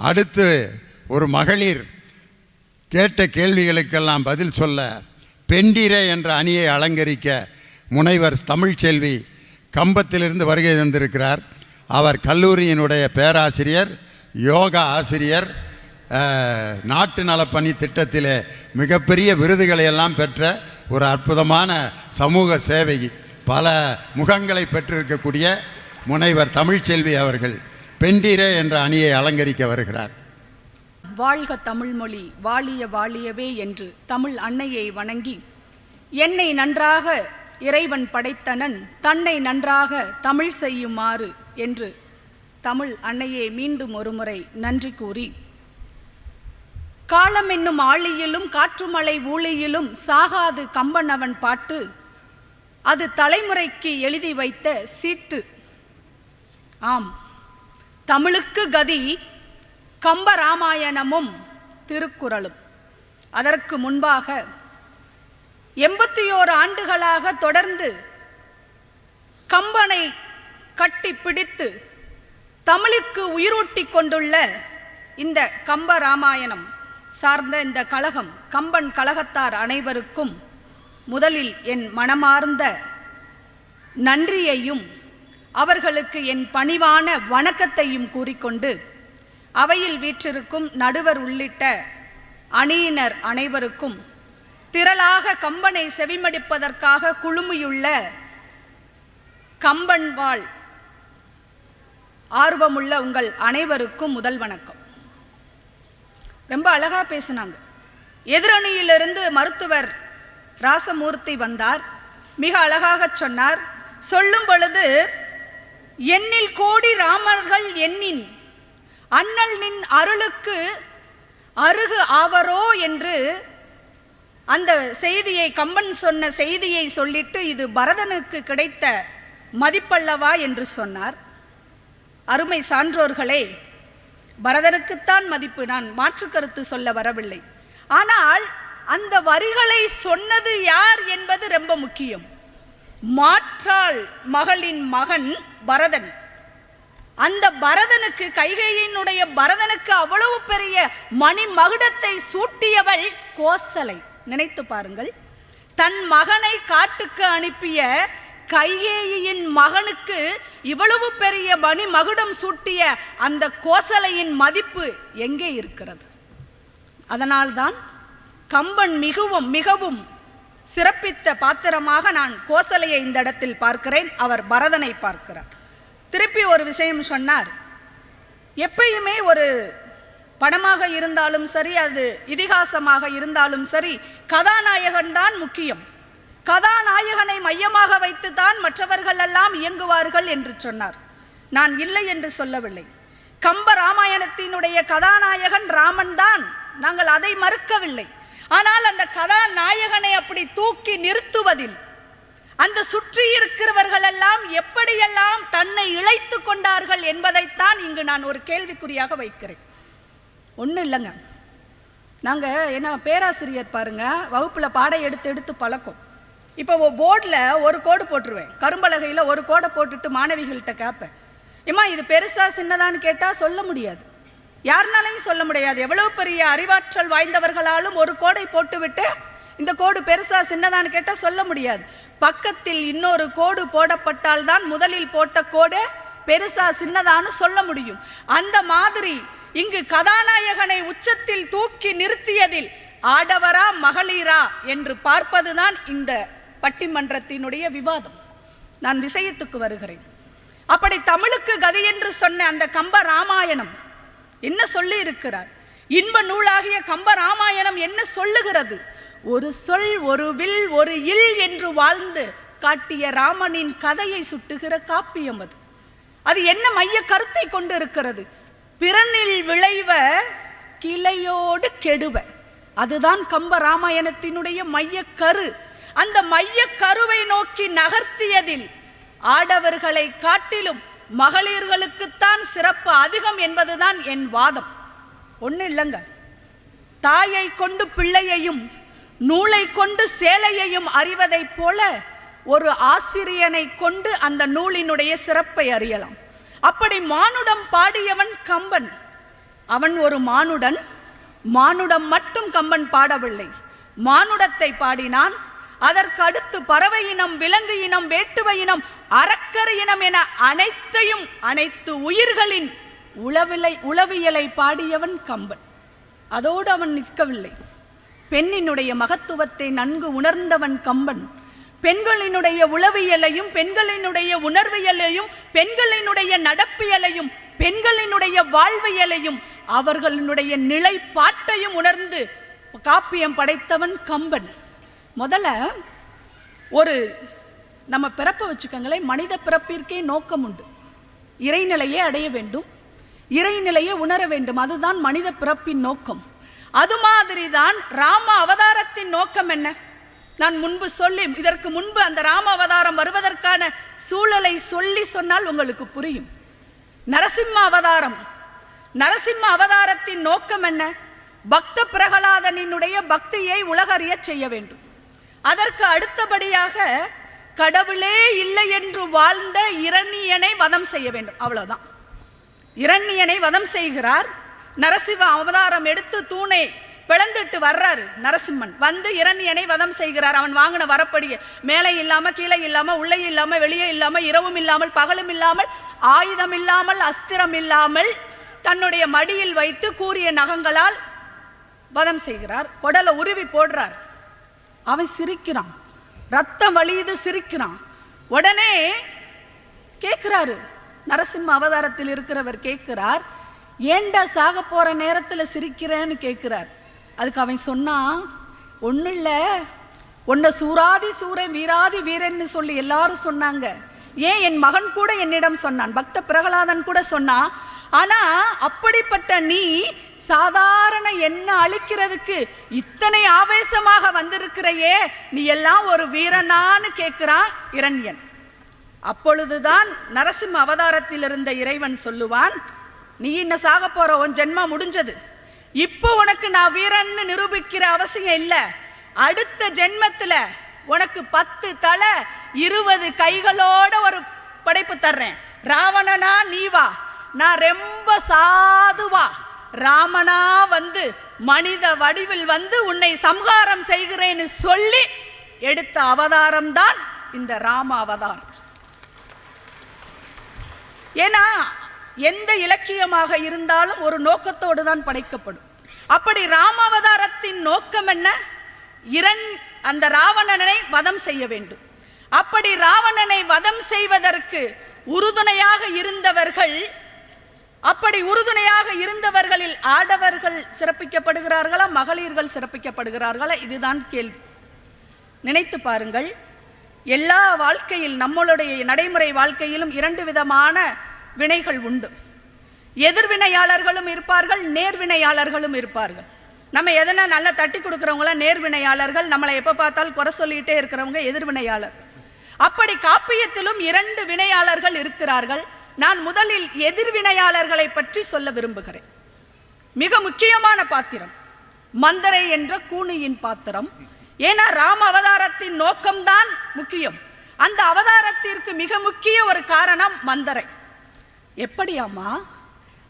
அடுத்து ஒரு மகளிர் கேட்ட கேள்விகளுக்கெல்லாம் பதில் சொல்ல பெண்டிரை என்ற அணியை அலங்கரிக்க முனைவர் தமிழ்ச்செல்வி கம்பத்திலிருந்து வருகை தந்திருக்கிறார். அவர் கல்லூரியினுடைய பேராசிரியர், யோகா ஆசிரியர், நாட்டு நலப்பணி திட்டத்திலே மிகப்பெரிய விருதுகளை எல்லாம் பெற்ற ஒரு அற்புதமான சமூக சேவை, பல முகங்களை பெற்றிருக்கக்கூடிய முனைவர் தமிழ்ச்செல்வி அவர்கள் பெண்டிரை என்ற அணியை அலங்கரிக்க வருகிறார். வாழ்க தமிழ்மொழி, வாழிய வாழியவே என்று தமிழ் அன்னையை வணங்கி, என்னை நன்றாக இறைவன் படைத்தனன், தன்னை நன்றாக தமிழ் செய்யுமாறு என்று தமிழ் அன்னையை மீண்டும் ஒருமுறை நன்றி கூறி, காலம் என்னும் ஆழியிலும் காற்றுமலை ஊழியிலும் சாகாது கம்பன் அவன் பாட்டு, அது தலைமுறைக்கு எழுதி வைத்த சீட்டு. ஆம், தமிழுக்கு கதி கம்பராமாயணமும் திருக்குறளும். அதற்கு முன்பாக 81 ஆண்டுகளாக தொடர்ந்து கம்பனை கட்டி பிடித்து தமிழுக்கு உயிரூட்டி கொண்டுள்ள இந்த கம்பராமாயணம் சார்ந்த இந்த கழகம், கம்பன் கழகத்தார் அனைவருக்கும் முதலில் என் மனமார்ந்த நன்றியையும் அவர்களுக்கு என் பணிவான வணக்கத்தையும் கூறிக்கொண்டு, அவையில் வீற்றிருக்கும் நடுவர் உள்ளிட்ட அணியினர் அனைவருக்கும், திரளாக கம்பனை செவிமடிப்பதற்காக குழுமியுள்ள கம்பன் வாழ் ஆர்வமுள்ள உங்கள் அனைவருக்கும் முதல் வணக்கம். ரொம்ப அழகா பேசினாங்க. எதிரணியிலிருந்து மருத்துவர் ராசமூர்த்தி வந்தார், மிக அழகாக சொன்னார். சொல்லும் பொழுது, எண்ணில் கோடி ராமர்கள் எண்ணின் அண்ணல் நின் அருளுக்கு அருகு ஆவரோ என்று அந்த செய்தியை, கம்பன் சொன்ன செய்தியை சொல்லிட்டு, இது பரதனுக்கு கிடைத்த மதிப்பல்லவா என்று சொன்னார். அருமை சான்றோர்களே, பரதனுக்குத்தான் மதிப்பு, நான் மாற்று கருத்து சொல்ல வரவில்லை. ஆனால் அந்த வரிகளை சொன்னது யார் என்பது ரொம்ப முக்கியம். மாற்றாள் மகளின் மகன் பரதன். அந்த பரதனுக்கு, கைகேயினுடைய பரதனுக்கு அவ்வளவு பெரிய மணி மகுடத்தை சூட்டியவள் கோசலை. நினைத்து பாருங்கள், தன் மகனை காட்டுக்கு அனுப்பிய கைகேயின் மகனுக்கு இவ்வளவு பெரிய மணி மகுடம் சூட்டிய அந்த கோசலையின் மதிப்பு எங்கே இருக்கிறது? அதனால்தான் கம்பன் மிகவும் மிகவும் சிறப்பித்த பாத்திரமாக நான் கோசலையை இந்த இடத்தில் பார்க்கிறேன், அவர் பரதனை பார்க்கிறார். திருப்பி ஒரு விஷயம் சொன்னார். எப்பயுமே ஒரு படமாக இருந்தாலும் சரி, அது இதிகாசமாக இருந்தாலும் சரி, கதாநாயகன் தான் முக்கியம். கதாநாயகனை மையமாக வைத்துதான் மற்றவர்கள் எல்லாம் இயங்குவார்கள் என்று சொன்னார். நான் இல்லை என்று சொல்லவில்லை. கம்ப ராமாயணத்தினுடைய கதாநாயகன் ராமன் தான், நாங்கள் அதை மறுக்கவில்லை. ஆனால் அந்த கதாநாயகனை அப்படி தூக்கி நிறுத்துவதில் அந்த சுற்றி இருக்கிறவர்கள் எல்லாம் எப்படியெல்லாம் தன்னை இழைத்து கொண்டார்கள் என்பதைத்தான் இங்கு நான் ஒரு கேள்விக்குறியாக வைக்கிறேன். ஒன்றும் இல்லைங்க, நாங்கள் என்ன பேராசிரியர் பாருங்க, வகுப்பில் பாடம் எடுத்து எடுத்து பழக்கம். இப்போ போர்டில் ஒரு கோடு போட்டுருவேன், கரும்பலகையில் ஒரு கோடை போட்டுட்டு மாணவிகள்கிட்ட கேட்பேன், ஏம்மா இது பெருசா சின்னதான்னு கேட்டால் சொல்ல முடியாது, யாருனாலையும் சொல்ல முடியாது. எவ்வளவு பெரிய அறிவாற்றல் வாய்ந்தவர்களாலும் ஒரு கோடை போட்டுவிட்டு இந்த கோடு பெருசா சின்னதான்னு கேட்டால் சொல்ல முடியாது. பக்கத்தில் இன்னொரு கோடு போடப்பட்டால் தான் முதலில் போட்ட கோடு பெருசா சின்னதான்னு சொல்ல முடியும். அந்த மாதிரி இங்கு கதாநாயகனை உச்சத்தில் தூக்கி நிறுத்தியதில் ஆடவரா மகளிரா என்று பார்ப்பதுதான் இந்த பட்டிமன்றத்தினுடைய விவாதம். நான் விஷயத்துக்கு வருகிறேன். அப்படி தமிழுக்கு கதி என்று சொன்ன அந்த கம்ப ராமாயணம் என்ன சொல்லி இருக்கிறார்? இன்ப நூலாகிய கம்ப ராமாயணம் என்ன சொல்லுகிறது? ஒரு சொல், ஒரு வில், ஒரு இல் என்று வாழ்ந்து காட்டிய ராமனின் கதையை சுட்டுகிற காப்பியம் அது. அது என்ன மைய கருத்தை கொண்டு இருக்கிறது? பிறனில் விளைவ கிளையோடு கெடுவ, அதுதான் கம்ப ராமாயணத்தினுடைய மைய கரு. அந்த மைய கருவை நோக்கி நகர்த்தியதில் ஆடவர்களை காட்டிலும் மகளிர்களுக்குத்தான் சிறப்பு அதிகம் என்பதுதான் என் வாதம். ஒன்றும் இல்லைங்க, தாயை கொண்டு பிள்ளையையும் நூலை கொண்டு சேலையையும் அறிவதைப் போல ஒரு ஆசிரியனை கொண்டு அந்த நூலினுடைய சிறப்பை அறியலாம். அப்படி மானுடம் பாடியவன் கம்பன். அவன் ஒரு மானுடன். மானுடம் மட்டும் கம்பன் பாடவில்லை, மானுடத்தை பாடினான். அதற்கு அடுத்து பறவை இனம், விலங்கு இனம், வேட்டுவ இனம், அரக்கர் இனம் என அனைத்தையும், அனைத்து உயிர்களின் உளவியலை பாடியவன் கம்பன். அதோடு அவன் நிற்கவில்லை. பெண்ணினுடைய மகத்துவத்தை நன்கு உணர்ந்தவன் கம்பன். பெண்களினுடைய உளவியலையும், பெண்களினுடைய உணர்வியலையும், பெண்களினுடைய நடப்பியலையும், பெண்களினுடைய வாழ்வியலையும், அவர்களினுடைய நிலைப்பாட்டையும் உணர்ந்து காப்பியம் படைத்தவன் கம்பன். முதல்ல ஒரு நம்ம பிறப்பை வச்சுக்கோங்களேன், மனித பிறப்பிற்கே நோக்கம் உண்டு. இறைநிலையை அடைய வேண்டும், இறைநிலையை உணர வேண்டும், அதுதான் மனித பிறப்பின் நோக்கம். அது மாதிரி தான் ராம அவதாரத்தின் நோக்கம் என்ன? நான் முன்பு சொல்லி, இதற்கு முன்பு அந்த ராம அவதாரம் வருவதற்கான சூழலை சொல்லி சொன்னால் உங்களுக்கு புரியும். நரசிம்ம அவதாரம், நரசிம்ம அவதாரத்தின் நோக்கம் என்ன? பக்த பிரகலாதனினுடைய பக்தியை உலகறிய செய்ய வேண்டும். அதற்கு அடுத்தபடியாக கடவுளே இல்லை என்று வாழ்ந்த இரணியனை வதம் செய்ய வேண்டும், அவ்வளவுதான். இரணியனை வதம் செய்கிறார். நரசிம்ம அவதாரம் எடுத்து தூணை பிளந்துட்டு வர்றாரு நரசிம்மன். வந்து இரணியனை வதம் செய்கிறார். அவன் வாங்கின வரப்படியே மேலே இல்லாம, கீழே இல்லாம, உள்ளே இல்லாம, வெளியே இல்லாம, இரவும் இல்லாமல், பகலும் இல்லாமல், ஆயுதம் இல்லாமல், அஸ்திரம் இல்லாமல் தன்னுடைய மடியில் வைத்து கூறிய நகங்களால் வதம் செய்கிறார். குடலை உருவி போடுறார். அவன் சிரிக்கிறான், ரத்தம் வழியுது, சிரிக்கிறான். உடனே கேட்கிறாரு, நரசிம்ம அவதாரத்தில் இருக்கிறவர் கேட்கிறார், ஏண்டா சாக போற நேரத்தில் சிரிக்கிறேன்னு கேட்கிறார். அதுக்கு அவன் சொன்னான், ஒன்றும் இல்லை, உன்னை சூராதி சூரன் வீராதி வீரன்னு சொல்லி எல்லாரும் சொன்னாங்க. ஏன் என் மகன் கூட என்னிடம் சொன்னான், பக்த பிரகலாதன் கூட சொன்னான். ஆனா அப்படிப்பட்ட நீ சாதாரண என்ன அழிக்கிறதுக்கு இத்தனை ஆவேசமாக வந்திருக்கிறையே, நீ எல்லாம் ஒரு வீரனான்னு கேட்கிறான் இரண்யன். அப்பொழுதுதான் நரசிம்ம அவதாரத்தில் இருந்த இறைவன் சொல்லுவான், நீ இன்ன சாக போற, உன் ஜென்மம் முடிஞ்சது. இப்போ உனக்கு நான் வீரன்னு நிரூபிக்கிற அவசியம் இல்லை. அடுத்த ஜென்மத்தில் உனக்கு 10 தலை 20 கைகளோட ஒரு படைப்பு தர்றேன். ராவணனா நீ வா, நான் ரொம்ப சாதுவா ராமனா வந்து மனித வடிவில் வந்து உன்னை சம்ஹாரம் செய்கிறேன்னு சொல்லி எடுத்த அவதாரம் தான் இந்த ராம அவதாரம். ஏன்னா எந்த இலக்கியமாக இருந்தாலும் ஒரு நோக்கத்தோடு தான் படைக்கப்படும். அப்படி ராம அவதாரத்தின் நோக்கம் என்ன? அந்த ராவணனை வதம் செய்ய வேண்டும். அப்படி ராவணனை வதம் செய்வதற்கு உறுதுணையாக இருந்தவர்கள், அப்படி உறுதுணையாக இருந்தவர்களில் ஆடவர்கள் சிறப்பிக்கப்படுகிறார்களா, மகளிர்கள் சிறப்பிக்கப்படுகிறார்களா? இதுதான் கேள்வி. நினைத்து பாருங்கள். எல்லா வாழ்க்கையில், நம்மளுடைய நடைமுறை வாழ்க்கையிலும் 2 விதமான வினைகள் உண்டு. எதிர்வினையாளர்களும் இருப்பார்கள், நேர்வினையாளர்களும் இருப்பார்கள். நம்ம எதனா நல்லா தட்டி கொடுக்குறவங்களாம் நேர்வினையாளர்கள், நம்மளை எப்போ பார்த்தாலும் குறை சொல்லிகிட்டே இருக்கிறவங்க எதிர்வினையாளர். அப்படி காப்பியத்திலும் 2 வினையாளர்கள் இருக்கிறார்கள். நான் முதலில் எதிர்வினையாளர்களை பற்றி சொல்ல விரும்புகிறேன். மிக முக்கியமான பாத்திரம் மந்தரை என்ற கூனியின் பாத்திரம். ஏன்னா ராம அவதாரத்தின் நோக்கம்தான் முக்கியம். அந்த அவதாரத்திற்கு மிக முக்கிய ஒரு காரணம் மந்தரை. எப்படியாமா?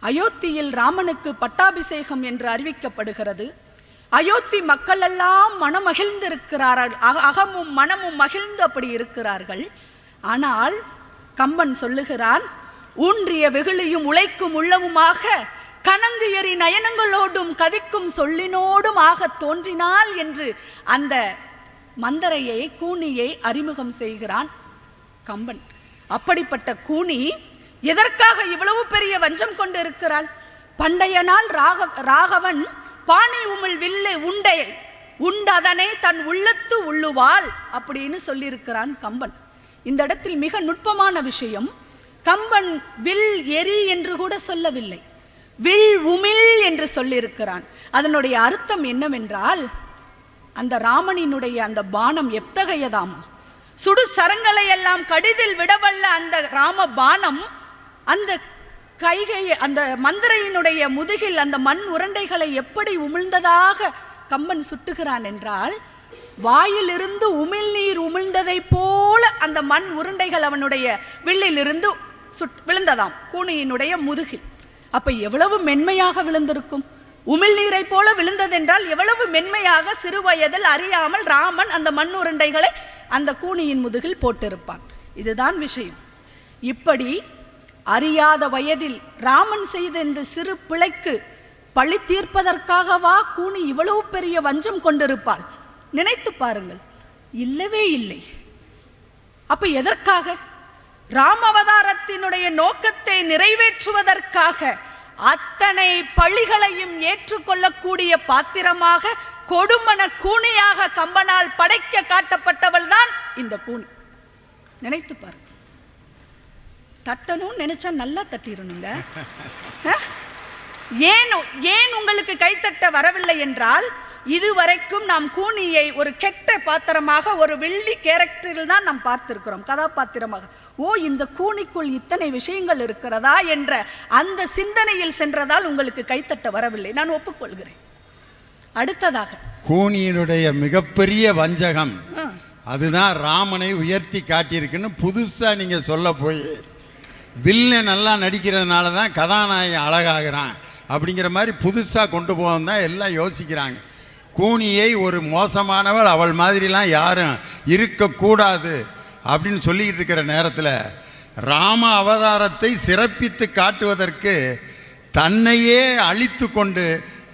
அயோத்தியில் ராமனுக்கு பட்டாபிஷேகம் என்று அறிவிக்கப்படுகிறது. அயோத்தி மக்கள் எல்லாம் மனமகிழ்ந்து இருக்கிறார்கள், அகமும் மனமும் மகிழ்ந்து அப்படி இருக்கிறார்கள். ஆனால் கம்பன் சொல்லுகிறான், ஊன்றிய வெகுளியும் உழைக்கும் உள்ளமுமாக கனங்கு எறி நயனங்களோடும் கதிக்கும் சொல்லினோடும் ஆக தோன்றினாள் என்று அந்த மந்தரையை, கூனியை அறிமுகம் செய்கிறான் கம்பன். அப்படிப்பட்ட கூனி எதற்காக இவ்வளவு பெரிய வஞ்சம் கொண்டு இருக்கிறாள்? பண்டைய நாள் ராகவன் பாணி உமிழ் வில்லு உண்டை உண்டதனை தன் உள்ளத்து உள்ளுவாள் அப்படின்னு சொல்லியிருக்கிறான் கம்பன். இந்த இடத்தில் மிக நுட்பமான விஷயம், கம்பன் வில் எரி என்று கூட சொல்லவில்லை, வில் உமிழ் என்று சொல்லியிருக்கிறான். அதனுடைய அர்த்தம் என்னவென்றால், அந்த ராமனினுடைய அந்த பானம் எத்தகையதாமா, சுடு சரங்களை எல்லாம் கடிதில் விடவல்ல அந்த ராம பானம் அந்த கைகையை, அந்த மந்திரையினுடைய முதுகில் அந்த மண் உருண்டைகளை எப்படி உமிழ்ந்ததாக கம்பன் சுட்டுகிறான் என்றால், வாயிலிருந்து உமிழ்நீர் உமிழ்ந்ததை போல அந்த மண் உருண்டைகள் அவனுடைய வில்லிலிருந்து விழுந்ததாம் கூனியினுடைய முதுகில். அப்ப எவ்வளவு மென்மையாக விழுந்திருக்கும். உமிழ்நீரை போல விழுந்ததென்றால் எவ்வளவு மென்மையாக சிறு வயதில் அறியாமல் ராமன் அந்த மண் உருண்டைகளை அந்த கூனியின் முதுகில் போட்டிருப்பான். இதுதான் விஷயம். இப்படி அறியாத வயதில் ராமன் செய்த இந்த சிறு பிழைக்கு பழி தீர்ப்பதற்காகவா கூனி இவ்வளவு பெரிய வஞ்சம் கொண்டிருப்பாள்? நினைத்து பாருங்கள். இல்லவே இல்லை. அப்ப எதற்காக? ராமவதாரத்தினுடைய நோக்கத்தை நிறைவேற்றுவதற்காக அத்தனை பழிகளையும் ஏற்றுக்கொள்ளக்கூடிய பாத்திரமாக கொடுமன கூனியாக கம்பனால் படைக்க காட்டப்பட்டவள் தான் இந்த கூனி. நினைத்து பாரு. தட்டணும் நினைச்சா நல்லா தட்டிடணுங்க. ஏன் உங்களுக்கு கைத்தட்ட வரவில்லை என்றால், இதுவரைக்கும் நாம் கூனியை ஒரு கெட்ட பாத்திரமாக, ஒரு வெள்ளி கேரக்டரில் தான் நாம் பார்த்திருக்கிறோம், கதாபாத்திரமாக. ஓ, இந்த கூனிக்குள் இத்தனை விஷயங்கள் இருக்கிறதா என்ற அந்த சிந்தனையில் சென்றதால் உங்களுக்கு கைத்தட்ட வரவில்லை, நான் ஒப்புக்கொள்கிறேன். அடுத்ததாக கூனியினுடைய மிகப்பெரிய வஞ்சகம் அதுதான் ராமனை உயர்த்தி காட்டியிருக்குன்னு புதுசா நீங்க சொல்ல போய் வில்ல நல்லா நடிக்கிறதுனால தான் கதாநாயகன் அழகாகிறான் அப்படிங்கிற மாதிரி புதுசாக கொண்டு போவோம் தான் எல்லாம் யோசிக்கிறாங்க. கூனியை ஒரு மோசமானவள், அவள் மாதிரிலாம் யாரும் இருக்கக்கூடாது அப்படின்னு சொல்லிக்கிட்டு இருக்கிற நேரத்தில் ராம அவதாரத்தை சிறப்பித்து காட்டுவதற்கு தன்னையே அழித்து கொண்டு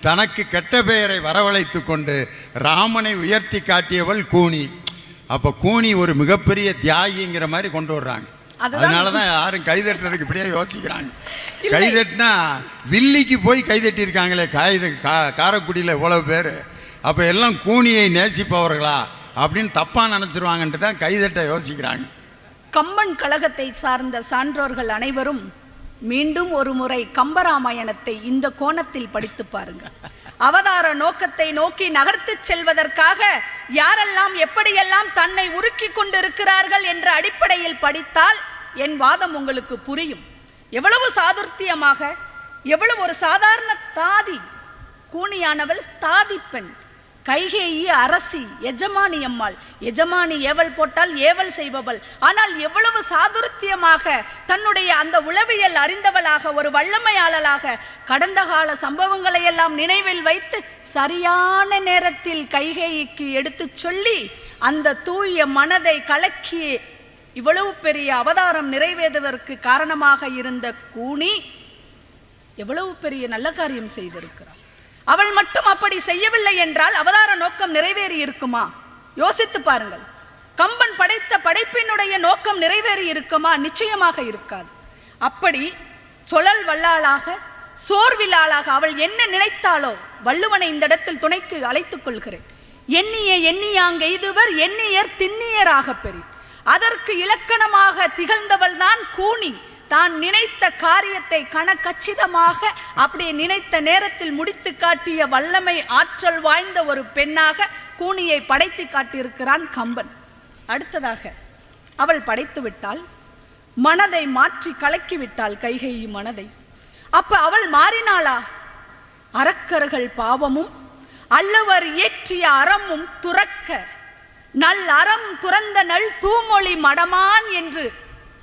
தனக்கு கெட்ட பெயரை வரவழைத்து கொண்டு ராமனை உயர்த்தி காட்டியவள் கூனி. அப்போ கூனி ஒரு மிகப்பெரிய தியாகிங்கிற மாதிரி கொண்டு வர்றாங்க. அதனால தான் யாரும் கைதட்டுறதுக்கு இப்படியே யோசிக்கிறாங்க. கைதட்டினா வில்லிக்கு போய் கைதட்டியிருக்காங்களே காரைக்குடியில் இவ்வளவு பேர், அப்போ எல்லாம் கூனியை நேசிப்பவர்களா அப்படின்னு தப்பாக நினச்சிருவாங்கன்ட்டு தான் கைதட்ட யோசிக்கிறாங்க. கம்பன் கழகத்தை சார்ந்த சான்றோர்கள் அனைவரும் மீண்டும் ஒரு முறை கம்பராமாயணத்தை இந்த கோணத்தில் படித்து பாருங்கள். அவதார நோக்கத்தை நோக்கி நகர்த்து செல்வதற்காக யாரெல்லாம் எப்படியெல்லாம் தன்னை உருக்கி கொண்டிருக்கிறார்கள் என்ற அடிப்படையில் படித்தால் என் வாதம் உங்களுக்கு புரியும். எவ்வளவு சாதுர்த்தியமாக, எவ்வளவு ஒரு சாதாரண தாதி, கூனியானவள் தாதி பெண், கைகேயி அரசி, எஜமானி அம்மாள், எஜமானி ஏவல் போட்டால் ஏவல் செய்பவள். ஆனால் எவ்வளவு சாதுர்த்தியமாக தன்னுடைய அந்த உளவியல் அறிந்தவளாக, ஒரு வல்லமையாளலாக கடந்த கால சம்பவங்களை எல்லாம் நினைவில் வைத்து சரியான நேரத்தில் கைகேயிக்கு எடுத்து சொல்லி அந்த தூய மனதை கலக்கி இவ்வளவு பெரிய அவதாரம் நிறைவேறுவதற்கு காரணமாக இருந்த கூனி எவ்வளவு பெரிய நல்ல காரியம் செய்திருக்கிறாள். அவள் மட்டும் அப்படி செய்யவில்லை என்றால் அவதார நோக்கம் நிறைவேறி இருக்குமா? யோசித்து பாருங்கள். கம்பன் படைத்த படைப்பினுடைய நோக்கம் நிறைவேறி இருக்குமா? நிச்சயமாக இருக்காது. அப்படி சொலல் வல்லாளாக, சோர்விலாளாக அவள் என்ன நினைத்தாலோ, வள்ளுவனை இந்த இடத்தில் துணைக்கு அழைத்துக் கொள்கிறேன். எண்ணிய எண்ணியாங்கெய்துவர் எண்ணியர் திண்ணியராக பெறி, அதற்கு இலக்கணமாக திகழ்ந்தவள் தான் கூனி. தான் நினைத்த காரியத்தை கணக்கச்சிதமாக அப்படியே நினைத்த நேரத்தில் முடித்து காட்டிய வல்லமை ஆற்றல் வாய்ந்த ஒரு பெண்ணாக கூனியை படைத்து காட்டியிருக்கிறான் கம்பன். அடுத்ததாக அவள் படைத்து விட்டாள், மனதை மாற்றி கலக்கிவிட்டாள் கைகேயி மனதை. அப்ப அவள் மாறினாளா? அரக்கர்கள் பாவமும் அல்லவர் இயற்றிய அறமும் துறக்க நல் அறம் துறந்த நல் தூமொழி மடமான் என்று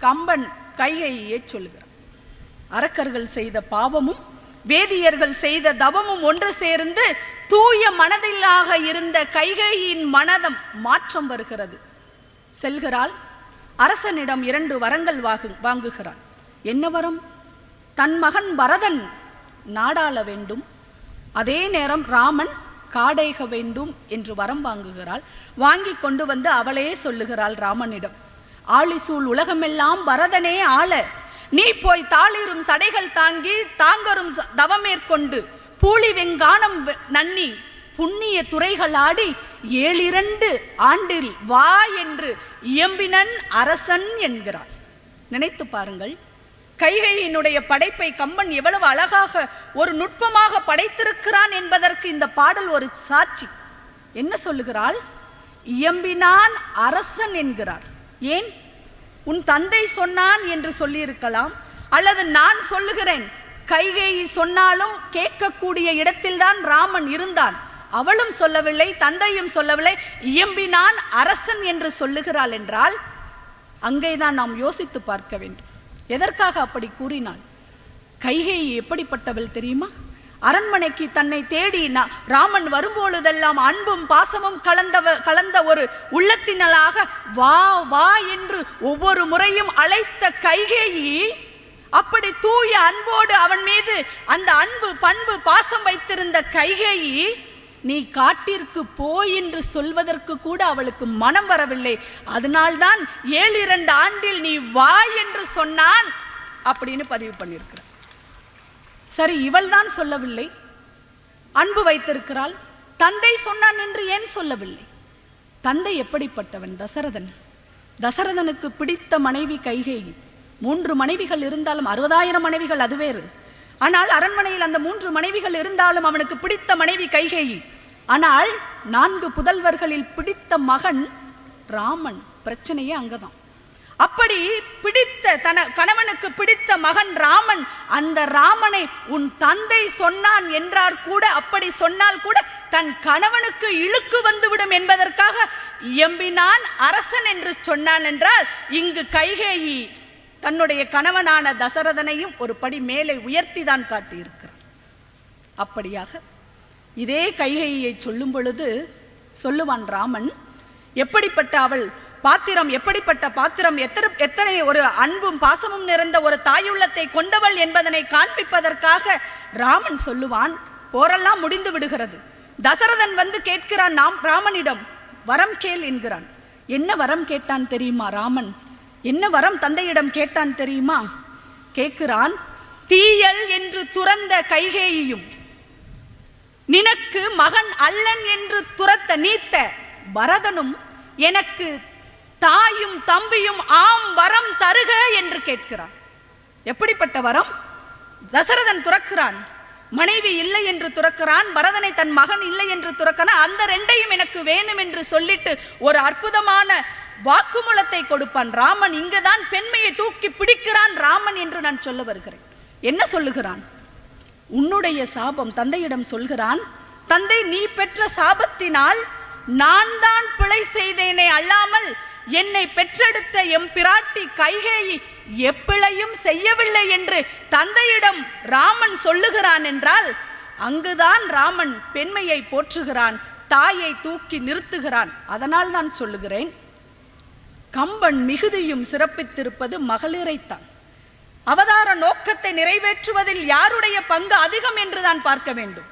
கம்பன் கைகேயியை சொல்லுகிறார். அரக்கர்கள் செய்த பாவமும் வேதியர்கள் செய்த தவமும் ஒன்று சேர்ந்து தூய மனதிலாக இருந்த கைகேயின் மனதம் மாற்றம் வருகிறது. செல்கிறாள், அரசனிடம் 2 வரங்கள் வாங்குகிறாள். என்ன வரம்? தன் மகன் பரதன் நாடாள வேண்டும், அதே நேரம் ராமன் காடேக வேண்டும் என்று வரம் வாங்குகிறாள். வாங்கி கொண்டு வந்து அவளே சொல்லுகிறாள் ராமனிடம், ஆழிசூழ் உலகமெல்லாம் பரதனே ஆள, நீ போய் தாளிரும் சடைகள் தாங்கி தாங்கரும் தவமேற்கொண்டு பூளி வெங்கானம் நன்னி புண்ணிய துறைகள் ஆடி 7 ஆண்டில் வா என்று இயம்பினன் அரசன் என்கிறாள். நினைத்து பாருங்கள், கைகேயினுடைய படைப்பை கம்பன் எவ்வளவு அழகாக ஒரு நுட்பமாக படைத்திருக்கிறான் என்பதற்கு இந்த பாடல் ஒரு சாட்சி. என்ன சொல்லுகிறாள்? இயம்பினான் அரசன் என்கிறார். ஏன்? உன் தந்தை சொன்னான் என்று சொல்லியிருக்கலாம், அல்லது நான் சொல்லுகிறேன். கைகேயி சொன்னாலும் கேட்கக்கூடிய இடத்தில்தான் ராமன் இருந்தான். அவளும் சொல்லவில்லை, தந்தையும் சொல்லவில்லை, இயம்பினான் அரசன் என்று சொல்லுகிறாள் என்றால் அங்கேதான் நாம் யோசித்து பார்க்க வேண்டும். எதற்காக அப்படி கூறினாள்? கைகேயி எப்படிப்பட்டவள் தெரியுமா? அரண்மனைக்கு தன்னை தேடி ராமன் வரும்பொழுதெல்லாம் அன்பும் பாசமும் கலந்த ஒரு உள்ளத்தினலாக வா வா என்று ஒவ்வொரு முறையும் அழைத்த கைகேயி, அப்படி தூய அன்போடு அவன் மீது அந்த அன்பு பண்பு பாசம் வைத்திருந்த கைகேயி, நீ காட்டிற்கு போய் என்று சொல்வதற்கு கூட அவளுக்கு மனம் வரவில்லை. அதனால்தான் 7 ஆண்டில் நீ வா என்று சொன்னான் அப்படின்னு பதிவு பண்ணியிருக்கிறார். சரி, இவள் தான் சொல்லவில்லை, அன்பு வைத்திருக்கிறாள். தந்தை சொன்னான் என்று ஏன் சொல்லவில்லை? தந்தை எப்படிப்பட்டவன்? தசரதன். தசரதனுக்கு பிடித்த மனைவி கைகேயி. 3 மனைவிகள் இருந்தாலும் 60,000 மனைவிகள் அது வேறு. ஆனால் அரண்மனையில் அந்த 3 மனைவிகள் இருந்தாலும் அவனுக்கு பிடித்த மனைவி கைகேயி. ஆனால் 4 புதல்வர்களில் பிடித்த மகன் ராமன். பிரச்சனையே அங்கதான். அப்படி பிடித்த கணவனுக்கு பிடித்த மகன் ராமன், அந்த ராமனை உன் தந்தை சொன்னான் என்றார் கூட, அப்படி சொன்னால் கூட தன் கணவனுக்கு இழுக்கு வந்துவிடும் என்பதற்காக எம்பினான் அரசன் என்று சொன்னான் என்றால், இங்கு கைகேயி தன்னுடைய கணவனான தசரதனையும் ஒரு படி மேலே உயர்த்தி தான் காட்டியிருக்கிறார். அப்படியாக இதே கைகேயியை சொல்லும் பொழுது சொல்லுவான் ராமன், எப்படிப்பட்ட அவள் பாத்திரம், எப்படிப்பட்ட பாத்திரம், எத்தனை ஒரு அன்பும் பாசமும் நிறைந்த ஒரு தாயுள்ளத்தை கொண்டவள் என்பதனை காண்பிப்பதற்காக ராமன் சொல்லுவான். போரெல்லாம் முடிந்து விடுகிறது. தசரதன் வந்து கேட்கிறான் ராமனிடம், வரம் கேள் என்கிறான். என்ன வரம் கேட்டான் தெரியுமா ராமன்? என்ன வரம் தந்தையிடம் கேட்டான் தெரியுமா? கேட்கிறான், தீயல் என்று துறந்த கைகேயியும் நினக்கு மகன் அல்லன் என்று துரத்த நீத்த பரதனும் எனக்கு தாயும் தம்பியும் ஆம் வரம் தருக என்று கேட்கிறான். எப்படிப்பட்ட வரம்? தசரதன் துறக்கிறான், மனைவி இல்லை என்று துறக்கிறான், பரதனை தன் மகன் இல்லை என்று துறக்கிறான். அந்த 2ஐயும் எனக்கு வேணும் என்று சொல்லிட்டு ஒரு அற்புதமான வாக்குமூலத்தை கொடுப்பான் ராமன். இங்குதான் பெண்மையை தூக்கி பிடிக்கிறான் ராமன் என்று நான் சொல்ல வருகிறேன். என்ன சொல்லுகிறான்? உன்னுடைய சாபம். தந்தையிடம் சொல்கிறான், தந்தை நீ பெற்ற சாபத்தினால் நான் தான் பிழை செய்தேனே அல்லாமல் என்னை பெற்றெடுத்த எம் பிராட்டி கைகேயி எப்பிழையும் செய்யவில்லை என்று தந்தையிடம் ராமன் சொல்லுகிறான் என்றால், அங்குதான் ராமன் பெண்மையை போற்றுகிறான், தாயை தூக்கி நிறுத்துகிறான். அதனால் நான் சொல்லுகிறேன், கம்பன் மிகுதியும் சிறப்பித்திருப்பது மகளிரைத்தான். அவதார நோக்கத்தை நிறைவேற்றுவதில் யாருடைய பங்கு அதிகம் என்று தான் பார்க்க வேண்டும்.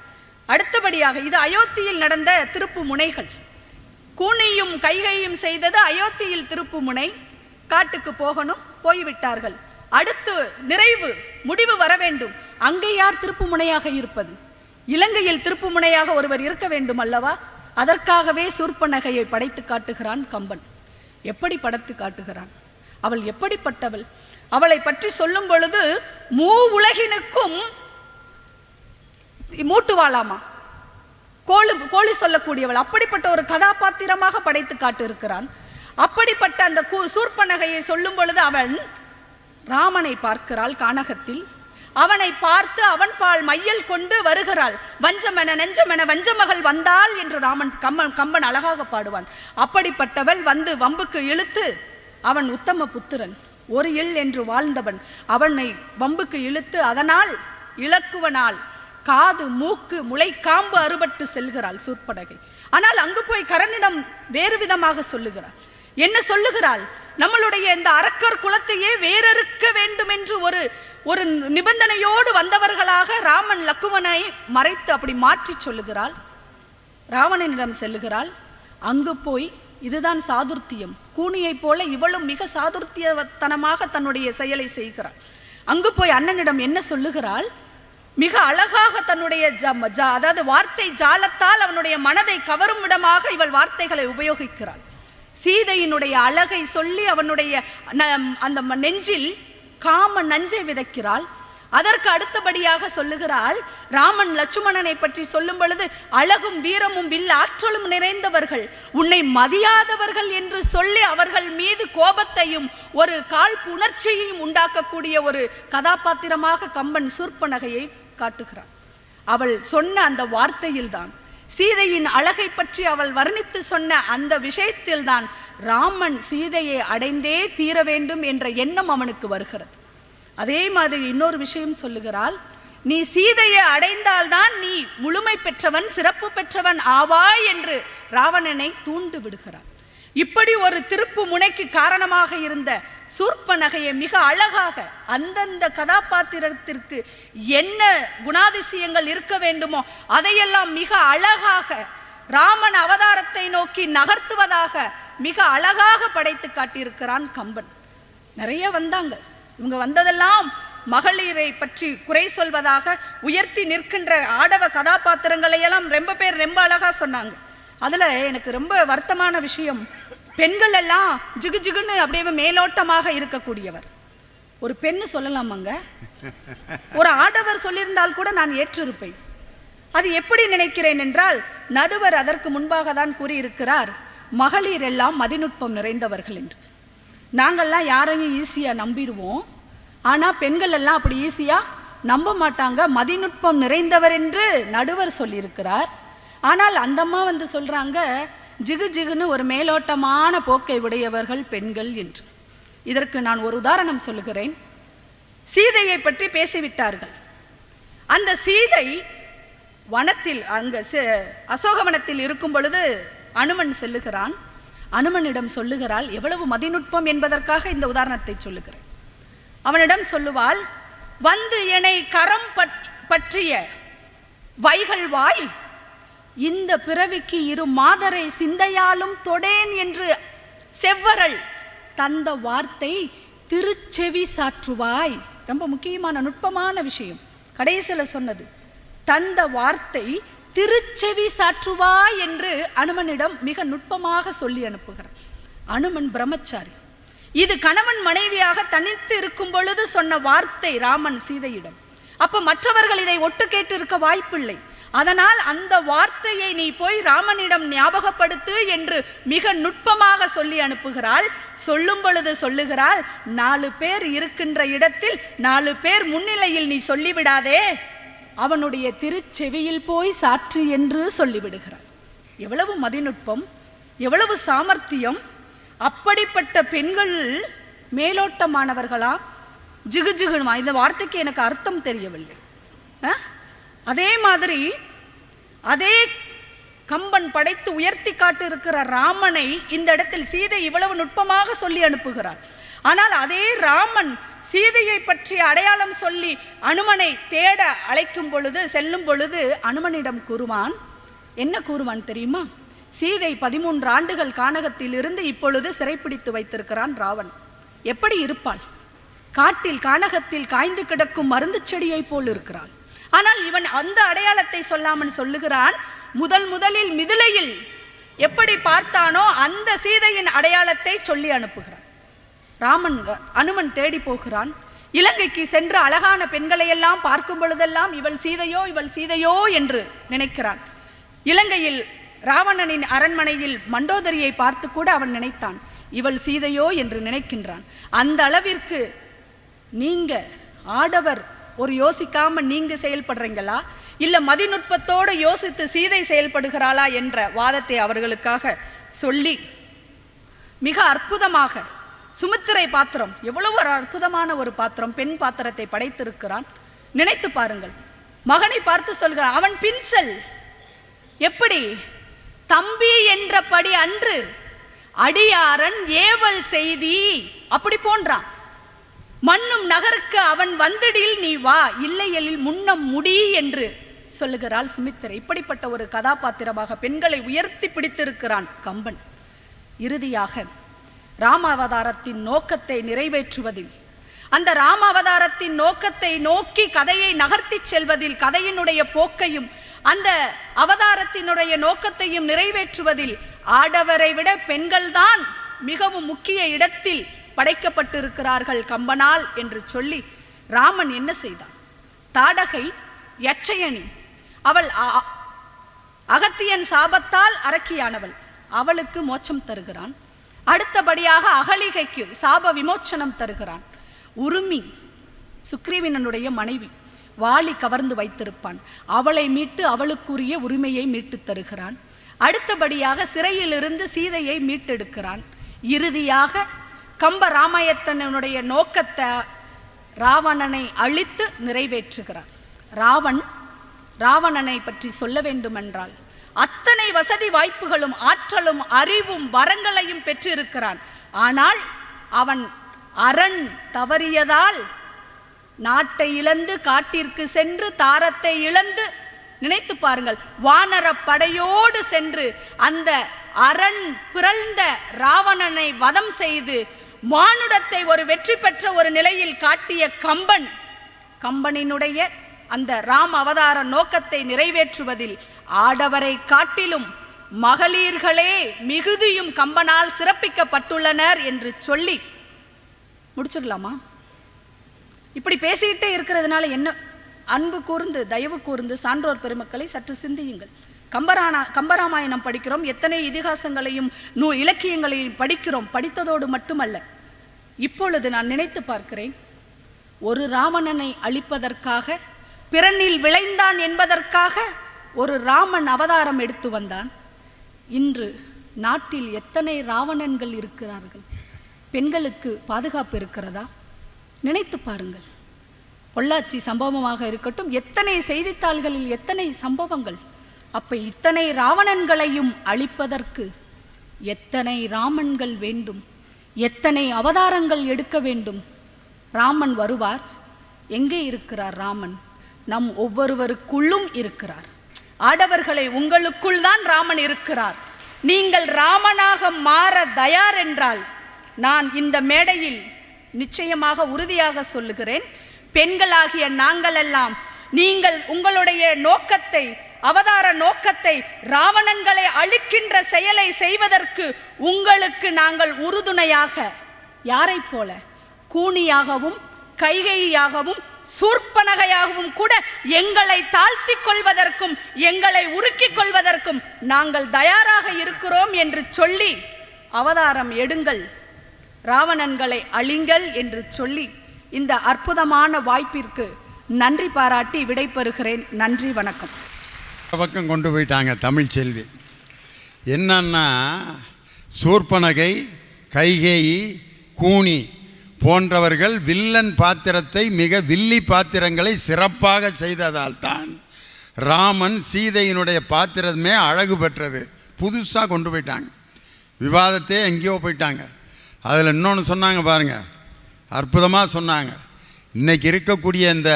அடுத்தபடியாக இது அயோத்தியில் நடந்த திருப்பு முனைகள். கூனியும் கைகையும் செய்தது அயோத்தியில் திருப்பு முனை. காட்டுக்கு போகணும், போய்விட்டார்கள். அடுத்து நிறைவு முடிவு வர வேண்டும். அங்கே யார் திருப்பு முனையாக இருப்பது? இலங்கையில் திருப்பு முனையாக ஒருவர் இருக்க வேண்டும் அல்லவா? அதற்காகவே சூர்ப்பனகையை படைத்து காட்டுகிறான் கம்பன். எப்படி படைத்து காட்டுகிறான்? அவள் எப்படிப்பட்டவள்? அவளை பற்றி சொல்லும் பொழுது உலகினுக்கும் மூட்டுவாளாமா, கோழி சொல்லக்கூடியவள். அப்படிப்பட்ட ஒரு கதாபாத்திரமாக படைத்து காட்டிருக்கிறான். அப்படிப்பட்ட அந்த சூர்ப்பனகையை சொல்லும் பொழுது அவன் ராமனை பார்க்கிறாள் கானகத்தில். அவனை பார்த்து அவன் பால் மையல் கொண்டு வருகிறாள். வஞ்சமென நெஞ்சமென வஞ்சமகள் வந்தாள் என்று கம்பன் அழகாக பாடுவான். அப்படிப்பட்டவள் வந்து வம்புக்கு இழுத்து, அவன் உத்தம புத்திரன், ஒரு இல் என்று வாழ்ந்தவன், அவனை வம்புக்கு இழுத்து அதனால் இலக்குவனால் காது மூக்கு முளைக்காம்பு அறுபட்டு செல்கிறாள் சூர்ப்பனகை. ஆனால் அங்கு போய் கரனிடம் வேறு விதமாக சொல்லுகிறாள். என்ன சொல்லுகிறாள்? நம்மளுடைய இந்த அரக்கர் குலத்தையே வேறறுக்க வேண்டும் என்று ஒரு நிபந்தனையோடு வந்தவர்களாக ராமன் லக்குவனை மறைத்து அப்படி மாற்றி சொல்லுகிறாள். ராவணனிடம் செல்லுகிறாள். அங்கு போய் இதுதான் சாதுர்த்தியம். கூனியைப் போல இவளும் மிக சாதுர்த்தியத்தனமாக தன்னுடைய செயலை செய்கிறாள். அங்கு போய் அண்ணனிடம் என்ன சொல்லுகிறாள்? மிக அழகாக தன்னுடைய அதாவது வார்த்தை ஜாலத்தால் அவனுடைய மனதை கவரும் விடமாக இவள் வார்த்தைகளை உபயோகிக்கிறாள். சீதையினுடைய அழகை சொல்லி அவனுடைய அந்த நெஞ்சில் காம நஞ்சை விதைக்கிறாள். அதற்கு அடுத்தபடியாக சொல்லுகிறாள், ராமன் லட்சுமணனை பற்றி சொல்லும் பொழுது அழகும் வீரமும் வில் ஆற்றலும் நிறைந்தவர்கள், உன்னை மதியாதவர்கள் என்று சொல்லி அவர்கள் மீது கோபத்தையும் ஒரு காழ்ப்புணர்ச்சியையும் உண்டாக்கக்கூடிய ஒரு கதாபாத்திரமாக கம்பன் சூர்ப்பனகையை காட்டுகிறான். அவள் சொன்ன அந்த வார்த்தையில்தான், சீதையின் அழகை பற்றி அவள் வர்ணித்து சொன்ன அந்த விஷயத்தில்தான் ராமன் சீதையை அடைந்தே தீர வேண்டும் என்ற எண்ணம் அவனுக்கு வருகிறது. அதே மாதிரி இன்னொரு விஷயம் சொல்லுகிறாள், நீ சீதையை அடைந்தால்தான் நீ முழுமை பெற்றவன், சிறப்பு பெற்றவன் ஆவாய் என்று ராவணனை தூண்டு விடுகிறார். இப்படி ஒரு திருப்பு முனைக்கு காரணமாக இருந்த சூர்ப்பனகையை மிக அழகாக அந்தந்த கதாபாத்திரத்திற்கு என்ன குணாதிசயங்கள் இருக்க வேண்டுமோ அதையெல்லாம் மிக அழகாக ராமன் அவதாரத்தை நோக்கி நகர்த்துவதாக மிக அழகாக படைத்து காட்டியிருக்கிறான் கம்பன். நிறைய வந்தாங்க, இவங்க வந்ததெல்லாம் மகளிரை பற்றி குறை சொல்வதாக உயர்த்தி நிற்கின்ற ஆடவ கதாபாத்திரங்களை எல்லாம் ரொம்ப பேர் ரொம்ப அழகா சொன்னாங்க. அதில் எனக்கு ரொம்ப வருத்தமான விஷயம், பெண்கள் எல்லாம் ஜிகு ஜிகுன்னு அப்படியே மேலோட்டமாக இருக்கக்கூடியவர். ஒரு பெண்ணு சொல்லலாமாங்க, ஒரு ஆடவர் சொல்லியிருந்தால் கூட நான் ஏற்றிருப்பேன். அது எப்படி நினைக்கிறேன் என்றால், நடுவர் அதற்கு முன்பாக தான் கூறியிருக்கிறார், மகளிர் எல்லாம் மதிநுட்பம் நிறைந்தவர்கள் என்று. நாங்கள்லாம் யாரையும் ஈஸியாக நம்பிடுவோம், ஆனால் பெண்கள் எல்லாம் அப்படி ஈஸியாக நம்ப மாட்டாங்க, மதிநுட்பம் நிறைந்தவர் என்று நடுவர் சொல்லியிருக்கிறார். ஆனால் அந்தம்மா வந்து சொல்கிறாங்க, ஜிகு ஜிகுன்னு ஒரு மேலோட்டமான போக்கை உடையவர்கள் பெண்கள் என்று. இதற்கு நான் ஒரு உதாரணம் சொல்லுகிறேன். சீதையை பற்றி பேசிவிட்டார்கள். அந்த சீதை வனத்தில் அங்கே அசோகவனத்தில் இருக்கும் பொழுது அனுமன் செல்லுகிறான். அனுமனிடம் சொல்லுகிறாள், எவ்வளவு மதிநுட்பம் என்பதற்காக இந்த உதாரணத்தை சொல்லுகிறேன். அவனிடம் சொல்லுவாள், வந்து என்னை கரம் பற்றிய வைகள் வாய், இந்த பிறவிக்கு இரு மாதரை சிந்தையாலும் தொடேன் என்று செவ்வரல் தந்த வார்த்தை திருச்செவி சாற்றுவாய். ரொம்ப முக்கியமான நுட்பமான விஷயம் கடைசியில் சொன்னது, தந்த வார்த்தை திருச்செவி சாற்றுவாய் என்று அனுமனிடம் மிக நுட்பமாக சொல்லி அனுப்புகிறார். அனுமன் பிரம்மச்சாரி. இது கணவன் மனைவியாக தனித்து இருக்கும் பொழுது சொன்ன வார்த்தை ராமன் சீதையிடம். அப்ப மற்றவர்கள் இதை ஒட்டு கேட்டு இருக்க வாய்ப்பில்லை. அதனால் அந்த வார்த்தையை நீ போய் ராமனிடம் ஞாபகப்படுத்து என்று மிக நுட்பமாக சொல்லி அனுப்புகிறாள். சொல்லும் பொழுது சொல்லுகிறாள், 4 பேர் இருக்கின்ற இடத்தில் 4 பேர் முன்னிலையில் நீ சொல்லிவிடாதே, அவனுடைய திருச்செவியில் போய் சாற்று என்று சொல்லிவிடுகிறாள். எவ்வளவு மதிநுட்பம், எவ்வளவு சாமர்த்தியம்! அப்படிப்பட்ட பெண்கள் மேலோட்டமானவர்களா, ஜிகு ஜிகுமா? இந்த வார்த்தைக்கு எனக்கு அர்த்தம் தெரியவில்லை. அதே மாதிரி அதே கம்பன் படைத்து உயர்த்தி காட்டு இருக்கிற ராமனை இந்த இடத்தில் சீதை இவ்வளவு நுட்பமாக சொல்லி அனுப்புகிறார். ஆனால் அதே ராமன் சீதையை பற்றி அடையாளம் சொல்லி அனுமனை தேட அழைக்கும் பொழுது, செல்லும் பொழுது அனுமனிடம் கூறுவான். என்ன கூறுவான் தெரியுமா? சீதை 13 ஆண்டுகள் கானகத்தில் இருந்து இப்பொழுது சிறைப்பிடித்து வைத்திருக்கிறான் ராவன். எப்படி இருப்பாள்? காட்டில் கானகத்தில் காய்ந்து கிடக்கும் மருந்து செடியை போல் இருக்கிறாள். ஆனால் இவன் அந்த அடையாளத்தை சொல்லாமல் சொல்லுகிறான், முதலில் மிதிலையில் எப்படி பார்த்தானோ அந்த சீதையின் அடையாளத்தை சொல்லி அனுப்புகிறான். அனுமன் தேடி போகிறான். இலங்கைக்கு சென்று அழகான பெண்களையெல்லாம் பார்க்கும் பொழுதெல்லாம் இவள் சீதையோ இவள் சீதையோ என்று நினைக்கிறான். இலங்கையில் ராவணனின் அரண்மனையில் மண்டோதரியை பார்த்து கூட அவன் நினைத்தான், இவள் சீதையோ என்று நினைக்கின்றான். அந்த அளவிற்கு நீங்க ஆடவர் ஒரு யோசிக்காம நீங்க செயல்படுறீங்களா, இல்ல மதிநுட்பத்தோடு யோசித்து சீதை செயல்படுகிறாளா என்ற வாதத்தை அவர்களுக்காக சொல்லி மிக அற்புதமாக சுமித்திரை பாத்திரம், எவ்வளவு ஒரு அற்புதமான ஒரு பாத்திரம், பெண் பாத்திரத்தை படைத்திருக்கிறான். நினைத்து பாருங்கள். மகனை பார்த்து சொல்கிறான், அவன் பின்சல் எப்படி தம்பி என்றபடி அன்று அடியாரன் ஏவல் செய்தி அப்படி போன்றான். மண்ணும் நகருக்கு அவன் வந்திடில் நீ வா, இல்லையெனில் முன்னம் முடி என்று சொல்லுகிறாள் சுமித்திரை. இப்படிப்பட்ட ஒரு கதாபாத்திரமாக பெண்களை உயர்த்தி பிடித்திருக்கிறான் கம்பன். இறுதியாக ராமாவதாரத்தின் நோக்கத்தை நிறைவேற்றுவதில், அந்த ராமாவதாரத்தின் நோக்கத்தை நோக்கி கதையை நகர்த்தி செல்வதில், கதையினுடைய போக்கையும் அந்த அவதாரத்தினுடைய நோக்கத்தையும் நிறைவேற்றுவதில் ஆடவரை விட பெண்கள்தான் மிகவும் முக்கிய இடத்தில் படைக்கப்பட்டிருக்கிறார்கள் கம்பனால் என்று சொல்லி ராமன் என்ன செய்தான்? தாடகை யட்சயணி, அவள் அகத்தியன் சாபத்தால் அரக்கியானவள், அவளுக்கு மோட்சம் தருகிறான். அடுத்தபடியாக அகலிகைக்கு சாப விமோச்சனம் தருகிறான். உருமி சுக்ரீவனுடைய மனைவி, வாளி கவர்ந்து வைத்திருப்பான், அவளை மீட்டு அவளுக்குரிய உரிமையை மீட்டு தருகிறான். அடுத்தபடியாக சிறையிலிருந்து சீதையை மீட்டெடுக்கிறான். இறுதியாக கம்ப ராமாயணத்தினுடைய நோக்கத்தை ராவணனை அழித்து நிறைவேற்றுகிறார். ராவணனை பற்றி சொல்ல வேண்டுமென்றால் அத்தனை வசதி வாய்ப்புகளும் ஆற்றலும் அறிவும் வரங்களையும் பெற்றிருக்கிறான். ஆனால் அவன் அரண் தவறியதால் நாட்டை இழந்து காட்டிற்கு சென்று தாரத்தை இழந்து, நினைத்து பாருங்கள், வானர படையோடு சென்று அந்த அரண் பிறழ்ந்த ராவணனை வதம் செய்து மானுடத்தை ஒரு வெற்றி பெற்ற ஒரு நிலையில் காட்டிய கம்பனினுடைய அந்த ராம அவதார நோக்கத்தை நிறைவேற்றுவதில் ஆடவரை காட்டிலும் மகளிர்களே மிகுதியும் கம்பனால் சிறப்பிக்கப்பட்டுள்ளனர் என்று சொல்லி முடிச்சுக்கலாமா? இப்படி பேசிக்கிட்டே இருக்கிறதுனால என்ன? அன்பு கூர்ந்து தயவு கூர்ந்து சான்றோர் பெருமக்களை சற்று சிந்தியுங்கள். கம்பராமாயணம் படிக்கிறோம், எத்தனை இதிகாசங்களையும் இலக்கியங்களையும் படிக்கிறோம். படித்ததோடு மட்டுமல்ல, இப்பொழுது நான் நினைத்து பார்க்கிறேன், ஒரு ராவணனை அழிப்பதற்காக, பிறனில் விளைந்தான் என்பதற்காக ஒரு ராமன் அவதாரம் எடுத்து வந்தான். இன்று நாட்டில் எத்தனை ராவணன்கள் இருக்கிறார்கள்? பெண்களுக்கு பாதுகாப்பு இருக்கிறதா? நினைத்து பாருங்கள். பொள்ளாச்சி சம்பவமாக இருக்கட்டும், எத்தனை செய்தித்தாள்களில் எத்தனை சம்பவங்கள். அப்ப இத்தனை ராவணன்களையும் அழிப்பதற்கு எத்தனை ராமன்கள் வேண்டும்? எத்தனை அவதாரங்கள் எடுக்க வேண்டும்? ராமன் வருவார். எங்கே இருக்கிறார் ராமன்? நம் ஒவ்வொருவருக்குள்ளும் இருக்கிறார். ஆடவர்களை, உங்களுக்குள் தான் ராமன் இருக்கிறார். நீங்கள் ராமனாக மாற தயார் என்றால் நான் இந்த மேடையில் நிச்சயமாக உறுதியாக சொல்லுகிறேன், பெண்களாகிய நாங்களெல்லாம் நீங்கள் உங்களுடைய நோக்கத்தை, அவதார நோக்கத்தை, ராவணன்களை அழிக்கின்ற செயலை செய்வதற்கு உங்களுக்கு நாங்கள் உறுதுணையாக, யாரை போல, கூனியாகவும் கைகையாகவும் சூர்ப்பனகையாகவும் கூட எங்களை தாழ்த்திக் கொள்வதற்கும் எங்களை உருக்கிக் கொள்வதற்கும் நாங்கள் தயாராக இருக்கிறோம் என்று சொல்லி அவதாரம் எடுங்கள், ராவணன்களை அழிங்கள் என்று சொல்லி இந்த அற்புதமான வாய்ப்பிற்கு நன்றி பாராட்டி விடைபெறுகிறேன். நன்றி, வணக்கம். பக்கம் கொண்டு போயிட்டாங்க தமிழ் செல்வி. என்னன்னா, சூர்ப்பனகை, கைகேயி, கூனி போன்றவர்கள் வில்லன் பாத்திரத்தை, மிக வில்லி பாத்திரங்களை சிறப்பாக செய்ததால் தான் ராமன் சீதையினுடைய பாத்திரமே அழகு பெற்றது. புதுசாக கொண்டு போயிட்டாங்க, விவாதத்தையே எங்கேயோ போயிட்டாங்க. அதில் இன்னொன்று சொன்னாங்க பாருங்கள், அற்புதமாக சொன்னாங்க. இன்றைக்கி இருக்கக்கூடிய இந்த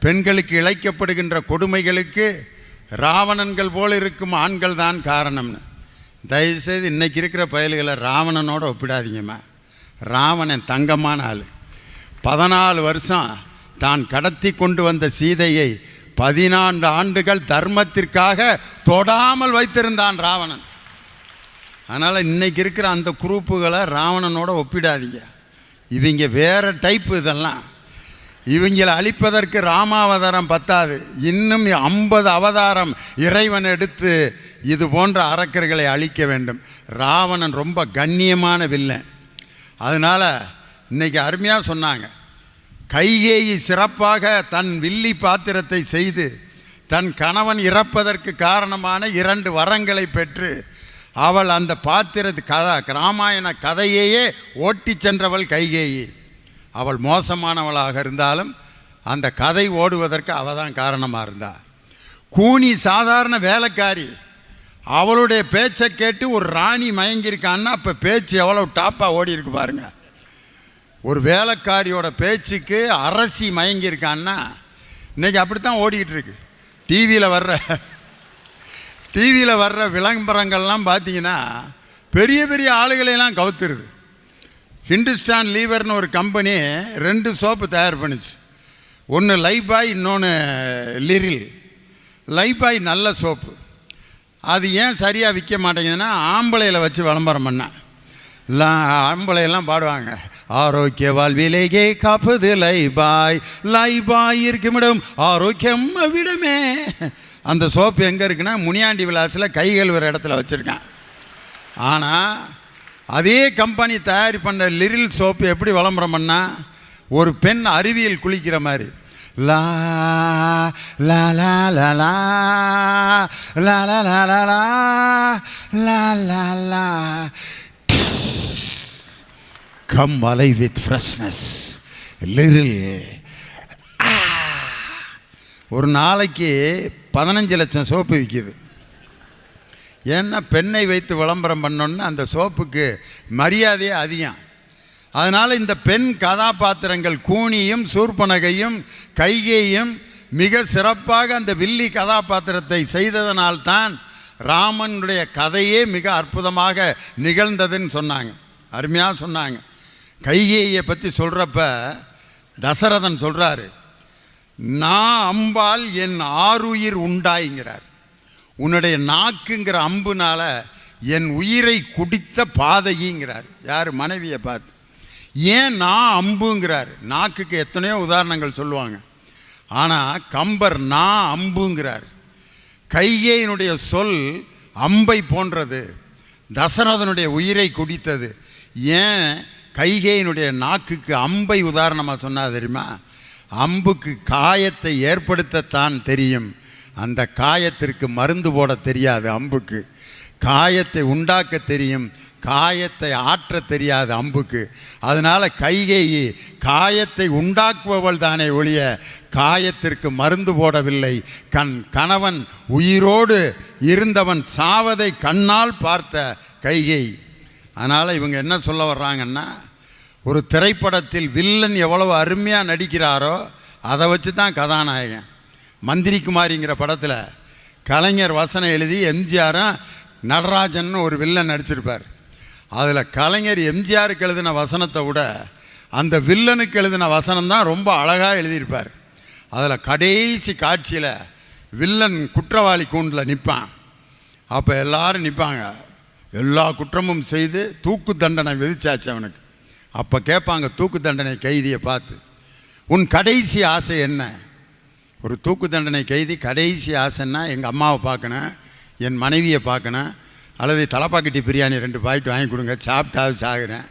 பெண்களுக்கு இழைக்கப்படுகின்ற கொடுமைகளுக்கு ராவணன்கள் போல் இருக்கும் ஆண்கள் தான் காரணம்னு. தயவுசெய்து இன்றைக்கி இருக்கிற பயல்களை ராவணனோடு ஒப்பிடாதீங்கம்மா. ராவணன் தங்கமான ஆள். 14 வருஷம் தான் கடத்தி கொண்டு வந்த சீதையை 14 ஆண்டுகள் தர்மத்திற்காக தொடாமல் வைத்திருந்தான் ராவணன். அதனால் இன்றைக்கி இருக்கிற அந்த குரூப்புகளை ராவணனோட ஒப்பிடாதீங்க. இவங்க வேறு டைப்பு. இதெல்லாம் இவங்களை அழிப்பதற்கு ராமாவதாரம் பத்தாது, இன்னும் 50 அவதாரம் இறைவன் எடுத்து இது போன்ற அரக்கர்களை அழிக்க வேண்டும். ராவணன் ரொம்ப கண்ணியமான வில்லன். அதனால் இன்றைக்கி அருமையாக சொன்னாங்க, கைகேயி சிறப்பாக தன் வில்லி பாத்திரத்தை செய்து தன் கணவன் இறப்பதற்கு காரணமான 2 வரங்களை பெற்று அவள் அந்த ராமாயண கதையையே ஓட்டி சென்றவள் கைகேயி. அவள் மோசமானவளாக இருந்தாலும் அந்த கதை ஓடுவதற்கு அவள் தான் காரணமாக இருந்தாள். கூனி சாதாரண வேலைக்காரி, அவளுடைய பேச்சை கேட்டு ஒரு ராணி மயங்கியிருக்கான்னா அப்போ பேச்சு எவ்வளோ டாப்பாக ஓடி இருக்கு பாருங்க. ஒரு வேலைக்காரியோட பேச்சுக்கு அரசி மயங்கியிருக்கான்னா இன்றைக்கி அப்படித்தான் ஓடிக்கிட்டு இருக்கு. டிவியில் வர்ற விளம்பரங்கள்லாம் பார்த்தீங்கன்னா பெரிய பெரிய ஆளுகளையெல்லாம் கவுத்துருது. ஹிந்துஸ்தான் லீவர்னு ஒரு கம்பெனி 2 சோப்பு தயார் பண்ணிச்சு. ஒன்று லைபாய், இன்னொன்று லிரில். லைபாய் நல்ல சோப்பு. அது ஏன் சரியாக விற்க மாட்டேங்குதுன்னா ஆம்பளையில் வச்சு விளம்பரம் பண்ணேன். ஆம்பளையெல்லாம் பாடுவாங்க, ஆரோக்கிய வாழ்விலேயே காப்பது லைபாய், லைபாய் இருக்குமிடம் ஆரோக்கியம் விடுமே. அந்த சோப்பு எங்கே இருக்குன்னா முனியாண்டி விலாசில் கை கழுவுற இடத்துல வச்சுருக்கேன். ஆனால் அதே கம்பெனி தயாரி பண்ண லிரில் சோப்பு எப்படி விளம்பரம் பண்ணால், ஒரு பெண் அருவியில் குளிக்கிற மாதிரி, லா லா லா லா லா லா லா லா லா லா லா லா come alive with freshness, Liril. ஒரு நாளைக்கு 15 லட்சம் சோப்பு விற்கிது. ஏன்னா பெண்ணை வைத்து விளம்பரம் பண்ணோன்னா அந்த சோப்புக்கு மரியாதையே அதிகம். அதனால் இந்த பெண் கதாபாத்திரங்கள் கூனியும் சூர்பனகையும் கைகேயும் மிக சிறப்பாக அந்த வில்லி கதாபாத்திரத்தை செய்ததனால்தான் ராமனுடைய கதையே மிக அற்புதமாக நிகழ்ந்ததுன்னு சொன்னாங்க. அருமையாக சொன்னாங்க. கைகேயை பற்றி சொல்கிறப்ப தசரதன் சொல்கிறாரு, நான் அம்பால் என் ஆருயிர் உண்டாய்ங்கிறார். உன்னுடைய நாக்குங்கிற அம்புனால என் உயிரை குடித்த பாதகிங்கிறார். யார்? மனைவியை பார்த்து. ஏன் நான் அம்புங்கிறார்? நாக்குக்கு எத்தனையோ உதாரணங்கள் சொல்லுவாங்க. ஆனால் கம்பர் நான் அம்புங்கிறார். கைகேயினுடைய சொல் அம்பை போன்றது, தசரதனுடைய உயிரை குடித்தது. ஏன் கைகேயினுடைய நாக்குக்கு அம்பை உதாரணமாக சொன்னா தெரியுமா? அம்புக்கு காயத்தை ஏற்படுத்தத்தான் தெரியும், அந்த காயத்திற்கு மருந்து போட தெரியாது. அம்புக்கு காயத்தை உண்டாக்க தெரியும், காயத்தை ஆற்ற தெரியாது அம்புக்கு. அதனால் கைகேயி காயத்தை உண்டாக்குபவள் தானே ஒழிய காயத்திற்கு மருந்து போடவில்லை. கணவன் உயிரோடு இருந்தவன் சாவதை கண்ணால் பார்த்த கைகேயி. அதனால் இவங்க என்ன சொல்ல வர்றாங்கன்னா, ஒரு திரைப்படத்தில் வில்லன் எவ்வளவு அருமையாக நடிக்கிறாரோ அதை வச்சு தான் கதாநாயகன். மந்திரி குமாரிங்கிற படத்தில் கலைஞர் வசனம் எழுதி எம்ஜிஆரும் நடராஜன் ஒரு வில்லன் நடிச்சிருப்பார். அதில் கலைஞர் எம்ஜிஆருக்கு எழுதின வசனத்தை விட அந்த வில்லனுக்கு எழுதின வசனம் தான் ரொம்ப அழகாக எழுதியிருப்பார். அதில் கடைசி காட்சியில் வில்லன் குற்றவாளி கூண்டில் நிற்பான். அப்போ எல்லாரும் நிற்பாங்க, எல்லா குற்றமும் செய்து தூக்கு தண்டனை விதிச்சாச்சு அவனுக்கு. அப்போ கேட்பாங்க தூக்கு தண்டனை கைதியை பார்த்து, உன் கடைசி ஆசை என்ன? ஒரு தூக்கு தண்டனை கைதி கடைசி ஆசைன்னா எங்கள் அம்மாவை பார்க்கணும், என் மனைவியை பார்க்கணும், அல்லது தலப்பாக்கட்டி பிரியாணி 2 பாக்கெட் வாங்கி கொடுங்க, சாப்பிட்டாவது சாகுறேன்,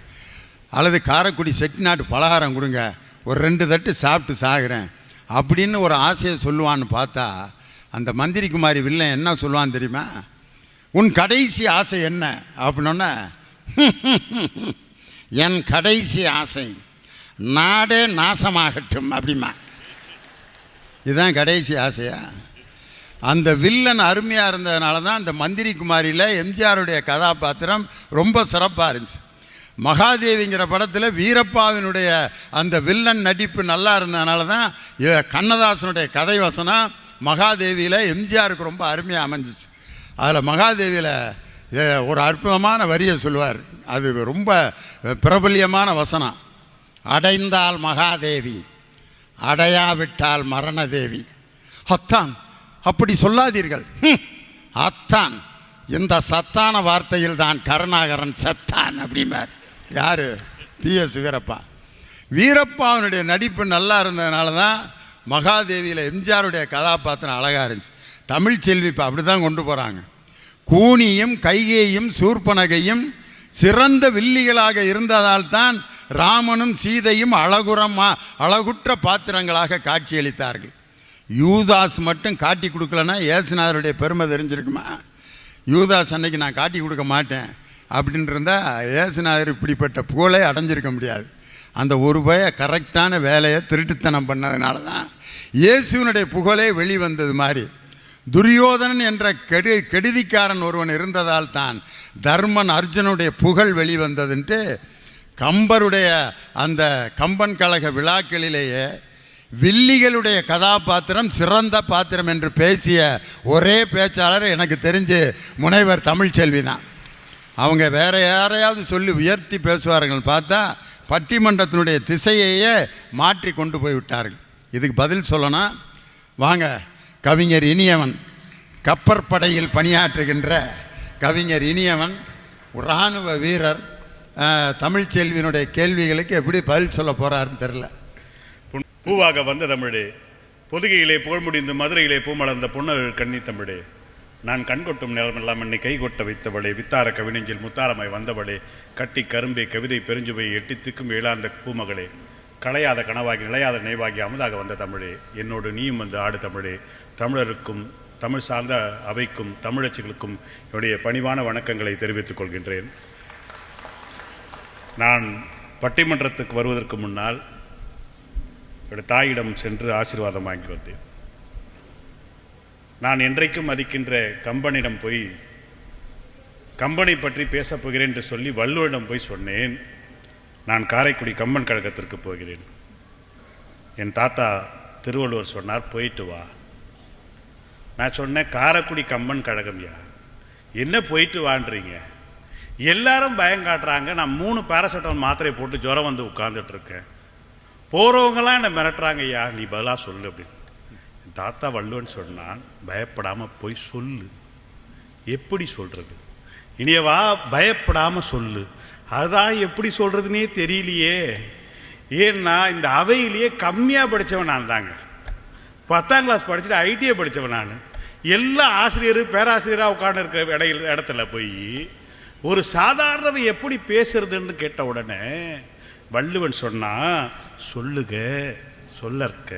அல்லது காரைக்குடி செட்டிநாட்டு பலகாரம் கொடுங்க, ஒரு 2 தட்டு சாப்பிட்டு சாகுறேன் அப்படின்னு ஒரு ஆசையை சொல்லுவான்னு பார்த்தா, அந்த மந்திரி குமாரி வில்லன் என்ன சொல்லுவான்னு தெரியுமா? உன் கடைசி ஆசை என்ன அப்படின்னோன்னா, என் கடைசி ஆசை நாடே நாசமாகட்டும் அப்படிமா. இதுதான் கடைசி ஆசையா? அந்த வில்லன் அருமையாக இருந்ததுனால தான் அந்த மந்திரி குமாரியில் எம்ஜிஆருடைய கதாபாத்திரம் ரொம்ப சிறப்பாக இருந்துச்சு. மகாதேவிங்கிற படத்தில் வீரப்பாவினுடைய அந்த வில்லன் நடிப்பு நல்லா இருந்ததுனால தான் கண்ணதாசனுடைய கதை வசனம் மகாதேவியில் எம்ஜிஆருக்கு ரொம்ப அருமையாக அமைஞ்சிச்சு. அதில் மகாதேவியில் ஒரு அற்புதமான வரியை சொல்லுவார், அது ரொம்ப பிரபல்யமான வசனம். அடைந்தால் மகாதேவி, அடையாவிட்டால் மரணதேவி. அத்தான் அப்படி சொல்லாதீர்கள், அத்தான் இந்த சத்தான வார்த்தையில் தான் கருணாகரன் செத்தான் அப்படிம்பார். யார்? PS வீரப்பா. வீரப்பாவனுடைய நடிப்பு நல்லா இருந்ததுனால தான் மகாதேவியில் எம்ஜிஆருடைய கதாபாத்திரம் அழகாக இருந்துச்சு. தமிழ்ச்செல்வி இப்போ அப்படி தான் கொண்டு போகிறாங்க. கூனியும் கைகேயும் சூர்பனகையும் சிறந்த வில்லிகளாக இருந்ததால் தான் ராமனும் சீதையும் அழகுற்ற பாத்திரங்களாக காட்சியளித்தார்கள். யூதாஸ் மட்டும் காட்டி கொடுக்கலன்னா இயேசுநாதருடைய பெருமை தெரிஞ்சிருக்குமா? யூதாஸ் அன்னைக்கு நான் காட்டி கொடுக்க மாட்டேன் அப்படின்னு இருந்தால் இயேசுநாதர் இப்படிப்பட்ட புகழை அடைஞ்சிருக்க முடியாது. அந்த ஒரு கரெக்டான வேலையை திருட்டுத்தனம் பண்ணதுனால தான் இயேசுனுடைய புகழே வெளிவந்தது மாதிரி. துரியோதனன் என்ற கெடுதிக்காரன் ஒருவன் இருந்ததால் தான் தர்மன் அர்ஜுனுடைய புகழ் வெளிவந்ததுன்ட்டு கம்பருடைய அந்த கம்பன் கழக விழாக்களிலேயே வில்லிகளுடைய கதாபாத்திரம் சிறந்த பாத்திரம் என்று பேசிய ஒரே பேச்சாளர் எனக்கு தெரிஞ்சு முனைவர் தமிழ்ச்செல்வி தான். அவங்க வேற யாரையாவது சொல்லி உயர்த்தி பேசுவார்கள் பார்த்தா பட்டிமன்றத்தினுடைய திசையையே மாற்றி கொண்டு போய் விட்டார்கள். இதுக்கு பதில் சொல்லணும் வாங்க. கவிஞர் இனியவன், கப்பற்படையில் பணியாற்றுகின்ற கவிஞர் இனியவன், இராணுவ வீரர், தமிழ்ச்செல்வியினுடைய கேள்விகளுக்கு எப்படி பதில் சொல்ல போகிறாருன்னு தெரில. பூவாக வந்த தமிழே, பொதுகையிலே புகழ் முடிந்து மதுரையிலே பூமலர்ந்த புன்னல் கண்ணி தமிழே, நான் கண்கொட்டும் நிலமெல்லாம் என்னை கை கொட்ட வைத்தவளே, வித்தார கவினெஞ்சில் முத்தாரமாய் வந்தவளே, கட்டி கரும்பே கவிதை பெருஞ்சுவை எட்டித்துக்கும் ஏழாந்த பூமகளே, களையாத கனவாகி நிலையாத நினைவாகி அமுதாக வந்த தமிழே, என்னோடு நீயும் வந்து ஆடு தமிழே. தமிழருக்கும் தமிழ் சார்ந்த அவைக்கும் தமிழச்சிகளுக்கும் என்னுடைய பணிவான வணக்கங்களை தெரிவித்துக் கொள்கின்றேன். நான் பட்டிமன்றத்துக்கு வருவதற்கு முன்னால் தாயிடம் சென்று ஆசீர்வாதம் வாங்கி வந்தேன். நான் என்றைக்கும் மதிக்கின்ற கம்பனிடம் போய் கம்பனை பற்றி பேசப் போகிறேன் என்று சொல்லி வள்ளுவரிடம் போய் சொன்னேன், நான் காரைக்குடி கம்பன் கழகத்திற்கு போகிறேன். என் தாத்தா திருவள்ளுவர் சொன்னார், போயிட்டு வா. நான் சொன்னேன், காரைக்குடி கம்பன் கழகம்யா, என்ன போயிட்டு வான்றீங்க? எல்லாரும் பயங்காட்டுறாங்க, நான் 3 பேராசிட்டமால் மாத்திரை போட்டு ஜுரம் வந்து உட்கார்ந்துட்டுருக்கேன், போகிறவங்களாம் என்னை மிரட்டுறாங்க, ஐயா நீ பதிலாக சொல்லு அப்படின்னு. என் தாத்தா வள்ளுவன் சொன்னான், பயப்படாமல் போய் சொல்லு. எப்படி சொல்கிறது? இனியவா, பயப்படாமல் சொல்லு. அதான் எப்படி சொல்கிறதுனே தெரியலையே. ஏன்னா இந்த அவையிலேயே கம்மியாக படித்தவன் நான் தாங்க. 10ஆம் கிளாஸ் படிச்சுட்டு ஐடிஐ படித்தவன் நான். எல்லா ஆசிரியர் பேராசிரியராக உட்கார்ந்து இருக்கிற இடத்துல போய் ஒரு சாதாரணவன் எப்படி பேசுறதுன்னு கேட்ட உடனே வள்ளுவன் சொன்னா, சொல்லுக சொல்லற்க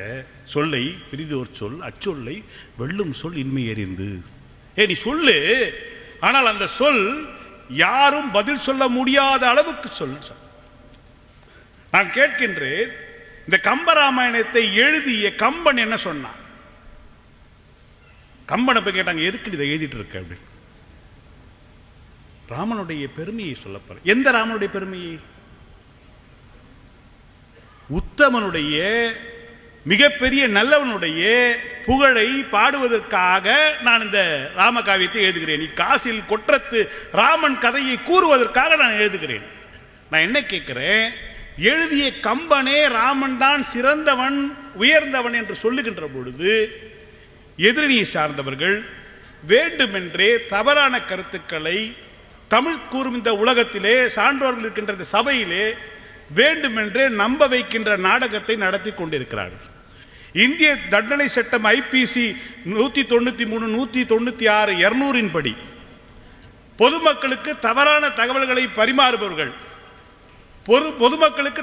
சொல்லை பிரிதோர் சொல் அச்சொல்லை வெல்லும் சொல் இன்மை எறிந்து. நீ சொல்லு, ஆனால் அந்த சொல் யாரும் பதில் சொல்ல முடியாத அளவுக்கு சொல். நான் கேட்கின்றேன், இந்த கம்பராமாயணத்தை எழுதிய கம்பன் என்ன சொன்னான்? கம்பனை போய் கேட்டாங்க, எதுக்கு இதை எழுதிட்டு இருக்க அப்படின்னு. ராமனுடைய பெருமையை சொல்லப்போற. எந்த ராமனுடைய பெருமையை? உத்தமனுடைய மிகப்பெரிய நல்லவனுடைய புகழை பாடுவதற்காக நான் இந்த ராமகாவியத்தை எழுதுகிறேன். இக்காசில் கொற்றத்து ராமன் கதையை கூறுவதற்காக நான் எழுதுகிறேன். நான் என்ன கேட்கிறேன், எழுதிய கம்பனே ராமன் தான் சிறந்தவன் உயர்ந்தவன் என்று சொல்லுகின்ற பொழுது எதிரியை சார்ந்தவர்கள் வேண்டுமென்றே தவறான கருத்துக்களை தமிழ் கூறும் இந்த உலகத்திலே சான்றோர்கள் இருக்கின்ற இந்த சபையிலே வேண்டுமென்றே நம்ப வைக்கின்ற நாடகத்தை நடத்தி கொண்டிருக்கிறார்கள். இந்திய தண்டனை சட்டம் ஐபிசி 193, 196, 200 படி பொதுமக்களுக்கு தவறான தகவல்களை பரிமாறுபவர்கள், பொதுமக்களுக்கு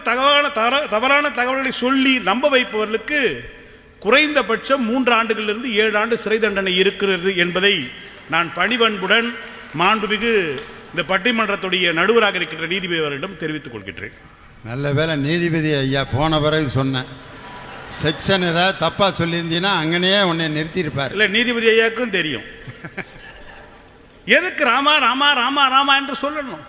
தவறான தகவல்களை சொல்லி நம்ப வைப்பவர்களுக்கு குறைந்தபட்சம் 3 ஆண்டுகளிலிருந்து 7 ஆண்டு சிறை தண்டனை இருக்கிறது என்பதை நான் பணிவன்புடன் மாண்புமிகு இந்த பட்டிமன்றத்துடைய நடுவராக இருக்கின்ற நீதிபதி அவர்களிடம் தெரிவித்துக் கொள்கின்றேன். நல்ல வேலை நீதிபதி ஐயா போன பிறகு சொன்னேன். செக்ஷன் ஏதாவது தப்பாக சொல்லியிருந்தீங்கன்னா அங்கனையே உன்னை நிறுத்தியிருப்பார். இல்லை, நீதிபதி ஐயாவுக்கும் தெரியும் எதுக்கு ராமா ராமா ராமா ராமா என்று சொல்லணும்.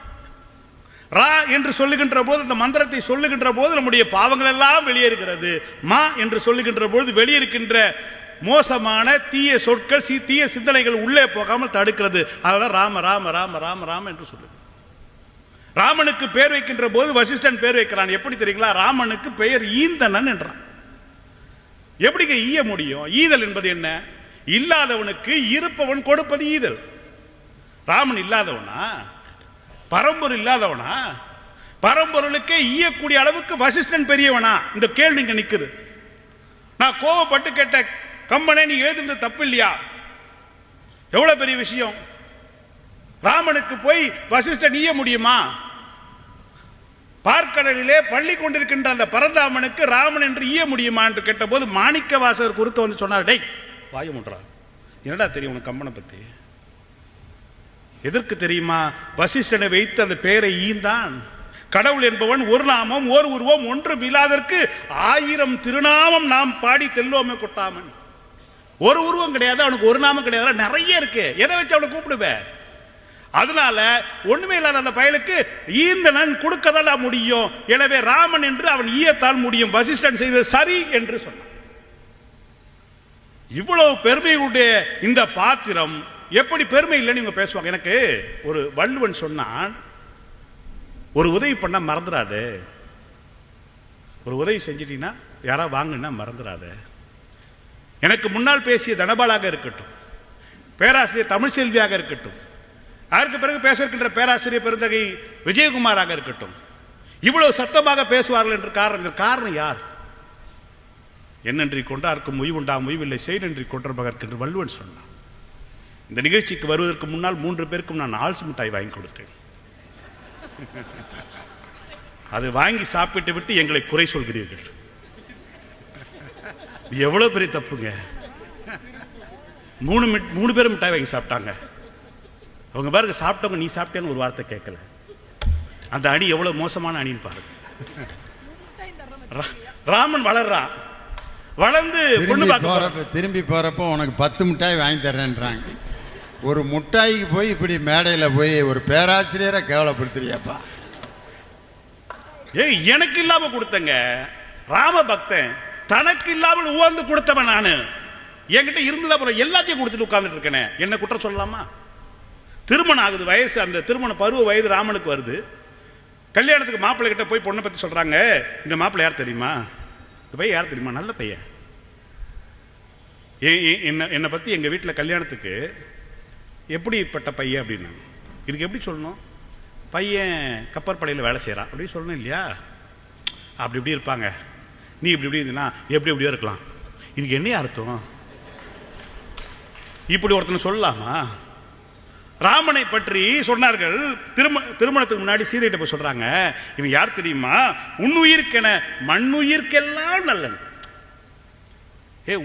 ரா என்று சொல்லுகின்ற போது, அந்த மந்திரத்தை சொல்லுகின்ற போது நம்முடைய பாவங்கள் எல்லாம் வெளியேறுகிறது. மா என்று சொல்லுகின்ற போது வெளியிருக்கின்ற மோசமான தீய சொற்கள் தீய சிந்தனைகள் உள்ளே போகாமல் தடுக்கிறது. அதனால ராம ராம ராம ராம ராம என்று சொல்லு. ராமனுக்கு பேர் வைக்கின்ற போது வசிஷ்டன் பேர் வைக்கிறான். எப்படி தெரியுங்களா? ராமனுக்கு பெயர் ஈந்தனன் என்றான். எப்படிங்க ஈய முடியும்? ஈதல் என்பது என்ன? இல்லாதவனுக்கு இருப்பவன் கொடுப்பது ஈதல். ராமன் இல்லாதவனா? பரம்பொருள் இல்லாதவனா? பரம்பொருளுக்கே ஈயக்கூடிய அளவுக்கு வசிஷ்டன் பெரியவனா? இந்த கேள்வி இங்க நிக்குது. நான் கோவப்பட்டு கேட்ட கம்பனை நீ எழுதுறது தப்பு இல்லையா? எவ்வளவு பெரிய விஷயம். ராமனுக்கு போய் வசிஷ்டன் ஈய முடியுமா? பார்க்கடலிலே பள்ளி கொண்டிருக்கின்ற அந்த பரந்தாமனுக்கு ராமன் என்று ஈய முடியுமா என்று கேட்ட போது மாணிக்க வாசகர் குறுக்க வந்து சொன்னார், டேய் வாயமுன்றா, என்னடா தெரியும் உனக்கு கம்பனை பத்தி? எதற்கு தெரியுமா? வசிஷ்டனை வைத்து அந்த பெயரை ஈந்தான். கடவுள் என்பவன் ஒரு நாமம் ஓர் உருவம் ஒன்றும் இல்லாதற்கு 1000 திருநாமம் நாம் பாடி தெல்லோமே கொட்டாமன். ஒரு உருவம் கிடையாது, அவனுக்கு ஒரு நாமம் கிடையாது, நிறைய இருக்கு. எதை வச்சு அவனை கூப்பிடுவேன்? அதனால ஒண்ணுமே இல்லாத அந்த பயலுக்கு ஈந்தனன் கொடுக்கதான் முடியும். எனவே ராமன் என்று அவன் ஈயத்தால் முடியும். வசிஷ்டன் செய்தது சரி என்று சொன்னான். இவ்வளவு பெருமையுடைய இந்த பாத்திரம் எப்படி பெருமை இல்லைன்னு இவங்க பேசுவாங்க. எனக்கு ஒரு வள்ளுவன் சொன்னான், ஒரு உதவி பண்ண மறந்துடாது. ஒரு உதவி செஞ்சிட்டீங்கன்னா யாரா வாங்கினா மறந்துடாது. எனக்கு முன்னால் பேசிய தனபாலாக இருக்கட்டும், பேராசிரியர் தமிழ்செல்வியாக இருக்கட்டும், அதற்கு பிறகு பேச இருக்கின்ற பேராசிரியர் பெருந்தகை விஜயகுமாராக இருக்கட்டும், இவ்வளவு சத்தமாக பேசுவார்கள் என்று காரணம் யார்? என்னன்றி கொண்டார்க்கும் உய்வுண்டா உய்வில்லை செய் நன்றி கொன்றபகற்கு என்று வள்ளுவன் சொன்னான். இந்த நிகழ்ச்சிக்கு வருவதற்கு முன்னால் 3 பேருக்கும் நான் ஆல்சு மிட்டாய் வாங்கி கொடுத்தேன். அதை வாங்கி சாப்பிட்டு விட்டு எங்களை குறை சொல்கிறீர்கள். எவ்வளவு பெரிய தப்புங்க. 3 பேரும் மிட்டாய் வாங்கி சாப்பிட்டாங்க. அவங்க பாருங்க, சாப்பிட்டவங்க நீ சாப்பிட்டேன்னு ஒரு வார்த்தை கேட்கல. அந்த அணி எவ்வளவு மோசமான அணின்னு பாருங்க. ராமன் வளர்றான், வளர்ந்து பொண்ணு பார்க்க திரும்பி போறப்போ உனக்கு 10 மிட்டாய் வாங்கி தர்றேன்றாங்க. ஒரு முட்டாய்க்கு போய் இப்படி மேடையில் போய் ஒரு பேராசிரியரை கேவலப்படுத்துறியாப்பா? எனக்கு இல்லாம கொடுத்தங்க ராம பக்தன், தனக்கு இல்லாமல் உவந்து கொடுத்தவன் நானு. என்கிட்ட இருந்தது அப்புறம் எல்லாத்தையும் கொடுத்துட்டு உட்கார்ந்துட்டு இருக்கேனே, என்ன குற்றம் சொல்லலாமா? திருமணம் ஆகுது, வயசு அந்த திருமண பருவ வயது ராமனுக்கு வருது. கல்யாணத்துக்கு மாப்பிள்ளை கிட்ட போய் பொண்ணை பற்றி சொல்கிறாங்க, இந்த மாப்பிள்ளை யார் தெரியுமா, இந்த பையன் யார் தெரியுமா, நல்ல பையன். என்னை பற்றி எங்கள் வீட்டில் கல்யாணத்துக்கு எப்படிப்பட்ட பையன் அப்படின்னா, இதுக்கு எப்படி சொல்லணும், பையன் கப்பற்படையில் வேலை செய்கிறான் அப்படின்னு சொல்லணும் இல்லையா? அப்படி இப்படி இருப்பாங்க, நீ இப்படி இப்படி இருந்தீங்கன்னா எப்படி எப்படியோ இருக்கலாம். இதுக்கு என்ன அர்த்தம்? இப்படி ஒருத்தனை சொல்லலாமா? ராமனை பற்றி சொன்னார்கள். திருமணத்துக்கு முன்னாடி சீதையிட்ட போய் சொல்றாங்க, இவன் யார் தெரியுமா, உன்னுயிர்க்கென மண்ணுயிர்க்கெல்லாம் நல்லன்.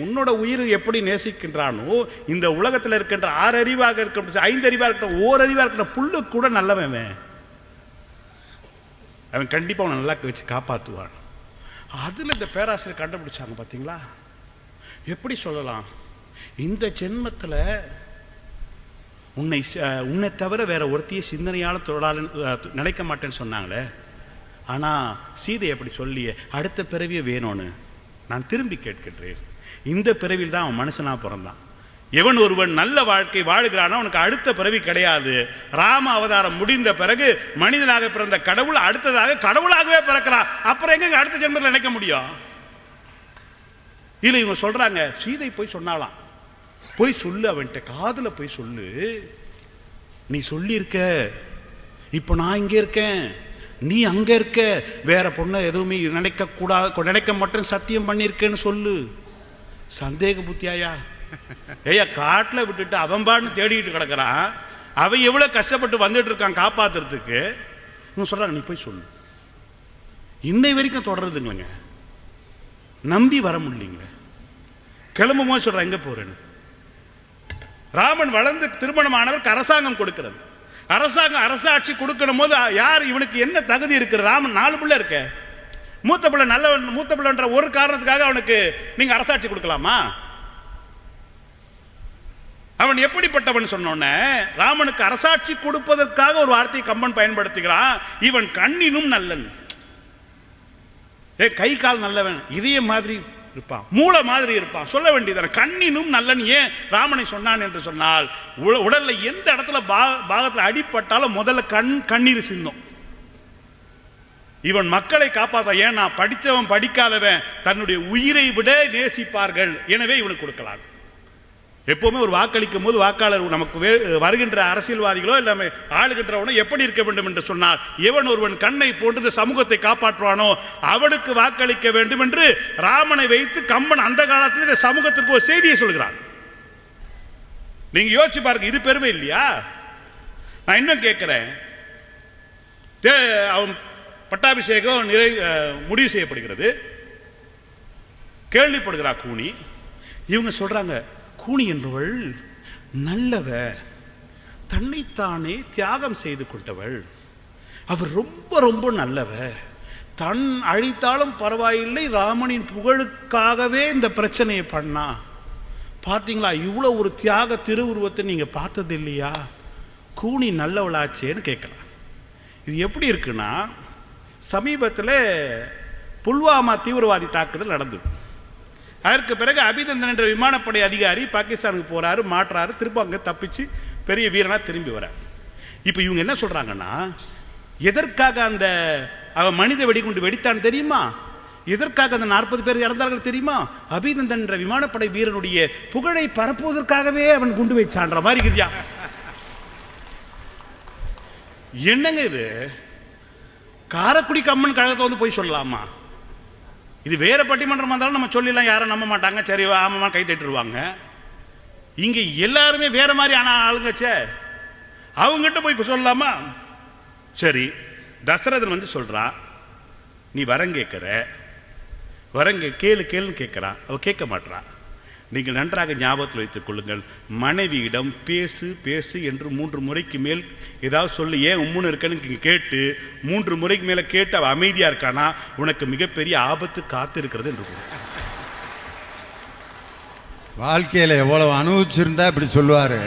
உன்னோட உயிர் எப்படி நேசிக்கின்றானோ இந்த உலகத்தில் இருக்கின்ற 6 அறிவாக இருக்க 5 அறிவாக இருக்கட்டும் 1 அறிவாக இருக்கட்டும் புல்லு கூட நல்லவன். அவன் கண்டிப்பாக அவனை நல்லா வச்சு காப்பாற்றுவான். அதில் இந்த பேராசிரியர் கண்டுபிடிச்சாங்க. பார்த்தீங்களா எப்படி சொல்லலாம், இந்த ஜென்மத்தில் உன்னை தவிர வேற ஒருத்தையே சிந்தனையால் தொடால நினைக்க மாட்டேன்னு சொன்னாங்களே, ஆனால் சீதை அப்படி சொல்லியே அடுத்த பிறவியே வேணும்னு நான் திரும்பி கேட்கின்றேன். இந்த பிறவியில் தான் அவன் மனுஷனாக பிறந்தான். எவன் ஒருவன் நல்ல வாழ்க்கை வாழுகிறானோ அவனுக்கு அடுத்த பிறவி கிடையாது. ராம அவதாரம் முடிந்த பிறகு மனிதனாக பிறந்த கடவுள் அடுத்ததாக கடவுளாகவே பிறக்கிறான். அப்புறம் எங்க அடுத்த ஜென்மத்தில் நினைக்க முடியும்? இல்லை இவங்க சொல்றாங்க, சீதை போய் சொன்னாலாம், போய் சொல்லு, அவன்கிட்ட காதில் போய் சொல்லு, நீ சொல்லியிருக்க இப்போ நான் இங்கே இருக்கேன், நீ அங்கே இருக்க, வேற பொண்ணை எதுவுமே நினைக்க மட்டும் சத்தியம் பண்ணியிருக்கேன்னு சொல்லு. சந்தேக புத்தியாயா? ஏயா காட்டில் விட்டுட்டு அவன் பாடுன்னு தேடிக்கிட்டு கிடக்கிறான், அவன் எவ்வளோ கஷ்டப்பட்டு வந்துட்டு இருக்கான் காப்பாற்றுறதுக்கு. இவங்க சொல்கிறாங்க நீ போய் சொல்லு. இன்னை வரைக்கும் தொடருதுங்களேங்க, நம்பி வர முடியலைங்களே. கிளம்பும் போது சொல்கிறான் எங்கே போகிறேன்னு. ராமன் வளர்ந்து திருமணமானவருக்கு அரசாங்கம் கொடுக்கிறது. அரசாட்சி கொடுக்கணும் போது யார் இவனுக்கு என்ன தகுதி இருக்கு? ராமன் 4 பிள்ளை இருக்க, மூத்த பிள்ளை நல்லவன், மூத்த பிள்ளைன்ற ஒரு காரணத்துக்காக அவனுக்கு நீங்க அரசாட்சி கொடுக்கலாமா? அவன் எப்படிப்பட்டவன் சொன்னோன்னே ராமனுக்கு அரசாட்சி கொடுப்பதற்காக ஒரு வார்த்தையை கம்பன் பயன்படுத்துகிறான், இவன் கண்ணினும் நல்லன். கை கால் நல்லவன், இதய மாதிரி இருப்பான், மூளை மாதிரி இருப்பான், சொல்ல வேண்டியது கண்ணினும் நல்லன். ஏன் ராமனை சொன்னான் என்று சொன்னால், உடல்ல எந்த இடத்துல பாகத்தில் அடிப்பட்டாலும் முதல்ல கண்ணீர் சிந்தும். இவன் மக்களை காப்பாற்ற, ஏன்னா படித்தவன் படிக்காதவன் தன்னுடைய உயிரை விட நேசிப்பார்கள், எனவே இவனுக்கு கொடுக்கலாம். எப்பவுமே ஒரு வாக்களிக்கும் போது வாக்காளர் நமக்கு வருகின்ற அரசியல்வாதிகளோ இல்லாம ஆளுகின்றவனோ எப்படி இருக்க வேண்டும் என்று சொன்னால், எவன் ஒருவன் கண்ணை போன்று சமூகத்தை காப்பாற்றுவானோ அவனுக்கு வாக்களிக்க வேண்டும் என்று ராமனை வைத்து கம்பன் அந்த காலத்தில் இந்த சமூகத்திற்கு ஒரு செய்தியை சொல்கிறான். நீங்க யோசிச்சு பாருங்க, இது பெருமை இல்லையா? நான் இன்னும் கேட்கிறேன், அவன் பட்டாபிஷேகம் முடிவு செய்யப்படுகிறது, கேள்விப்படுகிறா கூனி. இவங்க சொல்றாங்க, கூனி என்பவள் நல்லவ, தன்னைத்தானே தியாகம் செய்து கொண்டவள், அவர் ரொம்ப ரொம்ப நல்லவ, தன் அழித்தாலும் பரவாயில்லை, ராமனின் புகழுக்காகவே இந்த பிரச்சனையை பண்ணா. பார்த்தீங்களா, இவ்வளோ ஒரு தியாக திருவுருவத்தை நீங்க பார்த்தது இல்லையா? கூனி நல்லவளாச்சேன்னு கேட்கலாம். இது எப்படி இருக்குன்னா, சமீபத்தில் புல்வாமா தீவிரவாதி தாக்குதல் நடந்தது. அதற்கு பிறகு அபிநந்தன் என்ற விமானப்படை அதிகாரி பாகிஸ்தானுக்கு போறாரு, மாற்றாரு, திரும்ப அங்கே தப்பிச்சு பெரிய வீரனா திரும்பி வரார். இப்போ இவங்க என்ன சொல்றாங்கன்னா, எதற்காக அந்த மனித வெடிகுண்டு வெடித்தான் தெரியுமா? எதற்காக அந்த 40 பேர் இறந்தார்கள் தெரியுமா? அபிநந்தன் என்ற விமானப்படை வீரனுடைய புகழை பரப்புவதற்காகவே அவன் குண்டு வைச்சான்ற மாதிரி இருக்குதியா. என்னங்க இது? காரைக்குடி கம்மன் கழகத்தை வந்து போய் சொல்லலாமா? இது வேற பட்டிமன்றமாக இருந்தாலும் நம்ம சொல்லிடலாம், யாரும் நம்ப மாட்டாங்க, சரி ஆமாமா கை தட்டுருவாங்க. இங்கே எல்லாருமே வேற மாதிரி ஆளுங்கச்சே, அவங்ககிட்ட போய் இப்போ சொல்லலாமா? சரி, தசரதன் வந்து சொல்கிறான், நீ வரம் கேட்குற, கேளுன்னு கேட்குறான், அவள் கேட்க மாட்டான். நீங்கள் நன்றாக ஞாபகத்தில் வைத்துக் கொள்ளுங்கள், மனைவியிடம் பேசு என்று 3 முறைக்கு மேல் ஏதாவது சொல்லி, ஏன் உம்முன்னு இருக்கன்னு கேட்டு 3 முறைக்கு மேலே கேட்டு அவள் அமைதியாக இருக்கானா, உனக்கு மிகப்பெரிய ஆபத்து காத்து இருக்கிறது என்று. வாழ்க்கையில் எவ்வளவு அனுபவிச்சிருந்தா இப்படி சொல்லுவார்.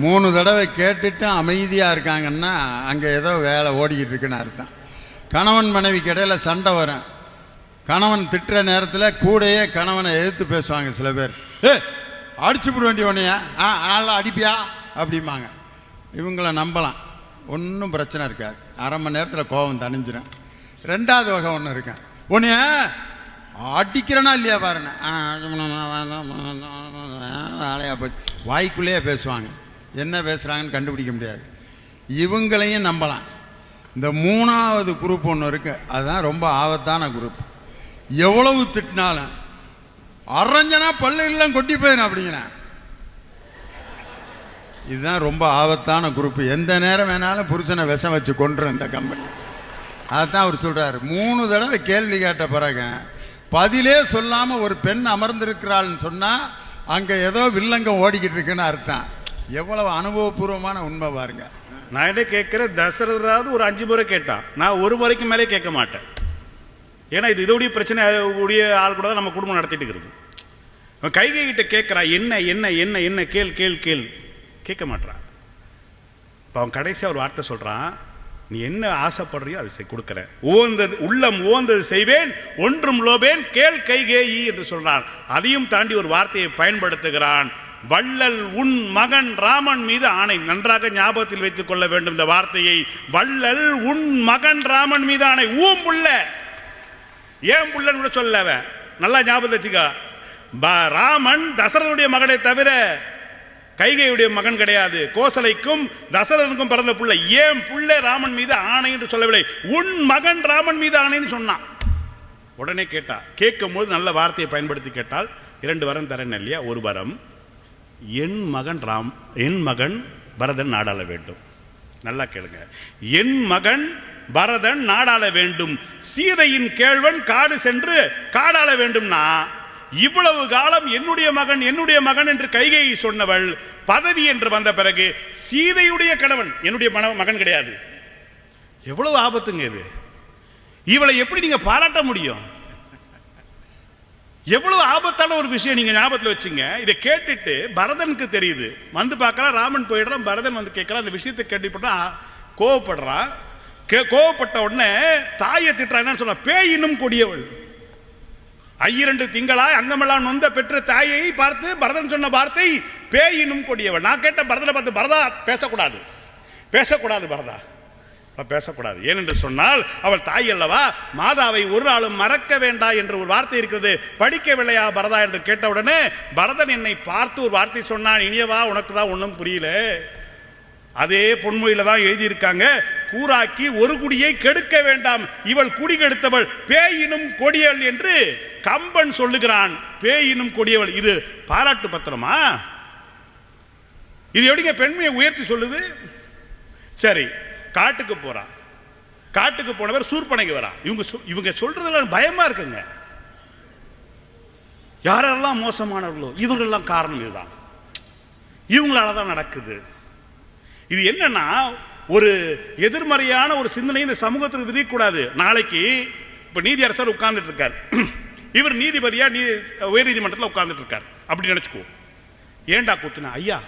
3 தடவை கேட்டுட்டு அமைதியாக இருக்காங்கன்னா அங்கே ஏதோ வேலை ஓடிக்கிட்டு இருக்குன்னு அர்த்தம். கணவன் மனைவிக்கு இடையில சண்டை வரும். கணவன் திட்டுற நேரத்தில் கூடையே கணவனை எதிர்த்து பேசுவாங்க சில பேர். அடிச்சு விட வேண்டிய உடனே நல்லா அடிப்பியா அப்படிம்பாங்க. இவங்கள நம்பலாம், ஒன்றும் பிரச்சனை இருக்காது. அரை மணி நேரத்தில் கோபம் தணிஞ்சிடும். 2வது வகை ஒன்று இருக்கேன், உன்னைய அடிக்கிறனா இல்லையா பாருங்க, வேலையாக போச்சு, வாய்க்குள்ளேயே பேசுவாங்க. என்ன பேசுகிறாங்கன்னு கண்டுபிடிக்க முடியாது. இவங்களையும் நம்பலாம். இந்த 3வது குரூப் ஒன்று இருக்குது, அதுதான் ரொம்ப ஆபத்தான குரூப். எவ்வளவு திட்டினாலும் அரைஞ்சனா பல்லு எல்லாம் கொட்டி போயிடும் அப்படிங்கிறேன். இதுதான் ரொம்ப ஆபத்தான குரூப். எந்த நேரம் வேணாலும் புருஷனை விஷம் வச்சு கொண்டுரும் இந்த கம்பெனி. அதுதான் அவர் சொல்கிறார். 3 தடவை கேள்வி கேட்ட பிறகு பதிலே சொல்லாமல் ஒரு பெண் அமர்ந்திருக்கிறாள்னு சொன்னால் அங்கே ஏதோ வில்லங்கம் ஓடிக்கிட்டு இருக்குன்னு அர்த்தம். எவ்வளவு அனுபவபூர்வமான உண்மை பாருங்க. நான் என்ன கேட்குறேன், தசரதாவது ஒரு 5 முறை கேட்டான், நான் 1 முறைக்கு மேலே கேட்க மாட்டேன். ஏன்னா இது இதோடைய பிரச்சனை உடைய ஆள் கூட தான் நம்ம குடும்பம் நடத்திட்டு இருக்கிறது. கைகை கிட்ட கேட்குறா, என்ன என்ன என்ன என்ன கேள் கேள் கேள், கேட்க மாட்டான். இப்போ அவன் கடைசியாக ஒரு வார்த்தை சொல்கிறான், நீ என்ன ஆசைப்படுறியோ அதை கொடுக்குற, ஓந்தது உள்ளம் ஓந்தது செய்வேன், ஒன்றும் லோபேன், கேள் கைகேயி என்று சொல்றான். அதையும் தாண்டி ஒரு வார்த்தையை பயன்படுத்துகிறான், வள்ளல் உன் மகன் ராமன் மீது ஆணை. நன்றாக ஞாபகத்தில் வைத்துக் கொள்ள வேண்டும் இந்த வார்த்தையை. வள்ளல் உன் மகன் ராமன் மீது ஆணை. புள்ள, ஏன் புள்ளன்னு கூட சொல்லவ, நல்லா ஞாபகம் வச்சுக்க. ராமன் தசரனுடைய மகனை தவிர கைகையுடைய மகன் கிடையாது. கோசலைக்கும் தசரனுக்கும் பிறந்த புள்ள. ஏன் புள்ள ராமன் மீது ஆணை என்று சொல்லவில்லை, உன் மகன் ராமன் மீது ஆணைன்னு சொன்னான். உடனே கேட்டா, கேட்கும் போது நல்ல வார்த்தையை பயன்படுத்தி கேட்டால் 2 வரம் தரேன் இல்லையா. ஒரு வரம், என் மகன் பரதன் நாடாள வேண்டும். நல்லா கேளுங்க, என் மகன் பரதன் நாடாள வேண்டும், சீதையின் கேழ்வன் காடு சென்று காடாள வேண்டும்னா, இவ்வளவு காலம் என்னுடைய மகன் என்று கைகையை சொன்னவள் பதவி என்று வந்த பிறகு சீதையுடைய கணவன் என்னுடைய மகன் கிடையாது. எவ்வளவு ஆபத்துங்க இது. இவளை எப்படி நீங்க பாராட்ட முடியும்? எவ்வளவு ஆபத்தான ஒரு விஷயம் நீங்க ஞாபகத்தில் வச்சுங்க. இதை கேட்டுட்டு பரதனுக்கு தெரியுது, வந்து பார்க்கறா, ராமன் போயிடுறான், பரதன் வந்து கேட்கறான். அந்த விஷயத்தை கேட்டுப்பட்டா கோவப்படுறான். கோவப்பட்ட உடனே தாயை திட்டுறா. என்ன சொன்னா, பேயினும் கொடியவள், 2 திங்களாய் அங்கமெல்லாம் நொந்த பெற்ற தாயை பார்த்து பரதன் சொன்ன வார்த்தை பேயினும் கொடியவள். நான் கேட்ட பரதனை பார்த்து, பரதா பேசக்கூடாது பரதா பேசக்கூடாது. ஏனென்று சொன்னால் அவள் தாய் அல்லவா, மாதாவை ஒரு நாளும் மறக்க வேண்டாம் என்ற ஒரு வார்த்தை இருக்கிறது. படிக்கவில்லையா பரதா என்று கேட்டவுடனே பரதன் என்னை பார்த்து ஒரு வார்த்தை சொன்னான், இனியவா உனக்கு தான் ஒன்றும் புரியல. அதே பொன்மொழியில தான் எழுதியிருக்காங்க, கூராக்கி ஒரு குடியை கெடுக்க வேண்டாம், இவள் குடி கெடுத்தவள் பேயினும் கொடியவள் என்று கம்பன் சொல்லுகிறான். பேயினும் கொடியவள், இது பாராட்டு பத்திரமா? இது எப்படிங்க பெண்மையை உயர்த்தி சொல்லுது? சரி, காட்டுக்கு போறான். காட்டுக்கு போனவர் சூர்பனைக்கு வரா. இவங்க சொல்றதெல்லாம் பயமா இருக்குங்க. யாரெல்லாம் மோசமானவர்களோ இவங்களெல்லாம் காரணம் இதுதான், இவங்களால தான் நடக்குது. இது என்னன்னா, ஒரு எதிர்மறையான ஒரு சிந்தனை இந்த சமூகத்துக்கு விதிக்கூடாது. நாளைக்கு இப்ப நீதியரசர் உட்கார்ந்துட்டு இருக்கார், இவர் நீதிபதியா உயர் நீதிமன்றத்தில் உட்கார்ந்துட்டு இருக்கார் அப்படி நினைச்சுக்கோ. ஏண்டா குத்துனா, ஐயா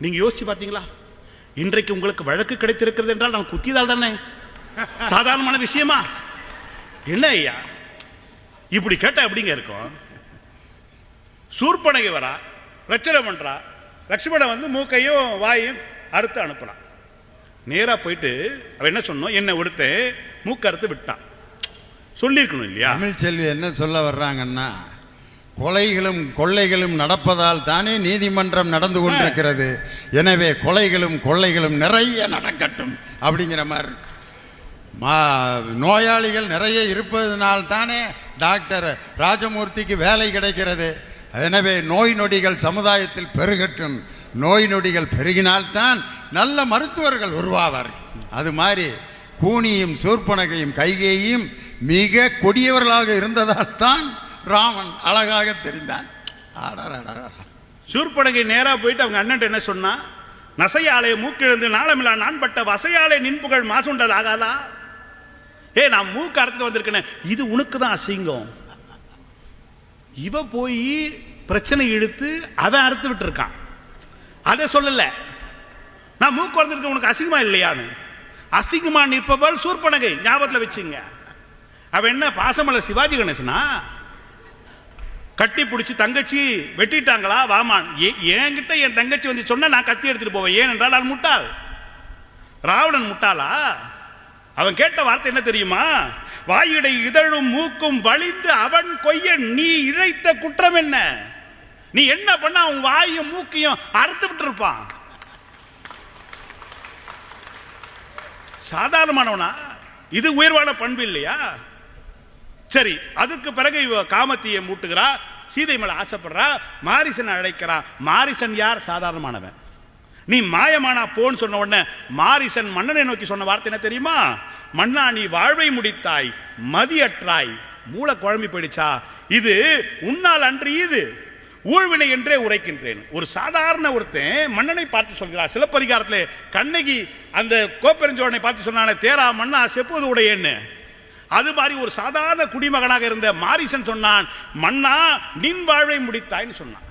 நீங்க யோசிச்சு பார்த்தீங்களா, இன்றைக்கு உங்களுக்கு வழக்கு கிடைத்திருக்கிறது என்றால் நான் குத்தியதால் தானே, சாதாரணமான விஷயமா? என்ன ஐயா இப்படி கேட்டா எப்படிங்க இருக்கும்? சூர்பனகை வரா, ரச்சனை பண்றா, லட்சுமணன் வந்து மூக்கையும் வாயையும் அறுத்து அனுப்புறான். நேரா போயிட்டு அவன் என்ன சொன்னோம், என்ன ஒருத்தன் மூக்க அறுத்து விட்டான் சொல்லியிருக்கணும் இல்லையா? தமிழ்ச்செல்வி என்ன சொல்ல வர்றாங்கன்னா, கொலைகளும் கொள்ளைகளும் நடப்பதால் தானே நீதிமன்றம் நடந்து கொண்டிருக்கிறது, எனவே கொலைகளும் கொள்ளைகளும் நிறைய நடக்கட்டும் அப்படிங்கிற மாதிரி. நோயாளிகள் நிறைய இருப்பதனால் தானே டாக்டர் ராஜமூர்த்திக்கு வேலை கிடைக்கிறது, எனவே நோய் நொடிகள் சமுதாயத்தில் பெருகட்டும், நோய் நொடிகள் பெருகினால்தான் நல்ல மருத்துவர்கள் உருவாவார். அது மாதிரி கூனியும் சூர்பனகையும் கைகேயும் மிக கொடியவர்களாக இருந்ததால் தான் ராமன் அழகாக தெரிந்தான். சூர்பனகை நேரா போயிட்டு அவங்க அண்ணன் என்ன சொன்னா, நசையாலே மூக்கிழந்து நாளமில்லா நான் பட்ட வசையாலே நின்புகள் மாசுண்டது ஆகாதா? நான் மூக்கு அறுத்துட்டு வந்திருக்கேன், இது உனக்கு தான் அசிங்கம். இவ போய் பிரச்சனை இழுத்து அவன் அறுத்து விட்டுருக்கான். அதை சொல்லல, நான் மூக்கு வந்திருக்க உனக்கு அசிங்கமா இல்லையான்னு. அசிங்கமா நிற்பவள் சூர்பனகை, ஞாபகத்தில் வச்சுங்க. அவன் என்ன பாசமலர் சிவாஜி கணேசனா? கட்டி பிடிச்சி தங்கச்சி வெட்டிட்டாங்களா வாமான். என்கிட்ட என் தங்கச்சி வந்து சொன்னா நான் கத்தி எடுத்துட்டு போவேன். ஏனென்றால் நான் முட்டாள். ராவணன் முட்டாளா? அவன் கேட்ட வார்த்தை என்ன தெரியுமா? வாயுடை இதழும் மூக்கும் வலிந்து அவன் கொய்ய நீ இழைத்த குற்றம் என்ன? நீ என்ன பண்ண? அவன் வாயும் மூக்கையும் அறுத்து விட்டு இருப்பான். சாதாரணமானவனா? இது உயர்வான பண்பு இல்லையா? சரி, அதுக்கு பிறகு இவ காமத்தியை மூட்டுகிறா, சீதை மேல ஆசைப்படுறா, மாரிசன் அழைக்கிறா. மாரிசன் யார்? சாதாரணமானவன். நீ மாயமானா போன்னு சொன்ன உடனே மாரிசன் மன்னனை நோக்கி சொன்ன வார்த்தை என்ன தெரியுமா? மன்னா, நீ வாழ்வை முடித்தாய், மதியற்றாய். மூளை குழம்பி போயிடுச்சா? இது உன்னால் அன்று இது ஊழ்வினை என்றே உரைக்கின்றேன். ஒரு சாதாரண ஒருத்தன் மன்னனை பார்த்து சொல்கிறார். சிலப்பதிகாரத்தில் கண்ணகி அந்த கோப்பெருஞ்சோழனை பார்த்து சொன்னானே, தேரா மன்னா செப்போது உடையன்னு. அது மாதிரி ஒரு சாதாரண குடிமகனாக இருந்த மாரிசன் சொன்னான், மன்னா நின் வாழ்வை முடித்தாய்ன்னு சொன்னான்.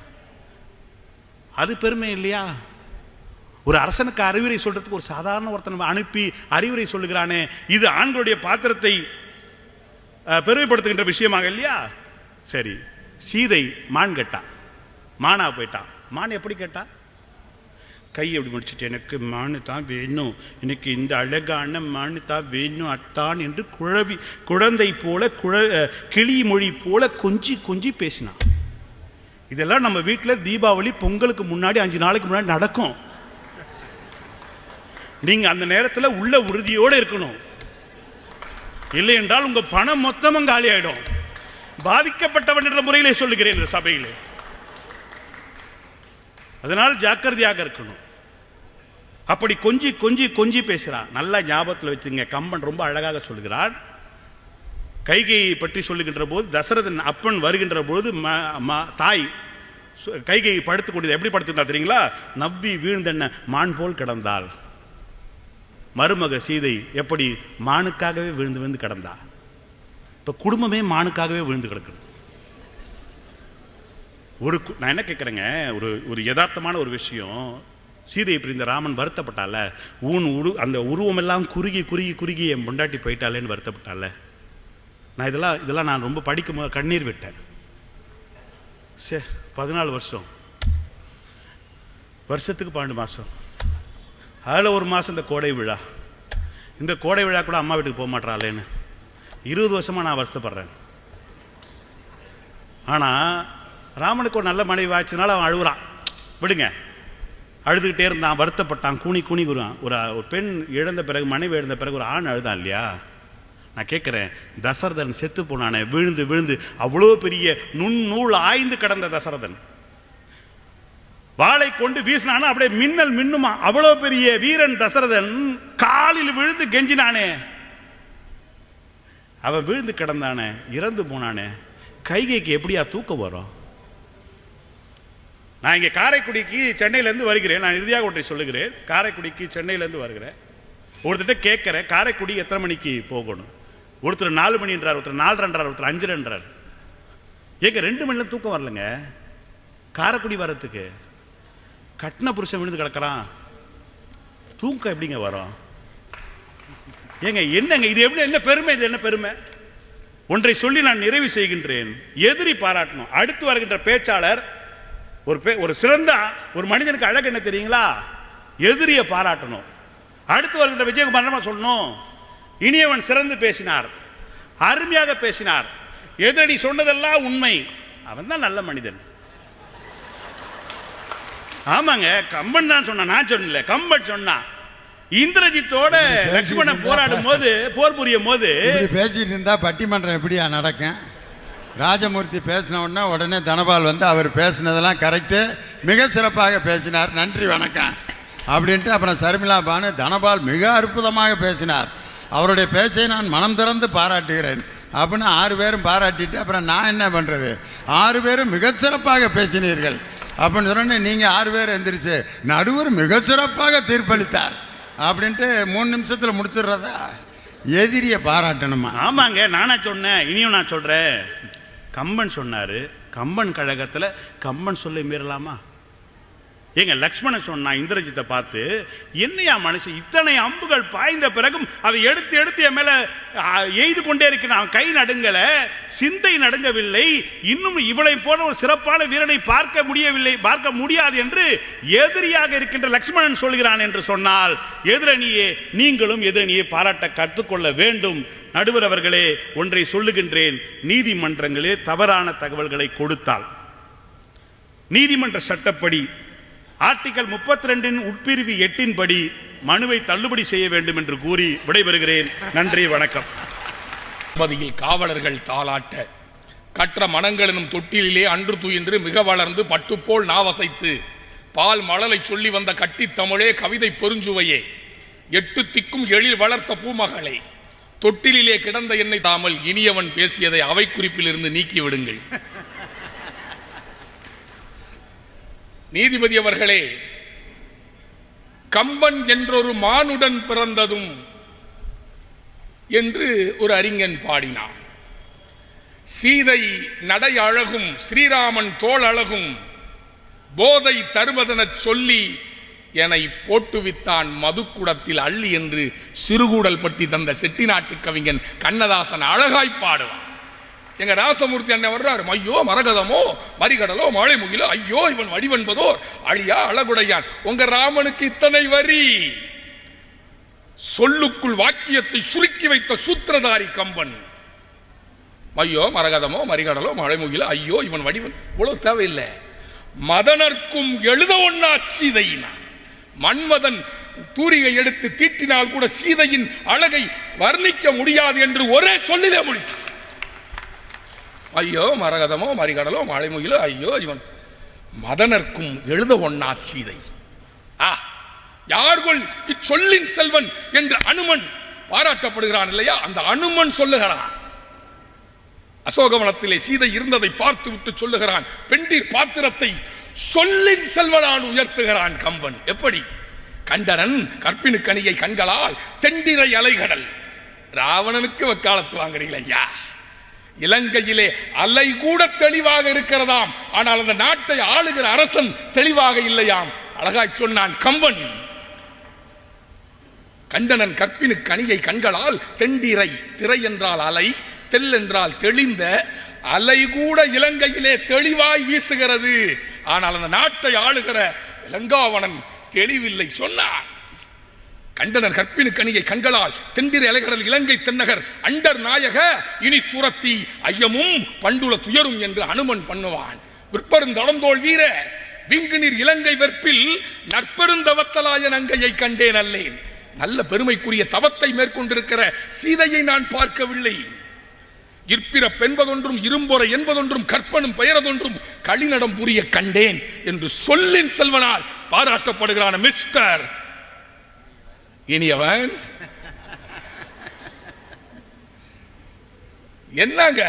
அது பெருமை இல்லையா? ஒரு அரசனுக்கு அறிவுரை சொல்றதுக்கு ஒரு சாதாரண ஒருத்தன் அனுப்பி அறிவுரை சொல்லுகிறானே, இது ஆண்களுடைய பாத்திரத்தை பெருமைப்படுத்துகின்ற விஷயமாக இல்லையா? சரி, சீதை மான் கேட்டா, மானா போயிட்டான். மான் எப்படி கேட்டா? கை எப்படி முடிச்சுட்டு, எனக்கு மானு தான் வேணும், எனக்கு இந்த அழகான மானு தான் வேணும் அத்தான் என்று குழந்தை போல கிளி மொழி போல கொஞ்சி கொஞ்சி பேசினான். இதெல்லாம் நம்ம வீட்டில் தீபாவளி பொங்கலுக்கு முன்னாடி 5 நாளைக்கு முன்னாடி நடக்கும். நீங்க அந்த நேரத்தில் உள்ள உறுதியோடு இருக்கணும். இல்லை என்றால் உங்க பணம் மொத்தமும் காலி ஆயிடும். பாதிக்கப்பட்டவன் என்ற முறையிலே சொல்லுகிறேன் இந்த சபையிலே. அதனால் ஜாக்கிரதையாக இருக்கணும். அப்படி கொஞ்சி கொஞ்சி கொஞ்சி பேசுகிறான். நல்லா ஞாபகத்தில் வச்சுங்க. கம்பன் ரொம்ப அழகாக சொல்கிறான். கைகையை பற்றி சொல்லுகின்ற போது, தசரதன் அப்பன் வருகின்ற போது தாய் கைகையை படுத்துக்கூடியது எப்படி படுத்துருந்தா தெரியுங்களா? நவ்வி வீழ்ந்தென்ன மான் போல் கிடந்தாள். மருமக சீதை எப்படி மானுக்காகவே விழுந்து விழுந்து கிடந்தா. இப்போ குடும்பமே மானுக்காகவே விழுந்து கிடக்குது. நான் என்ன கேட்குறேங்க, ஒரு யதார்த்தமான ஒரு விஷயம். சீதையை பிரிந்த ராமன் வருத்தப்பட்டால, அந்த உருவம் எல்லாம் குறுகி குறுகி குறுகி என் பொண்டாட்டி போயிட்டாலேன்னு வருத்தப்பட்டால. நான் இதெல்லாம் நான் ரொம்ப படிக்கும் போது கண்ணீர் விட்டேன். 14 வருஷம், வருஷத்துக்கு 12 மாதம், அதில் ஒரு மாதம் இந்த கோடை விழா. இந்த கோடை விழா கூட அம்மா வீட்டுக்கு போக மாட்டாளேன்னு 20 வருஷமாக நான் வருத்தப்படுறேன். ஆனால் ராமனுக்கு ஒரு நல்ல மனைவி ஆச்சுனால அவன் அழுகுறான். விடுங்க, அழுதுகிட்டே இருந்தான், வருத்தப்பட்டான், கூனி கூனி குருவான். ஒரு பெண் இழந்த பிறகு, மனைவி இழந்த பிறகு ஒரு ஆண் அழுதான் இல்லையா? நான் கேட்குறேன், தசரதன் செத்து போனானே விழுந்து விழுந்து, அவ்வளோ பெரிய நூல் ஆய்ந்து கிடந்த தசரதன் வாளை கொண்டு வீசினானா அப்படியே மின்னல் மின்னுமா. அவ்வளோ பெரிய வீரன் தசரதன் காலில் விழுந்து கெஞ்சினானே, அவன் விழுந்து கிடந்தானே, இறந்து போனானே. கைகைக்கு எப்படியா தூக்கம் வரும்? நான் இங்கே காரைக்குடிக்கு சென்னையிலேருந்து வருகிறேன். நான் இறுதியாக ஒன்றை சொல்லுகிறேன். காரைக்குடிக்கு சென்னையிலேருந்து வருகிறேன். ஒருத்தர் கேட்குறேன், காரைக்குடி எத்தனை மணிக்கு போகணும்? ஒருத்தர் 4 மணின்றார், ஒருத்தர் 4:30, ஒருத்தர் 5:30. ஏங்க 2 மணில தூக்கம் வரலங்க காரைக்குடி வரத்துக்கு. கட்டின புருஷன் விழுந்து கிடக்கிறான், தூக்கம் எப்படிங்க வரும்? ஏங்க என்னங்க இது? எப்படி என்ன பெருமை? இது என்ன பெருமை? ஒன்றை சொல்லி நான் நிறைவு செய்கின்றேன். எதிரி பாராட்டணும். அடுத்து வருகின்ற பேச்சாளர் ஒரு சிறந்த ஒரு மனிதனுக்கு அழகு என்ன தெரியுங்களா? எதிரியை பாராட்டணும். அடுத்து வருகின்ற விஜயகுமார் சொல்லணும், இனியவன் சிறந்து பேசினார், அருமையாக பேசினார், எதிரடி சொன்னதெல்லாம் உண்மை, அவன் தான் நல்ல மனிதன். ஆமாங்க, கம்பன் தான் சொன்னான், நான் சொன்னல, கம்பன் சொன்னான். இந்திரஜித்தோட லட்சுமணன் போராடும் போது, போர் புரியும் போது பேசிட்டு இருந்தா பட்டிமன்றம் எப்படியா நடக்கும்? ராஜமூர்த்தி பேசின உடனே தனபால் வந்து அவர் பேசினதெல்லாம் கரெக்டு, மிக சிறப்பாக பேசினார், நன்றி வணக்கம் அப்படின்ட்டு. அப்புறம் சர்மிளா பானு, தனபால் மிக அற்புதமாக பேசினார், அவருடைய பேச்சை நான் மனம் திறந்து பாராட்டுகிறேன் அப்படின்னு 6 பேரும் பாராட்டிட்டு, அப்புறம் நான் என்ன பண்ணுறது, 6 பேரும் மிகச்சிறப்பாக பேசினீர்கள் அப்படின்னு சொன்னோன்னே நீங்கள் 6 பேர் எந்திரிச்சு நடுவர் மிகச்சிறப்பாக தீர்ப்பளித்தார் அப்படின்ட்டு 3 நிமிஷத்தில் முடிச்சிடுறதா? எதிரியை பாராட்டணுமா? ஆமாங்க, நானா சொன்னேன், இனியும் நான் சொல்கிறேன். கம்பன் சொன்னார், கம்பன் கழகத்தில் கம்பன் சொல்லை மீறலாமா? ஏங்க லக்ஷ்மணன் சொன்னா இந்திரஜித்தை பார்த்து, என்னையா மனுஷன் இத்தனை அம்புகள் பாய்ந்த பிறகும் அதை எடுத்து எடுத்து என் மேலே எய்து கொண்டே இருக்கிறான், கை நடுங்கல, சிந்தை நடுங்கவில்லை, இன்னும் இவளை போல ஒரு சிறப்பான வீரனை பார்க்க முடியாது என்று எதிரியாக இருக்கின்ற லக்ஷ்மணன் சொல்கிறான் என்று சொன்னால், எதிரணியே நீங்களும் எதிரணியை பாராட்ட கற்றுக்கொள்ள வேண்டும். நடுவர் அவர்களே, ஒன்றை சொல்லுகின்றேன். நீதிமன்றங்களே தவறான தகவல்களை கொடுத்தால் நீதிமன்ற சட்டப்படி ஆர்டிகல் 32 உட்பிரிவு 8 படி மனுவை தள்ளுபடி செய்ய வேண்டும் என்று கூறி விடைபெறுகிறேன். நன்றி, வணக்கம். பதியில் காவலர்கள் தாளாட்ட கற்ற மனங்களினும் தொட்டிலே அன்று துயின்று மிக வளர்ந்து பட்டுப்போல் நாவசைத்து பால் மழலை சொல்லி வந்த கட்டித் தமிழே கவிதை பெருஞ்சுவையே, 8 திக்கும் எழில் வளர்த்த பூமகளே, தொட்டிலே கிடந்த என்னை தாமல் இனியவன் பேசியதை அவை குறிப்பில் இருந்து நீக்கி விடுங்கள். நீதிபதி அவர்களே, கம்பன் என்றொரு மானுடன் பிறந்ததும் என்று ஒரு அறிஞன் பாடினான். சீதை நடை அழகும் ஸ்ரீராமன் தோள் அழகும் போதை தருவதெனச் சொல்லி என்னை போட்டுவித்தான் மதுக்குடத்தில் அள்ளி என்று சிறுகூடல் பட்டி தந்த செட்டிநாட்டு கவிஞன் கண்ணதாசன் அழகாய் பாடுவான். எங்க ராசமூர்த்தி அண்ணன் வர்றாரு, ஐயோ மரகதமோ மரிகடலோ மாலை முகிலோ, ஐயோ இவன் வடிவன்பதோர் அழியா அழகுடையான். உங்க ராமனுக்கு இத்தனை வரி. சொல்லுக்குள் வாக்கியத்தை சுருக்கி வைத்த சூத்திரதாரி கம்பன். ஐயோ மரகதமோ மரிகடலோ மழை முகிலோ, ஐயோ இவன் வடிவன், இவ்வளவு தேவையில்லை. மதனர்க்கும் எழுத ஒண்ணா சீதையினா, மன்மதன் தூரிகை எடுத்து தீட்டினால் கூட சீதையின் அழகை வர்ணிக்க முடியாது என்று ஒரே சொல்லிலே முடித்தான். ஐயோ மரகதமோ மரிகடலோ மழை முகிலோ, ஐயோ இவன் மதனர்க்கும் எழுத ஒண்ணா சீதை. யார்கள் இச்சொல்லின் செல்வன் என்று அனுமன் பாராட்டப்படுகிறான் இல்லையா, அந்த அனுமன் சொல்லுகிறான். அசோகவனத்திலே சீதை இருந்ததை பார்த்து விட்டு சொல்லுகிறான், பெண்டீர் பாத்திரத்தை சொல்லின் செல்வனான் உயர்த்துகிறான் கம்பன். எப்படி? கண்டனன் கற்பினு கனியை கண்களால் தெண்டிரை அலைகடல். ராவணனுக்கு வக்காலத்து வாங்குறீங்களா ஐயா? இலங்கையிலே அலை கூட தெளிவாக இருக்கிறதாம், ஆனால் அந்த நாட்டை ஆளுகிற அரசன் தெளிவாக இல்லையாம். அழகாய் சொன்னான் கம்பன். கண்டனன் கற்பினு கனியை கண்களால் தெண்டிரை, திரை என்றால் அலை, தெல் என்றால் தெளிந்த, அலை கூட இலங்கையிலே தெளிவாய் வீசுகிறது, ஆனால் அந்த நாட்டை ஆளுகிற இலங்காவனன் தெளிவில்லை சொன்னார். கண்டனர் கற்பினு கனியை கண்களால் தெண்டிரை அலைகடல் இலங்கை தென்னகர் அண்டர் நாயக இனி துரத்தி ஐயமும் பண்டுல துயரும் என்று அனுமன் பண்ணுவான். விற்பருந்தளந்தோள் வீர விங்கு நீர் இலங்கை வெற்பில் நற்பெருந்தவத்தலாய நங்கையை கண்டேன் அல்லேன். நல்ல பெருமைக்குரிய தவத்தை மேற்கொண்டிருக்கிற சீதையை நான் பார்க்கவில்லை. இற்பிறப் என்பதொன்றும் இரும்பொறை என்பதொன்றும் கற்பனும் பெயரதொன்றும் களிநடம் புரிய கண்டேன் என்று சொல்லின் செல்வனால் பாராட்டப்படுகிறான் மிஸ்டர் இனியவன். என்னங்க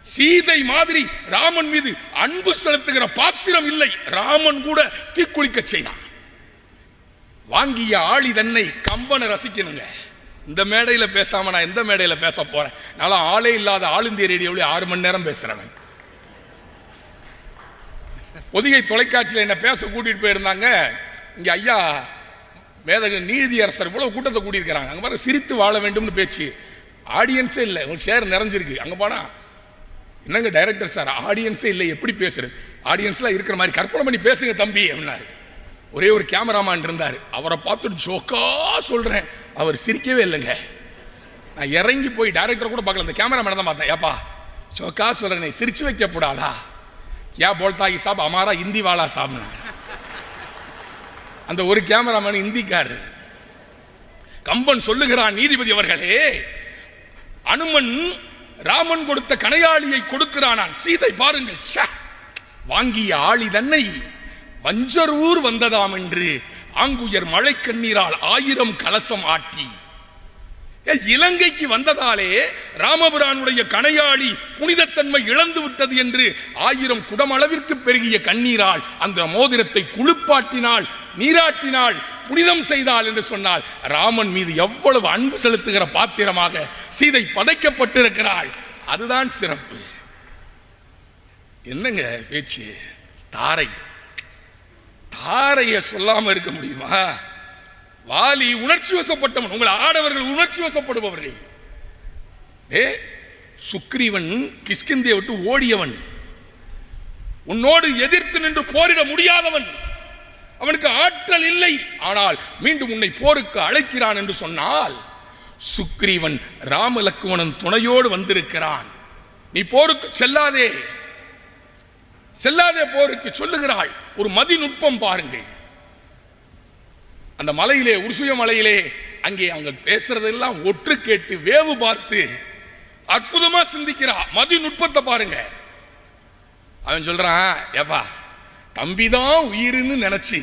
சீதை மாதிரி ராமன் மீது அன்பு செலுத்துகிற பாத்திரம் இல்லை. ராமன் கூட தீக்குளிக்க செய்தான். வாங்கிய ஆளி தன்னை கம்பனை ரசிக்கணுங்க. இந்த மேடையில் பேசாம நான் எந்த மேடையில் பேச போறேன்? நல்லா ஆளே இல்லாத ஆல் இந்திய ரேடியோவில் 6 மணி நேரம் பேசுறேன். பொதிகை தொலைக்காட்சியில் என்ன பேச கூட்டிட்டு போயிருந்தாங்க. இங்க ஐயா மேதக நீதியரசர் இவ்வளவு கூட்டத்தை கூட்டியிருக்கிறாங்க. அங்கே பாரு, சிரித்து வாழ வேண்டும்னு பேச்சு. ஆடியன்ஸே இல்லை, ஒரு சேர் நிறைஞ்சிருக்கு. அங்கே போனா என்னங்க டைரக்டர் சார், ஆடியன்ஸே இல்லை, எப்படி பேசுறது? ஆடியன்ஸ்லாம் இருக்கிற மாதிரி கற்பனை பண்ணி பேசுங்க தம்பி அப்படின்னாரு. ஒரே ஒரு கேமராமேன் இருந்தார். அவரை பார்த்துட்டு ஜோக்கா சொல்றேன், அவர் சிரிக்கவே இல்லைங்க. நான் இறங்கி போய் டைரக்டர் கூட பார்க்கல, அந்த கேமராமேனை தான் பார்த்தேன். ஏப்பா ஜோக்கா சொல்றேன், சிரிச்சு வைக்கப்படாதா? யா போல்தா ஹி சாப் அமாரா ஹிந்தி வாலா சாப்னா. அந்த ஒரு கேமராமேன் இந்திக்காரர். கம்பன் சொல்லுகிறான், நீதிபதி அவர்களே, அனுமன் ராமன் கொடுத்த கணையாளியை கொடுக்கிறானான். சீதை பாருங்கள், வாங்கிய ஆளி தன்னை வஞ்சரூர் வந்ததாம் என்று ஆங்குயர் மழை கண்ணீரால் 1000 கலசம் ஆட்டி. இலங்கைக்கு வந்ததாலே ராமபிரானுடைய கணையாளி புனிதத்தன்மை இழந்து விட்டது என்று 1000 குடமளவிற்கு பெருகிய கண்ணீரால் அந்த மோதிரத்தை குளிப்பாட்டினாள், நீராட்டினாள், புனிதம் செய்தாள் என்று சொன்னால் ராமன் மீது எவ்வளவு அன்பு செலுத்துகிற பாத்திரமாக சீதை படைக்கப்பட்டிருக்கிறாள். அதுதான் சிறப்பு. என்னங்க பேச்சு? தாரை தாரைய சொல்லாம இருக்க முடியுமா? வாலி உணர்ச்சி வசப்பட்டவன். உங்கள் ஆடவர்கள் உணர்ச்சி வசப்படுபவர்கள். சுக்ரீவன் கிஷ்கிந்தையை விட்டு ஓடியவன், உன்னோடு எதிர்த்து நின்று போரிட முடியாதவன், அவனுக்கு ஆற்றல் இல்லை. ஆனால் மீண்டும் உன்னை போருக்கு அழைக்கிறான் என்று சொன்னால், சுக்ரீவன் ராமலக்குவனன் துணையோடு வந்திருக்கிறான். நீ போருக்கு செல்லாதே, செல்லாதே போருக்கு சொல்லுகிறாள். ஒரு மதிநுட்பம் பாருங்கள். அந்த மலையிலே, உருசுய மலையிலே, அங்கே அவங்க பேசுறதெல்லாம் ஒற்று கேட்டு வேவு பார்த்து அற்புதமா சிந்திக்கிறா. மதிநுட்பத்தை பாருங்க. அவன் சொல்றான், ஏப்பா தம்பிதான் உயிர்னு நினைச்சு,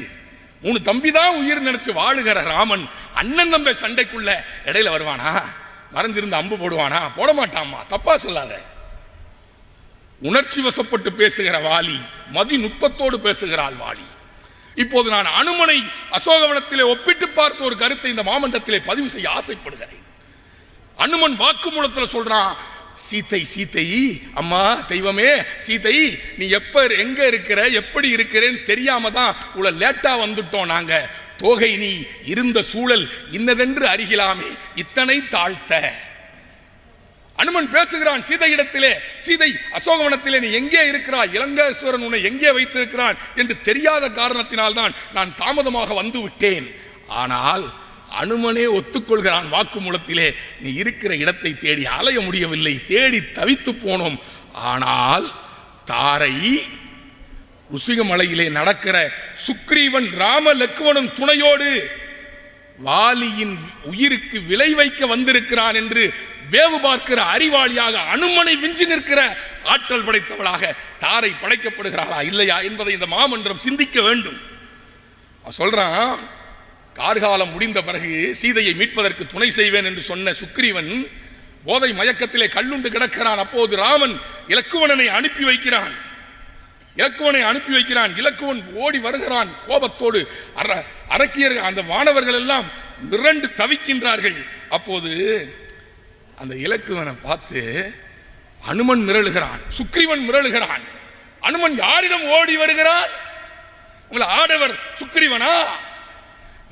3 தம்பிதான் உயிர் நினைச்சு வாழுகிற ராமன் அண்ணன் தம்பி சண்டைக்குள்ள இடையில வருவானா? மறைஞ்சிருந்து அம்பு போடுவானா? போட மாட்டாமா. தப்பா சொல்லாத. உணர்ச்சி வசப்பட்டு பேசுகிற வாலி, மதிநுட்பத்தோடு பேசுகிறாள் வாலி. இப்போது நான் அனுமனை அசோகவனத்திலே ஒப்பிட்டு பார்த்த ஒரு கருத்தை இந்த மாமன்றத்திலே பதிவு செய்ய ஆசைப்படுகிறேன். அனுமன் வாக்குமூலத்தில் சொல்றான், சீத்தை சீத்தை, அம்மா தெய்வமே சீத்தை, நீ எப்ப எங்க இருக்கிற, எப்படி இருக்கிறேன்னு தெரியாம தான் உள்ள லேட்டா வந்துட்டோம் நாங்க. தோகை நீ இருந்த சூழல் இன்னதென்று அறிகிலாமே, இத்தனை தாழ்த்த. அனுமன் பேசுகிறான் சீதையிடத்திலே, சீதை அசோகவனத்திலே நீ எங்கே இருக்கிறாய், இலங்கேஸ்வரன் உன்னை எங்கே வைத்திருக்கிறான் என்று தெரியாத காரணத்தினால்தான் நான் தாமதமாக வந்து விட்டேன். ஆனால் அனுமனே ஒத்துக்கொள்கிறான் வாக்குமூலத்திலே, நீ இருக்கிற இடத்தை தேடி அலைய முடியவில்லை, தேடி தவித்து போனோம். ஆனால் தாரை ருசிகமலையிலே நடக்கிற சுக்ரீவன் ராம லக்குவனும் துணையோடு வாலியின் உயிருக்கு விலை வைக்க வந்திருக்கிறான் என்று வேவு பார்க்கிற அறிவாளியாக அனுமனை விஞ்சி நிற்கிற ஆற்றல் படைத்தவளாக தாரை படைக்கப்படுகிறாளா இல்லையா என்பதை இந்த மாமன்றம் சிந்திக்க வேண்டும். சொல்றான், கார்காலம் முடிந்த பிறகு சீதையை மீட்பதற்கு துணை செய்வேன் என்று சொன்ன சுக்ரீவன் போதை மயக்கத்திலே கல்லுண்டு கிடக்கிறான். அப்போது ராமன் இலக்குவனை அனுப்பி வைக்கிறான். இலக்குவன் ஓடி வருகிறான் கோபத்தோடு. அரக்கியர் அந்த வானவர்கள் எல்லாம் மிரண்டு தவிக்கின்றார்கள். அப்போது அந்த இலக்குவனை பார்த்து அனுமன் மிரளுகிறான், சுக்ரீவன் மிரளுகிறான். அனுமன் யாரிடம் ஓடி வருகிறான்? உங்களை ஆடவர் சுக்ரீவனா?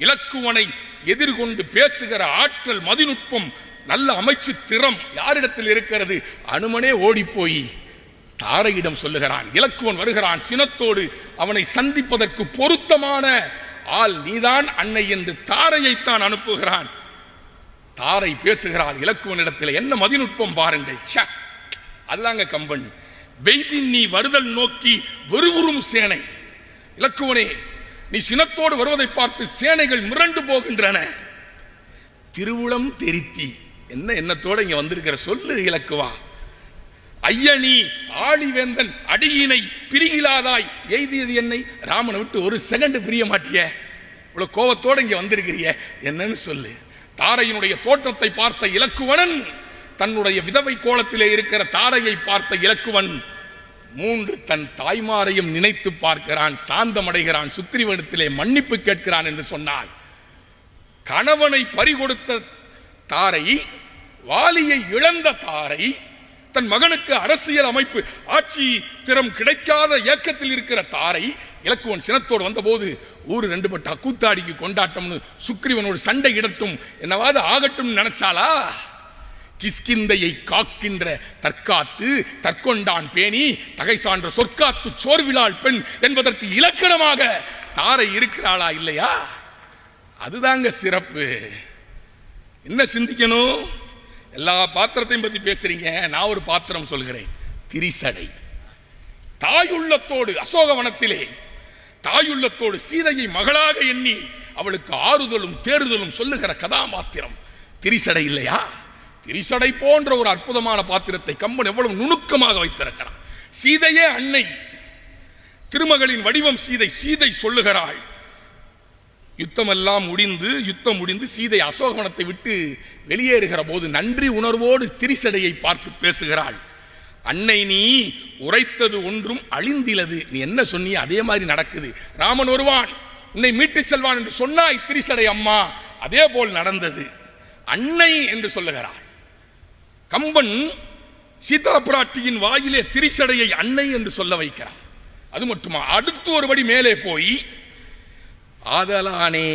இலக்குவனை எதிர்கொண்டு பேசுகிற ஆற்றல், மதிநுட்பம், நல்ல அமைச்சு திறம் யாரிடத்தில் இருக்கிறது? அனுமனே ஓடி போய் தாரையிடம் சொல்லுகிறான். இலக்குவன் வருகிறான் சினத்தோடு. அவனை சந்திப்பதற்கு பொருத்தமான ஆள் நீதான் அன்னை என்று தாரையைத்தான் அனுப்புகிறான். தாரை பேசுகிறாள் இலக்குவனிடத்தில். என்ன மதிநுட்பம் பாருங்கள். அதுதாங்க கம்பன். வெய்தின் நீ வருதல் நோக்கி வெறுவுறும் சேனை. இலக்குவனே, நீ சினத்தோடு வருவதை பார்த்து சேனைகள் மிரண்டு போகின்றன. திருவுளம் தெரித்தி. என்ன எண்ணத்தோடு இங்க வந்திருக்கிற சொல்லு இலக்குவா. ஐயனி ஆளிவேந்தன் அடியினை பிரிகிலாதாய் எய்தியது என்னை. ராமனை விட்டு ஒரு செகண்ட் பிரிய மாட்டிய, இவ்வளவு கோபத்தோடு இங்க வந்திருக்கிறிய, என்னன்னு சொல்லு. தாரையினுடைய தோற்றத்தை பார்த்த இலக்குவனன், தன்னுடைய விதவை கோலத்திலே இருக்கிற தாரையை பார்த்த இலக்குவன் 3 தன் தாய்மாரையும் நினைத்து பார்க்கிறான், சாந்தமடைகிறான், சுக்ரீவனிடத்திலே மன்னிப்பு கேட்கிறான் என்று சொன்னார். கணவனை பறிகொடுத்த தாரை, வாலியை இழந்த தாரை, தன் மகனுக்கு அரசியல் அமைப்பு ஆட்சி திறம் கிடைக்காத ஏக்கத்தில் இருக்கிற தாரை, இலக்குவன் சினத்தோடு வந்தபோது ஊரு 2 பட்டா கூத்தாடிக்கு கொண்டாட்டம்னு சுக்ரீவனோடு சண்டை இடட்டும் என்னவாது ஆகட்டும் நினைச்சாலா? கிஷ்கிந்தையை காக்கின்ற தற்காத்து தற்கொண்டான் பேணி தகை சான்ற சொற்காத்து சோர்விலாள் பெண் என்பதற்கு இலக்கணமாக தாரை இருக்கிறாளா இல்லையா? அதுதாங்க சிறப்பு. என்ன சிந்திக்கணும்? எல்லா பாத்திரத்தையும் பத்தி பேசுறீங்க, நான் ஒரு பாத்திரம் சொல்கிறேன். திரிசடை. தாயுள்ளத்தோடு அசோகவனத்திலே தாயுள்ளத்தோடு சீதையை மகளாக எண்ணி அவளுக்கு ஆறுதலும் தேறுதலும் சொல்லுகிற கதாபாத்திரம் திரிசடை இல்லையா? திரிசடை போன்ற ஒரு அற்புதமான பாத்திரத்தை கம்பன் எவ்வளவு நுணுக்கமாக வைத்திருக்கிறார். சீதையே அன்னை, திருமகளின் வடிவம் சீதை. சீதை சொல்லுகிறாள், யுத்தம் முடிந்து சீதை அசோகவனத்தை விட்டு வெளியேறுகிற போது நன்றி உணர்வோடு திரிசடையை பார்த்து பேசுகிறாள். அன்னை, நீ உரைத்தது ஒன்றும் அழிந்திலது. நீ என்ன சொன்னிய அதே மாதிரி நடக்குது. ராமன் வருவான், உன்னை மீட்டு செல்வான் என்று சொன்னாய் திரிசடை அம்மா, அதே போல் நடந்தது. அன்னை என்று சொல்லுகிறார். கம்பன் சீதா பிராட்டியின் வாயிலே திரிசடையை அன்னை என்று சொல்ல வைக்கிறார். அது மட்டுமா, அடுத்து ஒருபடி மேலே போய் ஆதலானே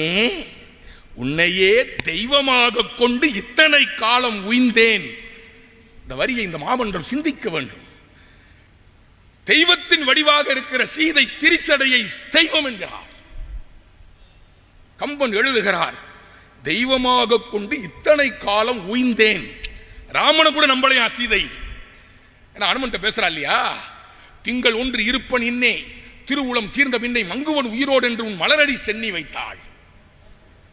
உன்னையே தெய்வமாக கொண்டு இத்தனை காலம் உய்ந்தேன். இந்த வரியை இந்த மாமன்றம் சிந்திக்க வேண்டும். தெய்வத்தின் வடிவாக இருக்கிற சீதை திரிசடையை தெய்வம் என்கிறார். கம்பன் எழுதுகிறார், தெய்வமாக கொண்டு இத்தனை காலம் உய்ந்தேன். ராமனை கூட நம்பலையா சீதை? அனுமன்ட்ட பேசுறா இல்லையா, திங்கள் ஒன்று இருப்பன் இன்னே திருவுளம் தீர்ந்த பின்னை மங்குவன் உயிரோடு என்று உன் மலரடி சென்னி வைத்தாள்.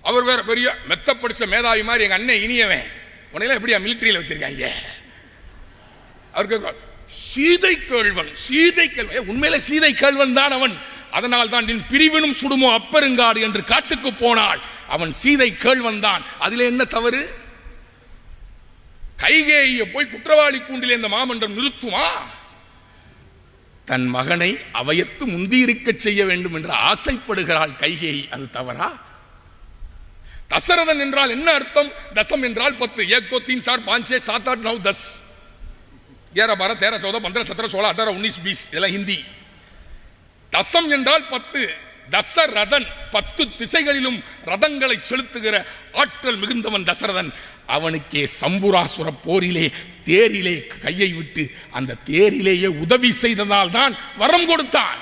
அவர் வேற பெரிய மெத்த படிச்ச மேதாவி மாதிரி, எங்க அண்ணன் இனியவன், உன்னையெல்லாம் எப்படியா மிலிட்டரியில் வச்சிருக்காங்க? அவருக்கு சீதை கேள்வன், சீதை கேள்வன், உண்மையில சீதை கேள்வன் தான் அவன். அதனால் தான் நின் பிரிவினும் சுடுமோ அப்பருங்காடு என்று காட்டுக்கு போனாள். அவன் சீதை கேள்வன் தான். அதில் என்ன தவறு? கைகேயை போய் குற்றவாளி கூண்டில் இந்த மாமன்றம் நிறுத்துமா? தன் மகனை அவையத்து முந்தியிருக்க செய்ய வேண்டும் என்று ஆசைப்படுகிறாள் கைகேயி. அது தவறா? தசரதன் என்றால் என்ன அர்த்தம்? தசம் என்றால் 10. 1 2 3 4 5 6 7 8 9 10. 11 12 13 14 15 17 16 18 19 20 இதெல்லாம் ஹிந்தி. தசம் என்றால் 10. தசரதன் 10 திசைகளிலும் ரதங்களை செலுத்துகிற ஆற்றல் மிகுந்தவன் தசரதன். அவனுக்கே சம்புராசுர போரிலே தேரிலே கையை விட்டு அந்த தேரிலேயே உதவி செய்ததால் தான் வரம் கொடுத்தான்.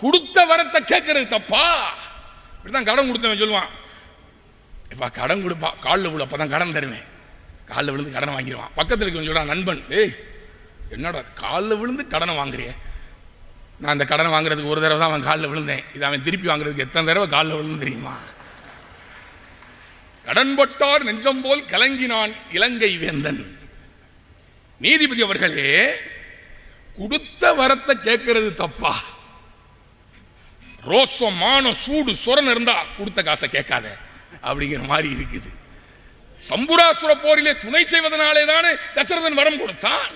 கொடுத்த வரத்தை கேட்கறது தப்பா? இப்படிதான் கடன் கொடுத்தவன் சொல்லுவான், இப்ப கடன் கொடுப்பா, காலில் விழு, அப்பதான் கடன் தருவேன். காலில் விழுந்து கடனை வாங்கிடுவான். பக்கத்தில் இருக்க சொல்றான் நண்பன், ஏய் என்னடா காலில் விழுந்து கடனை வாங்குறிய? நான் அந்த கடனை வாங்குறதுக்கு ஒரு தடவை தான் அவன் காலில் விழுந்தேன். இது அவன் திருப்பி வாங்குறதுக்கு எத்தனை தடவை காலில் விழுந்து தெரியுமா? கடன்பட்டார் நெஞ்சம் போல் கலங்கினான் இலங்கை வேந்தன். நீதிபதி அவர்களே, கொடுத்த வரத்தை கேட்கறது தப்பா? ரோசம் மானம் சூடு சொரணம் இருந்தா கொடுத்த காசை கேட்காத அப்படிங்கிற மாதிரி இருக்குது. சம்புராசுர போரிலே துணை செய்வதனாலே தானே தசரதன் வரம் கொடுத்தான்.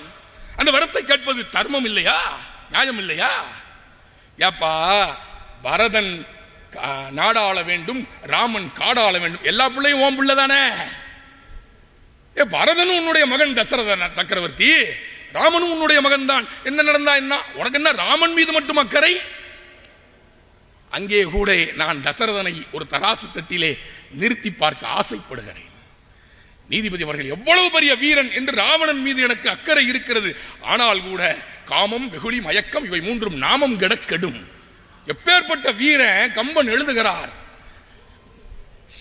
அந்த வரத்தை கேட்பது தர்மம் இல்லையா? நியாயம் இல்லையா? ஏப்பா, பரதன் நாடாள வேண்டும், ராமன் காடாள வேண்டும், எல்லா பிள்ளையும் ஓம் பிள்ளை தானே. பரதனும் உன்னுடைய மகன் தசரதன் சக்கரவர்த்தி, ராமனும் உன்னுடைய மகன் தான். என்ன நடந்தா என்ன? உனக்கு என்ன ராமன் மீது மட்டும் அக்கறை? அங்கே கூட நான் தசரதனை ஒரு தராசு தட்டிலே நிறுத்தி பார்க்க ஆசைப்படுகிறேன். நீதிபதி அவர்கள், எவ்வளவு பெரிய வீரன் என்று ராவணன் மீது எனக்கு அக்கறை இருக்கிறது. ஆனால் கூட காமம், வெகுளி, மயக்கம் இவை மூன்றும் நாமம் கெடக்கெடும். எப்பேற்பட்ட வீரன் கம்பன் எழுதுகிறார்,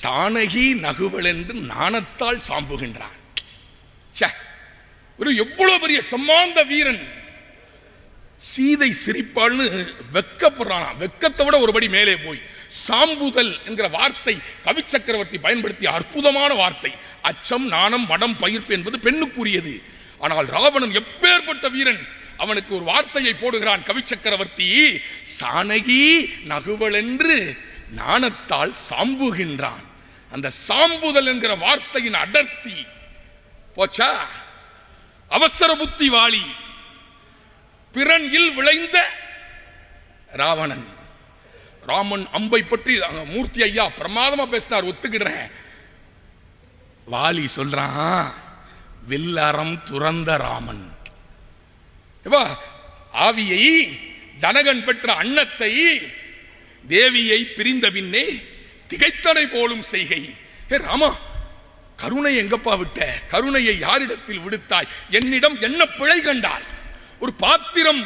சானகி நகுவல் என்று நாணத்தால் சாம்புகின்றான். ஒரு எவ்வளவு பெரிய சம்மாந்த வீரன். சீதை சிரிப்பாள்னு வெக்கப்படுறானா? வெக்கத்தை விட ஒருபடி மேலே போய் சாம்புதல் என்கிற வார்த்தை கவி சக்கரவர்த்தி பயன்படுத்திய அற்புதமான வார்த்தை. அச்சம், நாணம், மடம், பயிர்ப்பு என்பது பெண்ணுக்குரியது. ஆனால் ராவணன் எப்பேற்பட்ட வீரன், அவனுக்கு ஒரு வார்த்தையை போடுகிறான் கவி சக்கரவர்த்தி, சானகி நகுவல் என்று நாணத்தால் சாம்புகின்றான். அந்த சாம்புதல் என்கிற வார்த்தையின் அடர்த்தி போச்சா? அவசர புத்தி வாளி, பிறனில் விளைந்த ராவணன். ராமன் அம்பை பற்றி மூர்த்தி ஐயா பிரமாதமா பேசினார், ஒத்துக்கிடுறேன். வாலி சொல்றான், வில்லறம் துறந்த ராமன். ஆவியை, ஜனகன் பெற்ற அன்னத்தை, தேவியை பிரிந்த பின்னே திகைத்தனை போலும் செய்கை. ஏ ராமா, கருணை எங்கப்பா விட்ட? கருணையை யாரிடத்தில் விடுத்தாய்? என்னிடம் என்ன பிழை கண்டாய்? ஒரு பாத்திரம்,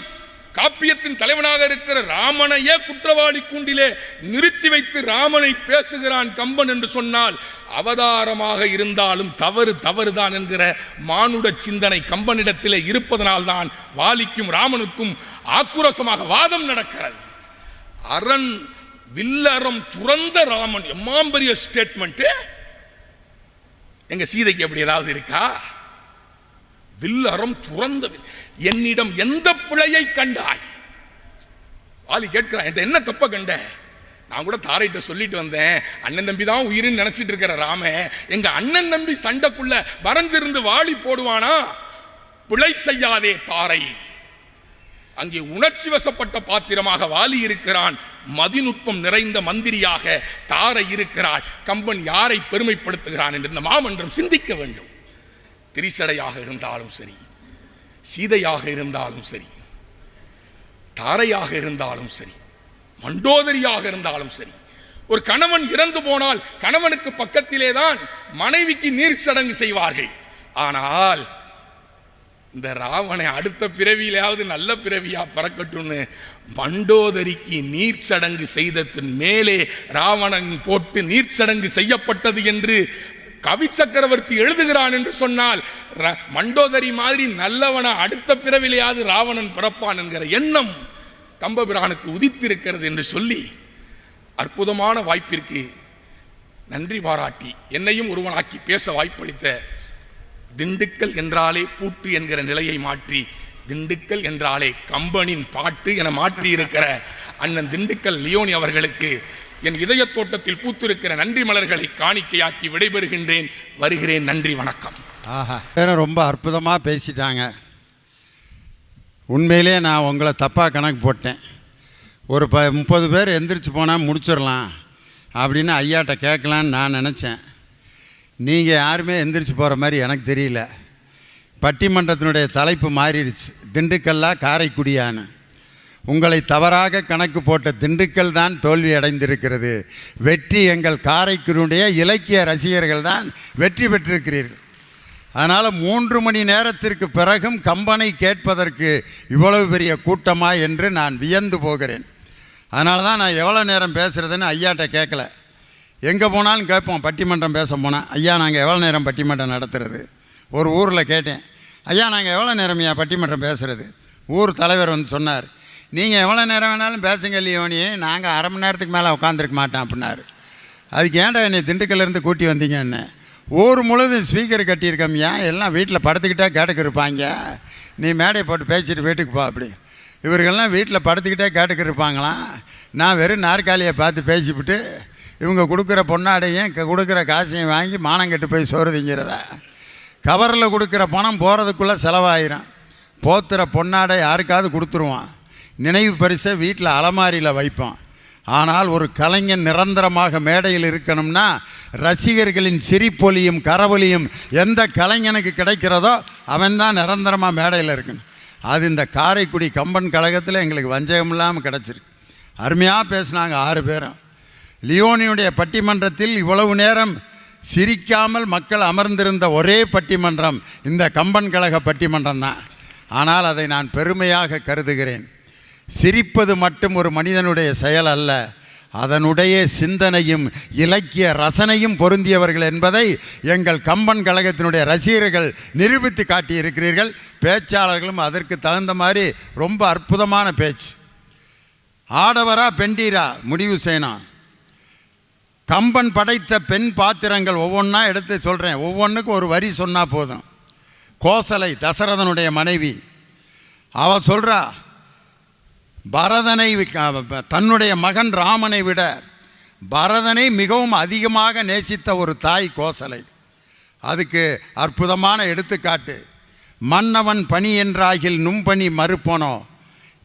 காப்பியத்தின் தலைவனாக இருக்கிற ராமனையே குற்றவாளி கூண்டிலே நிறுத்தி வைத்து ராமனை பேசுகிறான் கம்பன் என்று சொன்னால், அவதாரமாக இருந்தாலும் தவறு தவறுதான் என்கிற மானுட சிந்தனை கம்பனிடத்திலே இருப்பதனால்தான் வாலிக்கும் ராமனுக்கும் ஆக்ரோஷமாக வாதம் நடக்கிறது. அரண் வில்லறம் துறந்த ராமன், எம்மாம் பெரிய ஸ்டேட்மெண்ட். எங்க சீதைக்கு அப்படி ஏதாவது இருக்கா? வில்லறம் துறந்த, என்னிடம் எந்த பிழையை கண்டாய்? வாலி கேட்கிறான், என்கிட்ட என்ன தப்ப கண்ட? நான் கூட தாரைட்ட சொல்லிட்டு வந்தேன், அண்ணன் தம்பி தான் உயிரின்னு நினைச்சிட்டு இருக்கிற ராம, எங்க அண்ணன் தம்பி சண்டைக்குள்ள வரைஞ்சிருந்து வாளி போடுவானா? பிழை செய்யாதே தாரை. அங்கே உணர்ச்சி வசப்பட்ட பாத்திரமாக வாலி இருக்கிறான், மதிநுட்பம் நிறைந்த மந்திரியாக தாரை இருக்கிறாள். கம்பன் யாரை பெருமைப்படுத்துகிறான் என்று இந்த மாமன்றம் சிந்திக்க வேண்டும். திரிசடையாக இருந்தாலும் சரி, சீதையாக இருந்தாலும் சரி, தாரையாக இருந்தாலும் சரி, மண்டோதரியாக இருந்தாலும் சரி, ஒரு கணவன் இறந்து போனால் கணவனுக்கு பக்கத்திலே தான் மனைவிக்கு நீர் சடங்கு செய்வார்கள். ஆனால் இந்த ராவணை அடுத்த பிறவியிலாவது நல்ல பிறவியா பறக்கட்டும்னு மண்டோதரிக்கு நீர் சடங்கு செய்ததன் மேலே ராவணன் போட்டு நீர் சடங்கு செய்யப்பட்டது என்று கவி சக்கரவர்த்தி எழுதுகிறான் என்று சொன்னால், மண்டோதரி மாதிரி நல்லவன அடுத்த பிறவிலையாவது ராவணன் பிறப்பான் என்கிற எண்ணம் கம்பபிரானுக்கு உதித்திருக்கிறது என்று சொல்லி அற்புதமான வாய்ப்பிற்கு நன்றி பாராட்டி என்னையும் ஒருவனாக்கி பேச வாய்ப்பளித்த திண்டுக்கல் என்றாலே பூட்டு என்கிற நிலையை மாற்றி திண்டுக்கல் என்றாலே கம்பனின் பாட்டு என மாற்றி இருக்கிற அண்ணன் திண்டுக்கல் லியோனி அவர்களுக்கு என் இதய தோட்டத்தில் பூத்திருக்கிற நன்றி மலர்களை காணிக்கையாக்கி விடைபெறுகின்றேன். வருகிறேன். நன்றி, வணக்கம். ஆஹா, ரொம்ப அற்புதமாக பேசிட்டாங்க. உண்மையிலே நான் உங்களை தப்பாக கணக்கு போட்டேன். ஒரு 30 பேர் எந்திரிச்சு போனால் முடிச்சிடலாம் அப்படின்னு ஐயாட்ட கேட்கலான்னு நான் நினச்சேன். நீங்கள் யாருமே எந்திரிச்சு போகிற மாதிரி எனக்கு தெரியல. பட்டிமன்றத்தினுடைய தலைப்பு மாறிடுச்சு, திண்டுக்கல்லா காரைக்குடியான்னு. உங்களை தவறாக கணக்கு போட்ட திண்டுக்கல் தான் தோல்வி அடைந்திருக்கிறது. வெற்றி எங்கள் காரைக்குடியுடைய இலக்கிய ரசிகர்கள் தான் வெற்றி பெற்றிருக்கிறீர்கள். அதனால் 3 மணி நேரத்திற்கு பிறகும் கம்பனை கேட்பதற்கு இவ்வளவு பெரிய கூட்டமா என்று நான் வியந்து போகிறேன். அதனால தான் நான் எவ்வளோ நேரம் பேசுகிறதுன்னு ஐயாட்ட கேட்கல. எங்கே போனாலும் கேட்போம். பட்டிமன்றம் பேச போனால், ஐயா நாங்கள் எவ்வளோ நேரம் பட்டிமன்றம் நடத்துறது? ஒரு ஊரில் கேட்டேன், ஐயா நாங்கள் எவ்வளோ நேரம் ஐயா பட்டிமன்றம் பேசுகிறது? ஊர் தலைவர் வந்து சொன்னார், நீங்கள் எவ்வளோ நேரம் வேணாலும் பேசுங்க லியோனி, நாங்கள் அரை மணி நேரத்துக்கு மேலே உட்காந்துருக்க மாட்டோம் அப்படின்னாரு. அதுக்கு ஏன்டா என்னை திண்டுக்கல்லேருந்து கூட்டி வந்தீங்க? என்ன ஊர் முழுதும் ஸ்பீக்கர் கட்டியிருக்கோம்யா, எல்லாம் வீட்டில் படுத்துக்கிட்டே கேட்டுக்கு இருப்பாங்க, நீ மேடையை போட்டு பேசிட்டு வீட்டுக்கு போ அப்படி. இவர்கள்லாம் வீட்டில் படுத்துக்கிட்டே கேட்டுக்கு இருப்பாங்களாம். நான் வெறும் நாற்காலியை பார்த்து பேசிவிட்டு இவங்க கொடுக்குற பொன்னாடையும் கொடுக்குற காசையும் வாங்கி மானங்கெட்டு போய் சோறுதிங்கிறதா? கவரில் கொடுக்குற பணம் போகிறதுக்குள்ளே செலவாயிரும். போத்துற பொன்னாடை யாருக்காவது கொடுத்துருவான், நினைவு பரிசை வீட்டில் அலமாரியில் வைப்பான். ஆனால் ஒரு கலைஞன் நிரந்தரமாக மேடையில் இருக்கணும்னா ரசிகர்களின் சிரிப்பொலியும் கரவொலியும் எந்த கலைஞனுக்கு கிடைக்கிறதோ அவன் தான் நிரந்தரமாக மேடையில் இருக்கணும். அது இந்த காரைக்குடி கம்பன் கழகத்தில் எங்களுக்கு வஞ்சகம் இல்லாமல் கிடச்சிருக்கு. அருமையாக பேசினாங்க 6 பேரும். லியோனியுடைய பட்டிமன்றத்தில் இவ்வளவு நேரம் சிரிக்காமல் மக்கள் அமர்ந்திருந்த ஒரே பட்டிமன்றம் இந்த கம்பன் கழக பட்டிமன்றம் தான். ஆனால் அதை நான் பெருமையாக கருதுகிறேன். சிரிப்பது மட்டும் ஒரு மனிதனுடைய செயல் அல்ல, அதனுடைய சிந்தனையும் இலக்கிய ரசனையும் பொருந்தியவர்கள் என்பதை எங்கள் கம்பன் கழகத்தினுடைய ரசிகர்கள் நிரூபித்து காட்டியிருக்கிறீர்கள். பேச்சாளர்களும் அதற்கு தகுந்த மாதிரி ரொம்ப அற்புதமான பேச்சு. ஆடவரா பெண்டீரா முடிவு செய்யணும். கம்பன் படைத்த பெண் பாத்திரங்கள் ஒவ்வொன்றா எடுத்து சொல்கிறேன், ஒவ்வொன்றுக்கும் ஒரு வரி சொன்னால் போதும். கோசலை தசரதனுடைய மனைவி, அவள் சொல்கிறா, பரதனை தன்னுடைய மகன் ராமனை விட பரதனை மிகவும் அதிகமாக நேசித்த ஒரு தாய் கோசலை. அதுக்கு அற்புதமான எடுத்துக்காட்டு, மன்னவன் பணி என்றாகில் நும்பணி மறுப்பனோ,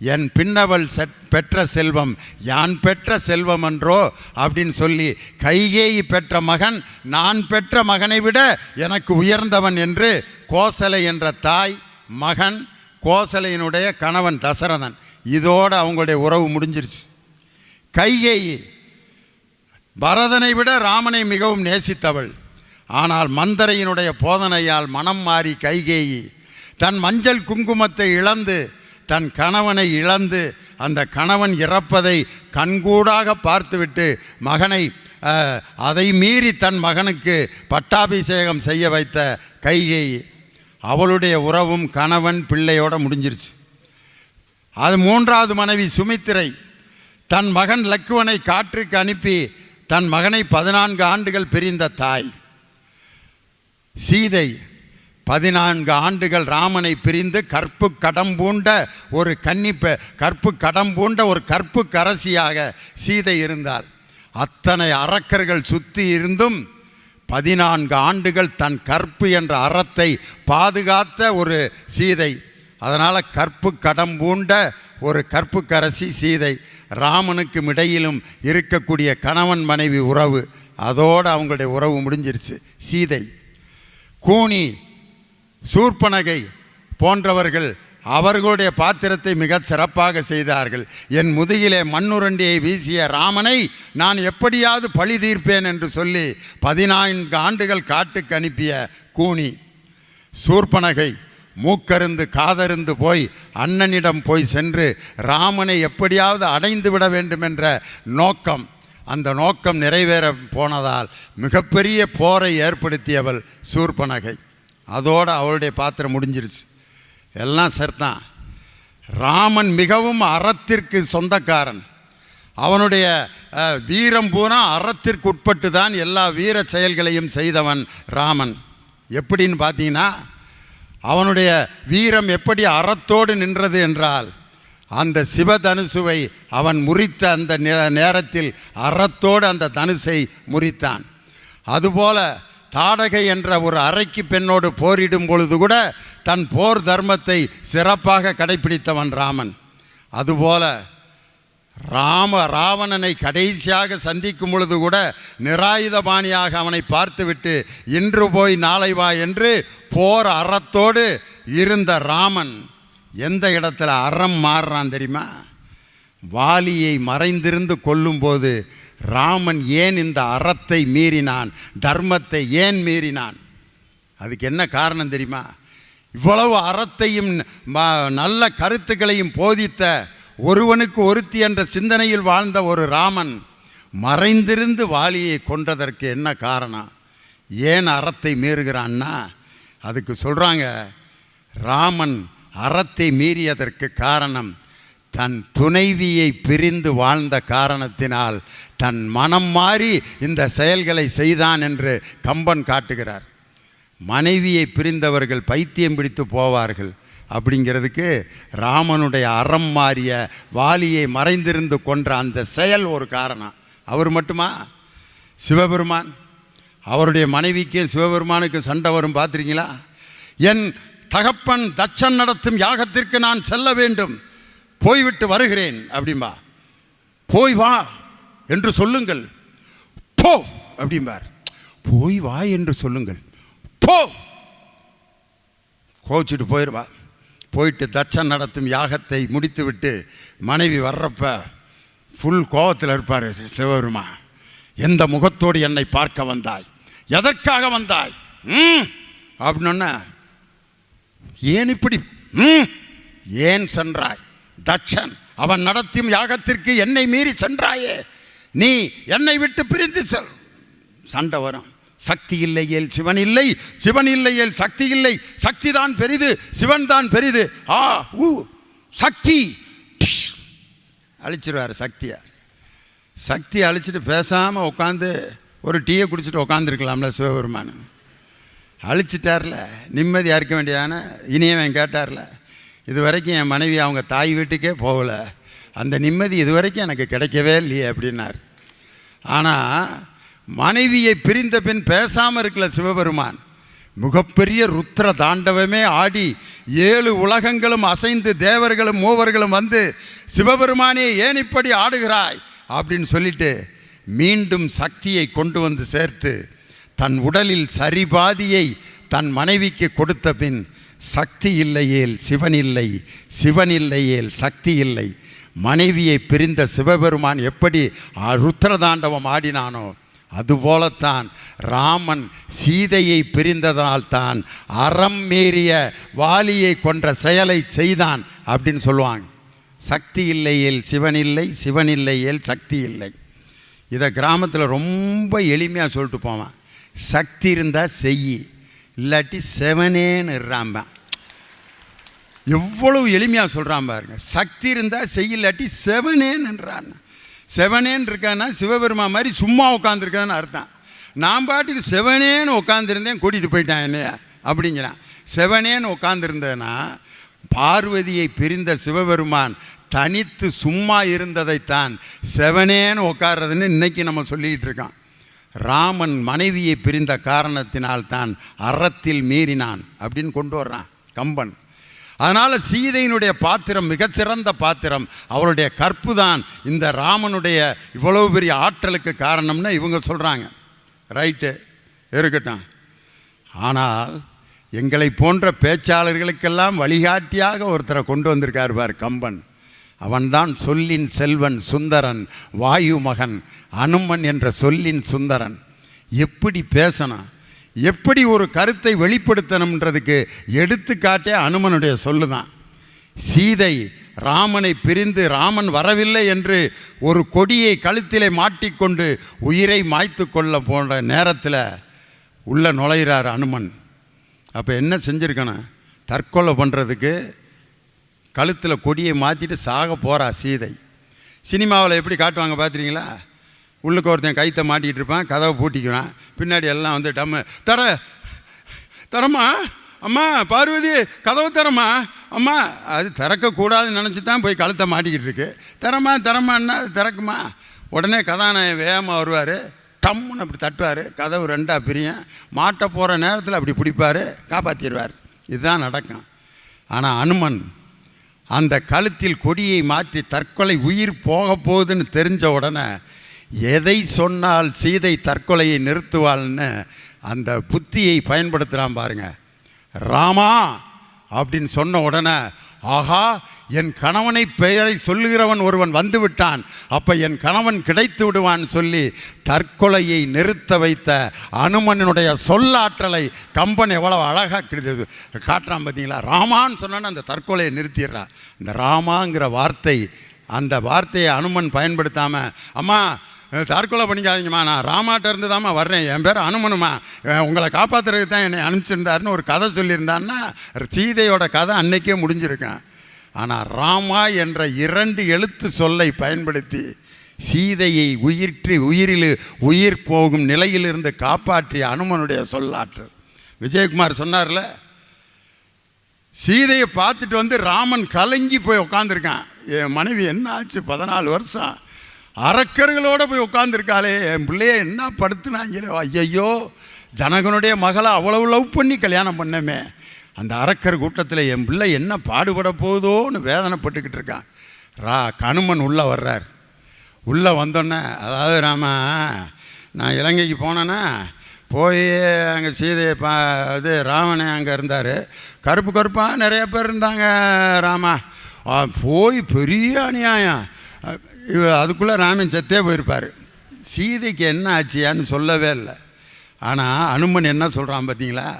என் பின்னவள் பெற்ற செல்வம் யான் பெற்ற செல்வம் என்றோ அப்படின்னு சொல்லி, கைகேயி பெற்ற மகன் நான் பெற்ற மகனை விட எனக்கு உயர்ந்தவன் என்று கோசலை என்ற தாய், மகன், கோசலையினுடைய கணவன் தசரதன், இதோடு அவங்களுடைய உறவு முடிஞ்சிருச்சு. கைகேயி பரதனை விட ராமனை மிகவும் நேசித்தவள். ஆனால் மந்தரையினுடைய போதனையால் மனம் மாறி கைகேயி தன் மஞ்சள் குங்குமத்தை இழந்து, தன் கணவனை இழந்து, அந்த கணவன் இறப்பதை கண்கூடாக பார்த்துவிட்டு மகனை அதை மீறி தன் மகனுக்கு பட்டாபிஷேகம் செய்ய வைத்த கைகேயி, அவளுடைய உறவும் கணவன் பிள்ளையோடு முடிஞ்சிருச்சு. அது 3வது மனைவி சுமித்திரை, தன் மகன் லக்குவனை காற்றுக்கு அனுப்பி தன் மகனை 14 ஆண்டுகள் பிரிந்த தாய். சீதை 14 ஆண்டுகள் ராமனை பிரிந்து கற்பு கடம்பூண்ட ஒரு கற்பு கரசியாக சீதை இருந்தாள். அத்தனை அரக்கர்கள் சுற்றி இருந்தும் 14 ஆண்டுகள் தன் கற்பு என்ற அறத்தை பாதுகாத்த ஒரு சீதை. அதனால் கற்பு கடம்பூண்ட ஒரு கற்பு கரசி சீதை. ராமனுக்கும் இடையிலும் இருக்கக்கூடிய கணவன் மனைவி உறவு, அதோடு அவங்களுடைய உறவு முடிஞ்சிருச்சு. சீதை, கூனி, சூர்பனகை போன்றவர்கள் அவர்களுடைய பாத்திரத்தை மிக சிறப்பாக செய்தார்கள். என் முதுகிலே மண்ணுரண்டியை வீசிய ராமனை நான் எப்படியாவது பழி தீர்ப்பேன் என்று சொல்லி 14 ஆண்டுகள் காட்டுக்கு அனுப்பிய கூனி, சூர்பனகை மூக்கருந்து காதருந்து போய் அண்ணனிடம் போய் சென்று ராமனை எப்படியாவது அடைந்து விட வேண்டும் என்ற நோக்கம், அந்த நோக்கம் நிறைவேற போனதால் மிகப்பெரிய போரை ஏற்படுத்தியவள் சூர்பனகை. அதோடு அவளுடைய பாத்திரம் முடிஞ்சிருச்சு. எல்லாம் சரிதான். ராமன் மிகவும் அறத்திற்கு சொந்தக்காரன். அவனுடைய வீரம் பூரா அறத்திற்கு உட்பட்டு தான் எல்லா வீர செயல்களையும் செய்தவன் ராமன். எப்படின்னு பார்த்தீங்கன்னா, அவனுடைய வீரம் எப்படி அறத்தோடு நின்றது என்றால், அந்த சிவதனுசுவை அவன் முறித்த அந்த நேரத்தில் அறத்தோடு அந்த தனுசை முறித்தான். அதுபோல தாடகை என்ற ஒரு அரைக்கு பெண்ணோடு போரிடும் பொழுது கூட தன் போர் தர்மத்தை சிறப்பாக கடைபிடித்தவன் ராமன். அதுபோல ராவணனை கடைசியாக சந்திக்கும் பொழுது கூட நிராயுதபாணியாக அவனை பார்த்துவிட்டு இன்று போய் நாளை வா என்று போர் அறத்தோடு இருந்த ராமன் எந்த இடத்துல அறம் மாறுறான் தெரியுமா? வாலியை மறைந்திருந்து கொல்லும்போது ராமன் ஏன் இந்த அறத்தை மீறினான், தர்மத்தை ஏன் மீறினான்? அதுக்கு என்ன காரணம் தெரியுமா? இவ்வளவு அறத்தையும் நல்ல கருத்துக்களையும் போதித்த ஒருவனுக்கு ஒருத்தி என்ற சிந்தனையில் வாழ்ந்த ஒரு ராமன் மறைந்திருந்து வாலியை கொன்றதற்கு என்ன காரணம்? ஏன் அறத்தை மீறுகிறான்னா, அதுக்கு சொல்கிறாங்க, ராமன் அறத்தை மீறியதற்கு காரணம் தன் துணைவியை பிரிந்து வாழ்ந்த காரணத்தினால் தன் மனம் மாறி இந்த செயல்களை செய்தான் என்று கம்பன் காட்டுகிறார். மனைவியை பிரிந்தவர்கள் பைத்தியம் பிடித்து போவார்கள் அப்படிங்கிறதுக்கு ராமனுடைய அறம் மாறிய வாலியை மறைந்திருந்து கொன்ற அந்த செயல் ஒரு காரணம். அவர் மட்டுமா? சிவபெருமான், அவருடைய மனைவிக்கு சிவபெருமானுக்கு சண்டை வரும் பார்த்துருக்கீங்களா? என் தகப்பன் தட்சன் நடத்தும் யாகத்திற்கு நான் செல்ல வேண்டும், போய்விட்டு வருகிறேன் அப்படிம்பா. போய் வா என்று சொல்லுங்கள், போ அப்படிம்பார். போய் வா என்று சொல்லுங்கள், போ. கோச்சிட்டு போயிடுவா. போயிட்டு தட்சன் நடத்தும் யாகத்தை முடித்துவிட்டு மனைவி வர்றப்ப ஃபுல் கோபத்தில் இருப்பார் சிவபெருமா. எந்த முகத்தோடு என்னை பார்க்க வந்தாய், எதற்காக வந்தாய் அப்படின்னா, ஏன் இப்படி ஏன் சென்றாய்? தட்சன் அவன் நடத்தும் யாகத்திற்கு என்னை மீறி சென்றாயே, நீ என்னை விட்டு பிரிந்து செல். சண்டை வரும். சக்தி இல்லையேல் சிவன் இல்லை, சிவன் இல்லையேல் சக்தி இல்லை, சக்தி தான் பெரிது, சிவன் தான் பெரிது. சக்தி அழிச்சிருவார். சக்தியை அழிச்சிட்டு பேசாமல் உட்காந்து ஒரு டீயை குடிச்சிட்டு உட்காந்துருக்கலாம்ல சிவபெருமான். அழிச்சிட்டார்ல, நிம்மதியாக இருக்க வேண்டியதான. இனியவன் கேட்டார்ல, இது வரைக்கும் என் மனைவி அவங்க தாய் வீட்டுக்கே போகலை, அந்த நிம்மதி இது வரைக்கும் எனக்கு கிடைக்கவே இல்லையே அப்படின்னார். ஆனால் மனைவியை பிரிந்த பின் பேசாமல் இருக்கல சிவபெருமான். மிகப்பெரிய ருத்ர தாண்டவமே ஆடி 7 உலகங்களும் அசைந்து தேவர்களும் மூவர்களும் வந்து சிவபெருமானே ஏன் இப்படி ஆடுகிறாய் அப்படின்னு சொல்லிட்டு மீண்டும் சக்தியை கொண்டு வந்து சேர்த்து தன் உடலில் சரிபாதியை தன் மனைவிக்கு கொடுத்த பின், சக்தி இல்லையேல் சிவன் இல்லை, சிவன் இல்லையேல் சக்தி இல்லை. மனைவியை பிரிந்த சிவபெருமான் எப்படி ருத்ரதாண்டவம் ஆடினானோ அதுபோலத்தான் ராமன் சீதையை பிரிந்ததால் தான் அறம் மீறிய வாலியை கொன்ற செயலை செய்தான் அப்படின்னு சொல்லுவாங்க. சக்தி இல்லையேல் சிவன் இல்லை, சிவன் இல்லையேல் சக்தி இல்லை. இதை கிராமத்தில் ரொம்ப எளிமையாக சொல்லிட்டு போவான். சக்தி இருந்தால் செய், இல்லாட்டி செவனேன்னு இருறாம்ப. எவ்வளவு எளிமையாக சொல்கிறான் பாருங்க. சக்தி இருந்தால் செய், இல்லாட்டி செவனேன்னுறான். செவனேன்னு இருக்கான்னா சிவபெருமா மாதிரி சும்மா உட்காந்துருக்கான்னு அர்த்தம். நான் பாட்டுக்கு செவனேன்னு உட்காந்துருந்தேன், கூட்டிகிட்டு போயிட்டான் என்னையா அப்படிங்கிறான். செவனேன்னு உட்காந்துருந்தேன்னா பார்வதியை பிரிந்த சிவபெருமான் தனித்து சும்மா இருந்ததைத்தான் செவனேன்னு உட்கார்றதுன்னு இன்றைக்கி நம்ம சொல்லிக்கிட்டு இருக்கோம். ராமன் மனைவியை பிரிந்த காரணத்தினால்தான் அறத்தில் மீறினான் அப்படின்னு கொண்டு வர்றான் கம்பன். அதனால் சீதையினுடைய பாத்திரம் மிகச்சிறந்த பாத்திரம். அவருடைய கற்பு தான் இந்த ராமனுடைய இவ்வளவு பெரிய ஆற்றலுக்கு காரணம்னு இவங்க சொல்கிறாங்க. ரைட்டு இருக்கட்டும். ஆனால் எங்களை போன்ற பேச்சாளர்களுக்கெல்லாம் வழிகாட்டியாக ஒருத்தரை கொண்டு வந்திருக்கார் பார் கம்பன். அவன்தான் சொல்லின் செல்வன் சுந்தரன், வாயு மகன் அனுமன் என்ற சொல்லின் சுந்தரன். எப்படி பேசணும், எப்படி ஒரு கருத்தை வெளிப்படுத்தணுன்றதுக்கு எடுத்துக்காட்டே அனுமனுடைய சொல்லுதான். சீதை ராமனை பிரிந்து ராமன் வரவில்லை என்று ஒரு கொடியை கழுத்திலே மாட்டிக்கொண்டு உயிரை மாய்த்து கொள்ள போன்ற நேரத்தில் உள்ள நுழைகிறார் அனுமன். அப்போ என்ன செஞ்சுருக்கணும், தற்கொலை பண்ணுறதுக்கு கழுத்தில் கொடியை மாற்றிட்டு சாக போகிறா சீதை. சினிமாவில் எப்படி காட்டுவாங்க பார்த்துறீங்களா, உள்ளுக்கு ஒருத்தன் கைத்தை மாட்டிகிட்டு இருப்பான், கதவை பூட்டிக்குவான், பின்னாடி எல்லாம் வந்து தரமா அம்மா பார்வதி கதவை தரமா அம்மா, அது திறக்கக்கூடாதுன்னு நினச்சி தான் போய் கழுத்தை மாட்டிக்கிட்டு இருக்கு. தரமான்னா அது திறக்குமா? உடனே கதாநாயகன் வேகமாக வருவார், டம்முன்னு அப்படி தட்டுவார், கதவு ரெண்டாக பிரியும், மாட்ட போகிற நேரத்தில் அப்படி பிடிப்பார், காப்பாற்றிடுவார். இதுதான் நடக்கும். ஆனால் அனுமன் அந்த கழுத்தில் கொடியை மாற்றி தற்கொலை உயிர் போக போகுதுன்னு தெரிஞ்ச உடனே எதை சொன்னால் சீதை தற்கொலையை நிறுத்துவாள்னு அந்த புத்தியை பயன்படுத்துகிறான் பாருங்க. ராமா அப்படின்னு சொன்ன உடனே, ஆகா என் கணவனை பெயரை சொல்லுகிறவன் ஒருவன் வந்து விட்டான், அப்போ என் கணவன் கிடைத்து விடுவான் சொல்லி தற்கொலையை நிறுத்த வைத்த அனுமனுடைய சொல்லாற்றலை கம்பன் எவ்வளோ அழகாக காட்டுறான் பார்த்தீங்களா. ராமான்னு சொன்னான்னு அந்த தற்கொலையை நிறுத்திடுறான். இந்த ராமாங்கிற வார்த்தை, அந்த வார்த்தையை அனுமன் பயன்படுத்தாமல், அம்மா தற்கொலை பண்ணிக்காதீங்கம்மா, நான் ராமாட்ட இருந்து தாம்மா வர்றேன், என் பேர் அனுமனுமா, உங்களை காப்பாற்றுறதுக்கு தான் என்னை அனுப்பிச்சிருந்தாருன்னு ஒரு கதை சொல்லியிருந்தான்னா சீதையோட கதை அன்னைக்கே முடிஞ்சிருக்கேன். ஆனால் ராமா என்ற 2 எழுத்து சொல்லை பயன்படுத்தி சீதையை உயிரில் உயிர் போகும் நிலையிலிருந்து காப்பாற்றிய அனுமனுடைய சொல்லாற்றல். விஜயகுமார் சொன்னார்ல, சீதையை பார்த்துட்டு வந்து ராமன் கலங்கி போய் உட்காந்துருக்கான். என் மனைவி என்ன ஆச்சு, 14 வருஷம் அரக்கர்களோடு போய் உட்காந்துருக்காளே, என் பிள்ளைய என்ன படுத்துனாங்க, ஐயையோ ஜனகனுடைய மகளை அவ்வளவு லவ் பண்ணி கல்யாணம் பண்ணமே, அந்த அரக்கர் கூட்டத்தில் என் பிள்ளை என்ன பாடுபட போதோன்னு வேதனைப்பட்டுக்கிட்டு இருக்கான். அனுமன் உள்ளே வர்றார். உள்ளே வந்தோன்னே, அதாவது நான் இலங்கைக்கு போனேன்னா போய் அங்கே சீதையை இது ராமனே அங்கே இருந்தார், கருப்பாக நிறைய பேர் இருந்தாங்க ராமா, போய் பெரிய அநியாயம், அதுக்குள்ளே ராமன் செத்தே போயிருப்பார். சீதைக்கு என்ன ஆச்சியான்னு சொல்லவே இல்லை. ஆனால் அனுமன் என்ன சொல்கிறான் பார்த்தீங்களா,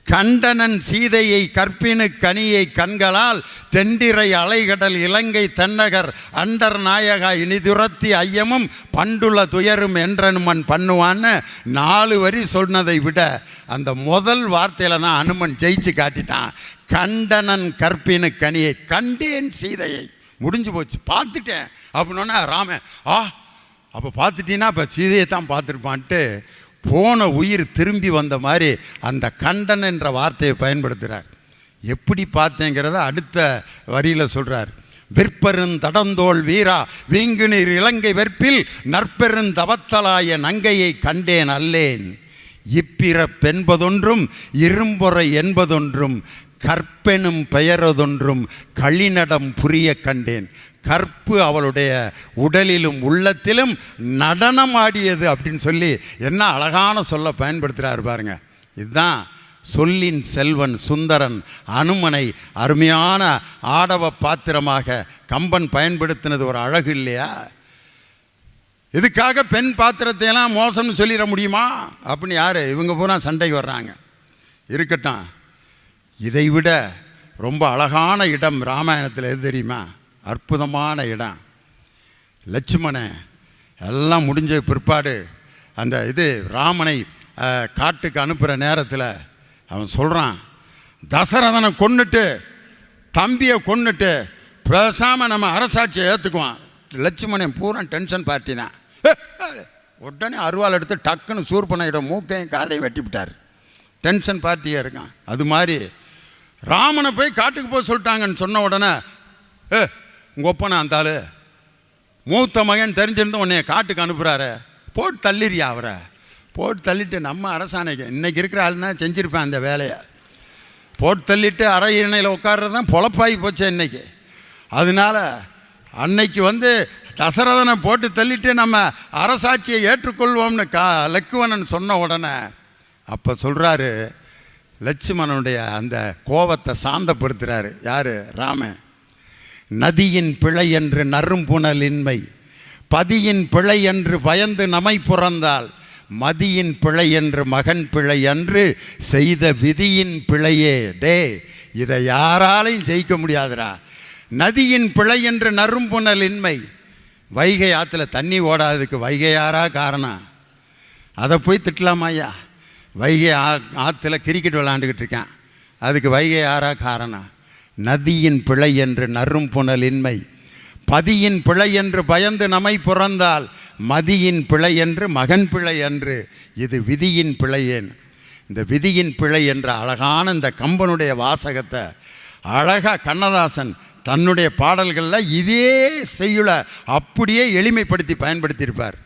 கண்டனன் சீதையை கற்பினு கனியை கண்களால் தெண்டிரை அலைகடல் இலங்கை தென்னகர் அண்டர் நாயகா இனிதுரத்தி ஐயமும் பண்டுள்ள துயரும் என்றனுமன் பண்ணுவான்னு 4 வரி சொன்னதை விட அந்த முதல் வார்த்தையில் தான் அனுமன் ஜெயிச்சு காட்டிட்டான். கண்டனன் கற்பினு கனியை, கண்டேன் சீதையை, முடிஞ்சு போச்சு, பார்த்துட்டேன் அப்படின்னா ராமன் அப்போ பார்த்துட்டீங்கன்னா அப்போ சீதையை தான் பார்த்துருப்பான்ட்டு போன உயிர் திரும்பி வந்த மாதிரி அந்த கண்டன் என்ற வார்த்தையை பயன்படுத்துகிறார். எப்படி பார்த்தேங்கிறத அடுத்த வரியில் சொல்கிறார். விற்பெருந்தடந்தோள் வீரா வீங்குநீர் இலங்கை வெற்பில் நற்பெருந்தவத்தலாய நங்கையை கண்டேன் அல்லேன், இப்பிறப்பென்பதொன்றும் இரும்பொறை என்பதொன்றும் கற்பெனும் பெயரதொன்றும் களிநடம் புரிய கண்டேன். கற்பு அவளுடைய உடலிலும் உள்ளத்திலும் நடனமாடியது அப்படின்னு சொல்லி என்ன அழகான சொல்ல பயன்படுத்துகிறார் பாருங்க. இதுதான் சொல்லின் செல்வன் சுந்தரன் அனுமனை அருமையான ஆடவ பாத்திரமாக கம்பன் பயன்படுத்தினது ஒரு அழகு இல்லையா? இதுக்காக பெண் பாத்திரத்தையெல்லாம் மோசம்னு சொல்லிட முடியுமா அப்படின்னு யார் இவங்க பூரா சண்டைக்கு வர்றாங்க. இருக்கட்டும், இதைவிட ரொம்ப அழகான இடம் ராமாயணத்தில் எது தெரியுமா? அற்புதமான இடம். லட்சுமணன் எல்லாம் முடிஞ்ச பிற்பாடு அந்த ராமனை காட்டுக்கு அனுப்புகிற நேரத்தில் அவன் சொல்கிறான், தசரதனை கொன்னுட்டு தம்பியை கொன்னுட்டு பேசாமல் நம்ம அரசாட்சியை ஏற்றுக்குவான். லட்சுமணன் பூரா டென்ஷன் பார்ட்டி தான். உடனே அருவாள் எடுத்து டக்குன்னு சூர்பனையிட மூக்கையும் காதையும் வெட்டி விட்டார். டென்ஷன் பார்ட்டியாக இருக்கான். அது மாதிரி ராமனை போய் காட்டுக்கு போய் சொல்லிட்டாங்கன்னு சொன்ன உடனே உங்கள் ஒப்பனை அந்த ஆள் மூத்த மகன் தெரிஞ்சிருந்து உன்னைய காட்டுக்கு அனுப்புகிறாரு, போட்டு தள்ளிறியா அவரை, போட்டு தள்ளிட்டு நம்ம அரசாணைக்கு இன்றைக்கி இருக்கிற ஆளுனா செஞ்சுருப்பேன் அந்த வேலையை. போட்டு தள்ளிட்டு அரை இணையில் உட்கார்றது தான் பொழப்பாகி போச்சு இன்றைக்கி. அதனால் அன்னைக்கு தசரதனை போட்டு தள்ளிட்டு நம்ம அரசாட்சியை ஏற்றுக்கொள்வோம்னு லக்குவனன் சொன்ன உடனே அப்போ சொல்கிறாரு, லட்சுமணனுடைய அந்த கோபத்தை சாந்தப்படுத்துகிறாரு யார்? ராமன். நதியின் பிழை என்று நறும்புணலின்மை, பதியின் பிழை என்று பயந்து நமை புறந்தால், மதியின் பிழை என்று மகன் பிழை என்று செய்த விதியின் பிழையே. டே, இதை யாராலையும் ஜெயிக்க முடியாதுடா. நதியின் பிழை என்று நறும்புணலின்மை, வைகை ஆற்றுல தண்ணி ஓடாததுக்கு வைகை யாரா காரணம்? அதை போய் திட்டலாமாய்யா? வைகை ஆற்றுல கிரிக்கெட் விளாண்டுக்கிட்டு இருக்கேன், அதுக்கு வைகை யாரா காரணம்? நதியின் பிழை என்று நறும்புணலின்மை, பதியின் பிழை என்று பயந்து நமை புறந்தால், மதியின் பிழை என்று மகன் பிழை என்று இது விதியின் பிழையேன். இந்த விதியின் பிழை என்ற அழகான இந்த கம்பனுடைய வாசகத்தை அழகாக கண்ணதாசன் தன்னுடைய பாடல்களில் இதே செய்யுளை அப்படியே எளிமைப்படுத்தி பயன்படுத்தியிருப்பார்.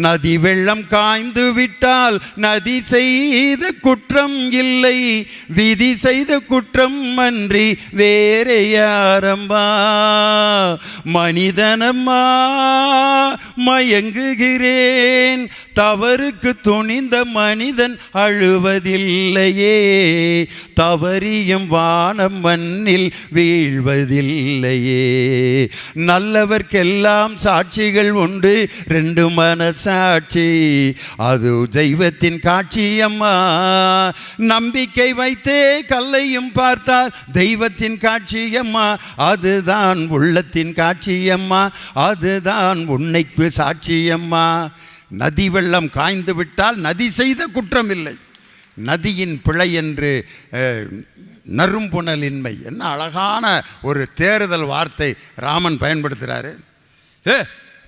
நதி வெள்ளம் காய்ந்து விட்டால் நதி செய்த குற்றம் இல்லை, விதி செய்த குற்றம் அன்றி வேறே யாரம்பா. மனிதனம்மா மயங்குகிறேன், தவறுக்கு துணிந்த மனிதன் அழுவதில்லையே, தவறியும் வானம் மண்ணில் வீழ்வதில்லையே. நல்லவர்க்கெல்லாம் சாட்சிகள் உண்டு, ரெண்டு மனசாட்சி, அது தெய்வத்தின் காட்சி அம்மா. நம்பிக்கை வைத்தே கல்லையும் பார்த்தால் தெய்வத்தின் காட்சி அம்மா, அதுதான் உள்ளத்தின் காட்சி அம்மா, அதுதான் உன்னைக்கு சாட்சி அம்மா. நதி வெள்ளம் காய்ந்து விட்டால் நதி செய்த குற்றம் இல்லை, நதியின் பிழை என்று நறும்புணலின்மை. என்ன அழகான ஒரு தேறுதல் வார்த்தை ராமன் பயன்படுத்துகிறாரு.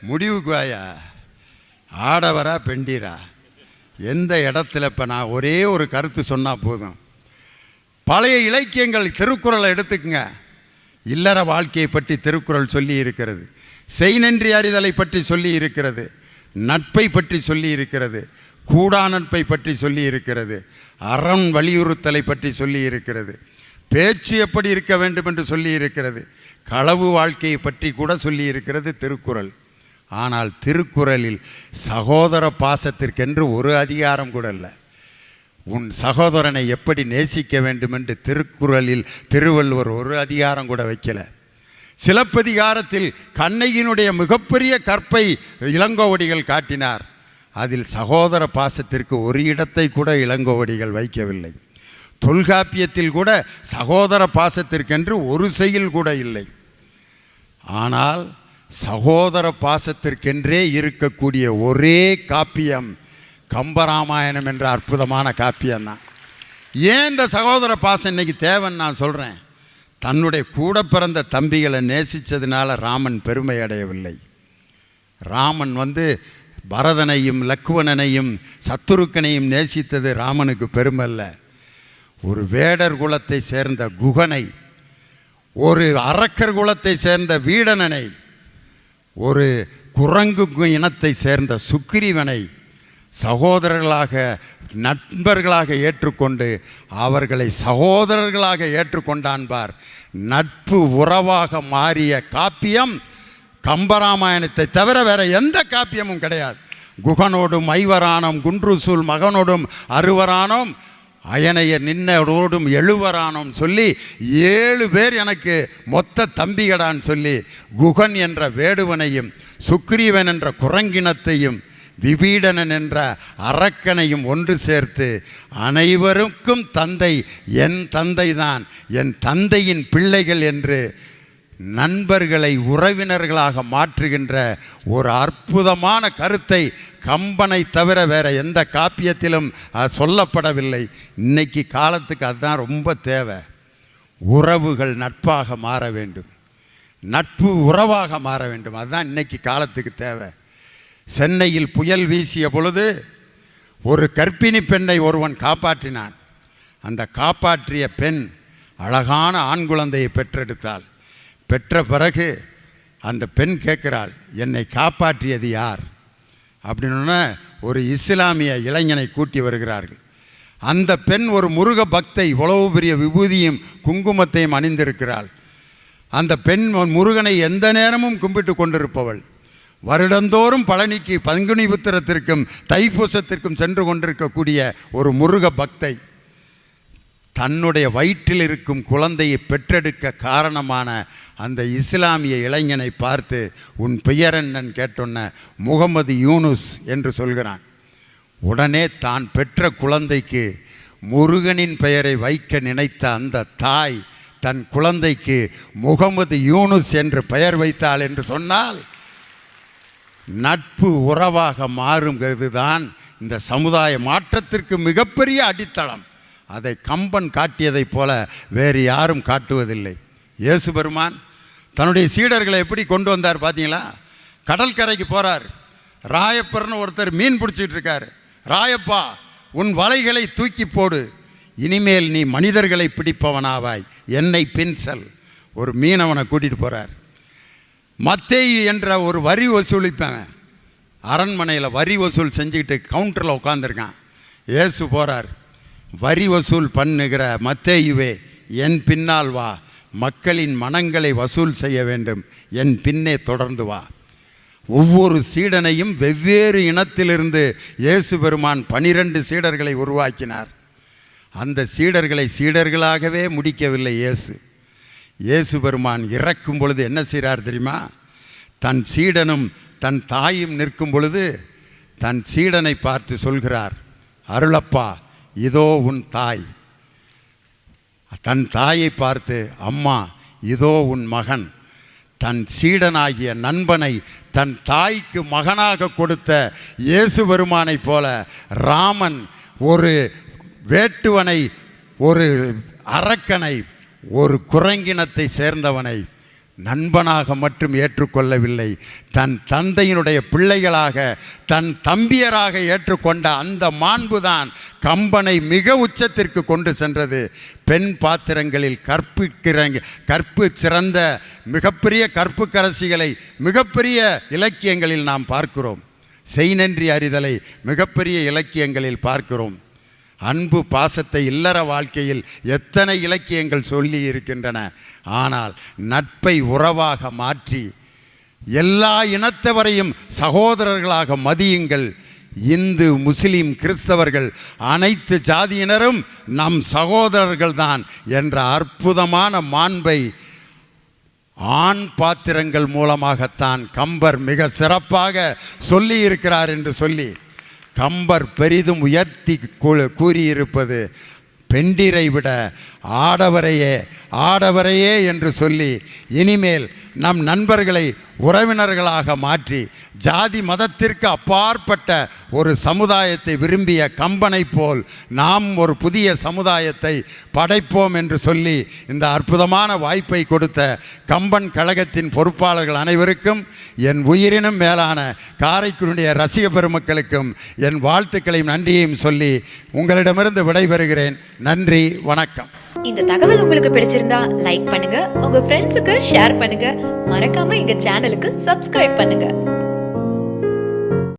முடிவுக்கு வாயா, ஆடவரா பெண்டீரா? எந்த இடத்துல இப்போ நான் ஒரே ஒரு கருத்து சொன்னால் போதும். பழைய இலக்கியங்கள் திருக்குறளை எடுத்துக்குங்க. இல்லற வாழ்க்கையை பற்றி திருக்குறள் சொல்லி இருக்கிறது, செய்நன்றி அறிதலை பற்றி சொல்லி இருக்கிறது, நட்பை பற்றி சொல்லி இருக்கிறது, கூடா நட்பை பற்றி சொல்லி இருக்கிறது, அறம் வலியுறுத்தலை பற்றி சொல்லி இருக்கிறது, பேச்சு எப்படி இருக்க வேண்டும் என்று சொல்லி இருக்கிறது, களவு வாழ்க்கையை பற்றி கூட சொல்லி இருக்கிறது திருக்குறள். ஆனால் திருக்குறளில் சகோதர பாசத்திற்கென்று ஒரு அதிகாரம் கூட இல்லை. உன் சகோதரனை எப்படி நேசிக்க வேண்டும் என்று திருக்குறளில் திருவள்ளுவர் ஒரு அதிகாரம் கூட வைக்கல. சிலப்பதிகாரத்தில் கண்ணகியினுடைய மிகப்பெரிய கற்பை இளங்கோவடிகள் காட்டினார், அதில் சகோதர பாசத்திற்கு ஒரு இடத்தை கூட இளங்கோவடிகள் வைக்கவில்லை. தொல்காப்பியத்தில் கூட சகோதர பாசத்திற்கென்று ஒரு செயல் கூட இல்லை. ஆனால் சகோதர பாசத்திற்கென்றே இருக்கக்கூடிய ஒரே காப்பியம் கம்பராமாயணம் என்ற அற்புதமான காப்பியம்தான். ஏன் இந்த சகோதர பாசம் இன்னைக்கு தேவைன்னு நான் சொல்கிறேன். தன்னுடைய கூட பிறந்த தம்பிகளை நேசித்ததுனால ராமன் பெருமை அடையவில்லை. ராமன் பரதனையும் லக்குவணனையும் சத்துருக்கனையும் நேசித்தது ராமனுக்கு பெருமை அல்ல. ஒரு வேடர் குலத்தை சேர்ந்த குகனை, ஒரு அரக்கர் குலத்தை சேர்ந்த வீடனனை, ஒரு குரங்கு இனத்தை சேர்ந்த சுக்கிரீவனை சகோதரர்களாக நண்பர்களாக ஏற்றுக்கொண்டு அவர்களை சகோதரர்களாக ஏற்றுக்கொண்டான்பார். நட்பு உறவாக மாறிய காப்பியம் கம்பராமாயணத்தை தவிர வேற எந்த காப்பியமும் கிடையாது. குகனோடும் ஐவரானோம், குன்றுசூல் மகனோடும் அறுவரானோம், அயனையர் நின்னோடும் எழுவரானோம் சொல்லி 7 பேர் எனக்கு மொத்த தம்பிகடான்னு சொல்லி குகன் என்ற வேடுவனையும் சுக்ரீவன் என்ற குரங்கினத்தையும் விபீடனன் என்ற அரக்கனையும் ஒன்று சேர்த்து அனைவருக்கும் தந்தை என் தந்தைதான், என் தந்தையின் பிள்ளைகள் என்று நண்பர்களை உறவினர்களாக மாற்றுகின்ற ஒரு அற்புதமான கருத்தை கம்பனை தவிர வேற எந்த காப்பியத்திலும் சொல்லப்படவில்லை. இன்னைக்கு காலத்துக்கு அதுதான் ரொம்ப தேவை. உறவுகள் நட்பாக மாற வேண்டும், நட்பு உறவாக மாற வேண்டும். அதுதான் இன்னைக்கு காலத்துக்கு தேவை. சென்னையில் புயல் வீசிய பொழுது ஒரு கர்ப்பிணி பெண்ணை ஒருவன் காப்பாற்றினான். அந்த காப்பாற்றிய பெண் அழகான ஆண் குழந்தையை பெற்றெடுத்தாள். பெற்ற பிறகு அந்த பெண் கேட்கிறாள், என்னை காப்பாற்றியது யார் அப்படின்னா ஒரு இஸ்லாமிய இளைஞனை கூட்டி வருகிறார்கள். அந்த பெண் ஒரு முருக பக்தை, இவ்வளவு பெரிய விபூதியும் குங்குமத்தையும் அணிந்திருக்கிறாள். அந்த பெண் முருகனை எந்த நேரமும் கும்பிட்டு கொண்டிருப்பவள். வருடந்தோறும் பழனிக்கு பங்குனி உத்திரத்திற்கும் தைப்பூசத்திற்கும் சென்று கொண்டிருக்கக்கூடிய ஒரு முருக பக்தை. தன்னுடைய வயிற்றில் இருக்கும் குழந்தையை பெற்றெடுக்க காரணமான அந்த இஸ்லாமிய இளைஞனை பார்த்து உன் பெயர் என்னன்னு கேட்டோன்ன முகமது யூனுஸ் என்று சொல்கிறான். உடனே தான் பெற்ற குழந்தைக்கு முருகனின் பெயரை வைக்க நினைத்த அந்த தாய் தன் குழந்தைக்கு முகமது யூனுஸ் என்று பெயர் வைத்தாள் என்று சொன்னால் நட்பு உறவாக மாறுங்கிறது தான் இந்த சமுதாய மாற்றத்திற்கு மிகப்பெரிய அடித்தளம். அதை கம்பன் காட்டியதைப் போல வேறு யாரும் காட்டுவதில்லை. இயேசு பெருமான் தன்னுடைய சீடர்களை எப்படி கொண்டு வந்தார் பார்த்தீங்களா? கடற்கரைக்கு போகிறார். ராயப்பர்னு ஒருத்தர் மீன் பிடிச்சிட்டு இருக்கார். ராயப்பா, உன் வலைகளை தூக்கி போடு, இனிமேல் நீ மனிதர்களை பிடிப்பவனாவாய், என்னை பின்சல். ஒரு மீனவனை கூட்டிகிட்டு போகிறார். மத்தேயு என்ற ஒரு வரி வசூலிப்பவன் அரண்மனையில் வரி வசூல் செஞ்சுக்கிட்டு கவுண்டரில் உட்காந்துருக்கான். இயேசு போகிறார். வரி வசூல் பண்ணுகிற மத்தேயுவே, என் பின்னால் வா, மக்களின் மனங்களை வசூல் செய்ய வேண்டும், என் பின்னே தொடர்ந்து வா. ஒவ்வொரு சீடனையும் வெவ்வேறு இனத்திலிருந்து இயேசு பெருமான் 12 சீடர்களை உருவாக்கினார். அந்த சீடர்களை சீடர்களாகவே முடிக்கவில்லை இயேசு பெருமான் இறக்கும் பொழுது என்ன செய்கிறார் தெரியுமா? தன் சீடனும் தன் தாயும் நிற்கும் பொழுது தன் சீடனை பார்த்து சொல்கிறார், அருளப்பா, இதோ உன் தாய். தன் தாயை பார்த்து, அம்மா, இதோ உன் மகன். தன் சீடனாகிய நண்பனை தன் தாய்க்கு மகனாக கொடுத்த இயேசு பெருமானைப் போல ராமன் ஒரு வேட்டுவனை, ஒரு அரக்கனை, ஒரு குரங்கினத்தை சேர்ந்தவனை நண்பனாக மட்டும் ஏற்றுக்கொள்ளவில்லை, தன் தந்தையினுடைய பிள்ளைகளாக, தன் தம்பியராக ஏற்றுக்கொண்ட அந்த மாண்புதான் கம்பனை மிக உச்சத்திற்கு கொண்டு சென்றது. பெண் பாத்திரங்களில் கற்பு சிறந்த மிகப்பெரிய கற்புக்கரசிகளை மிகப்பெரிய இலக்கியங்களில் நாம் பார்க்கிறோம். செய்நன்றி அறிதலை மிகப்பெரிய இலக்கியங்களில் பார்க்கிறோம். அன்பு பாசத்தை இல்லற வாழ்க்கையில் எத்தனை இலக்கியங்கள் சொல்லி இருக்கின்றன. ஆனால் நட்பை உறவாக மாற்றி எல்லா இனத்தவரையும் சகோதரர்களாக மதியுங்கள். இந்து, முஸ்லீம், கிறிஸ்தவர்கள் அனைத்து ஜாதியினரும் நம் சகோதரர்கள்தான் என்ற அற்புதமான மாண்பை ஆண் பாத்திரங்கள் மூலமாகத்தான் கம்பர் மிக சிறப்பாக சொல்லி இருக்கிறார் என்று சொல்லி கம்பர் பெரிதும் உயர்த்தி கூறியிருப்பது பெண்டிரை விட ஆடவரையே என்று சொல்லி இனிமேல் நம் நண்பர்களை உறவினர்களாக மாற்றி ஜாதி மதத்திற்கு அப்பாற்பட்ட ஒரு சமுதாயத்தை விரும்பிய கம்பனை போல் நாம் ஒரு புதிய சமுதாயத்தை படைப்போம் என்று சொல்லி இந்த அற்புதமான வாய்ப்பை கொடுத்த கம்பன் கழகத்தின் பொறுப்பாளர்கள் அனைவருக்கும், என் உயிரினும் மேலான காரைக்குடியுடைய ரசிக பெருமக்களுக்கும் என் வாழ்த்துக்களையும் நன்றியையும் சொல்லி உங்களிடமிருந்து விடைபெறுகிறேன். நன்றி, வணக்கம். இந்த தகவல் உங்களுக்கு பிடிச்சிருந்தா லைக் பண்ணுங்க, உங்க ஃப்ரெண்ட்ஸுக்கு ஷேர் பண்ணுங்க, மறக்காம எங்க சேனலுக்கு சப்ஸ்கிரைப் பண்ணுங்க.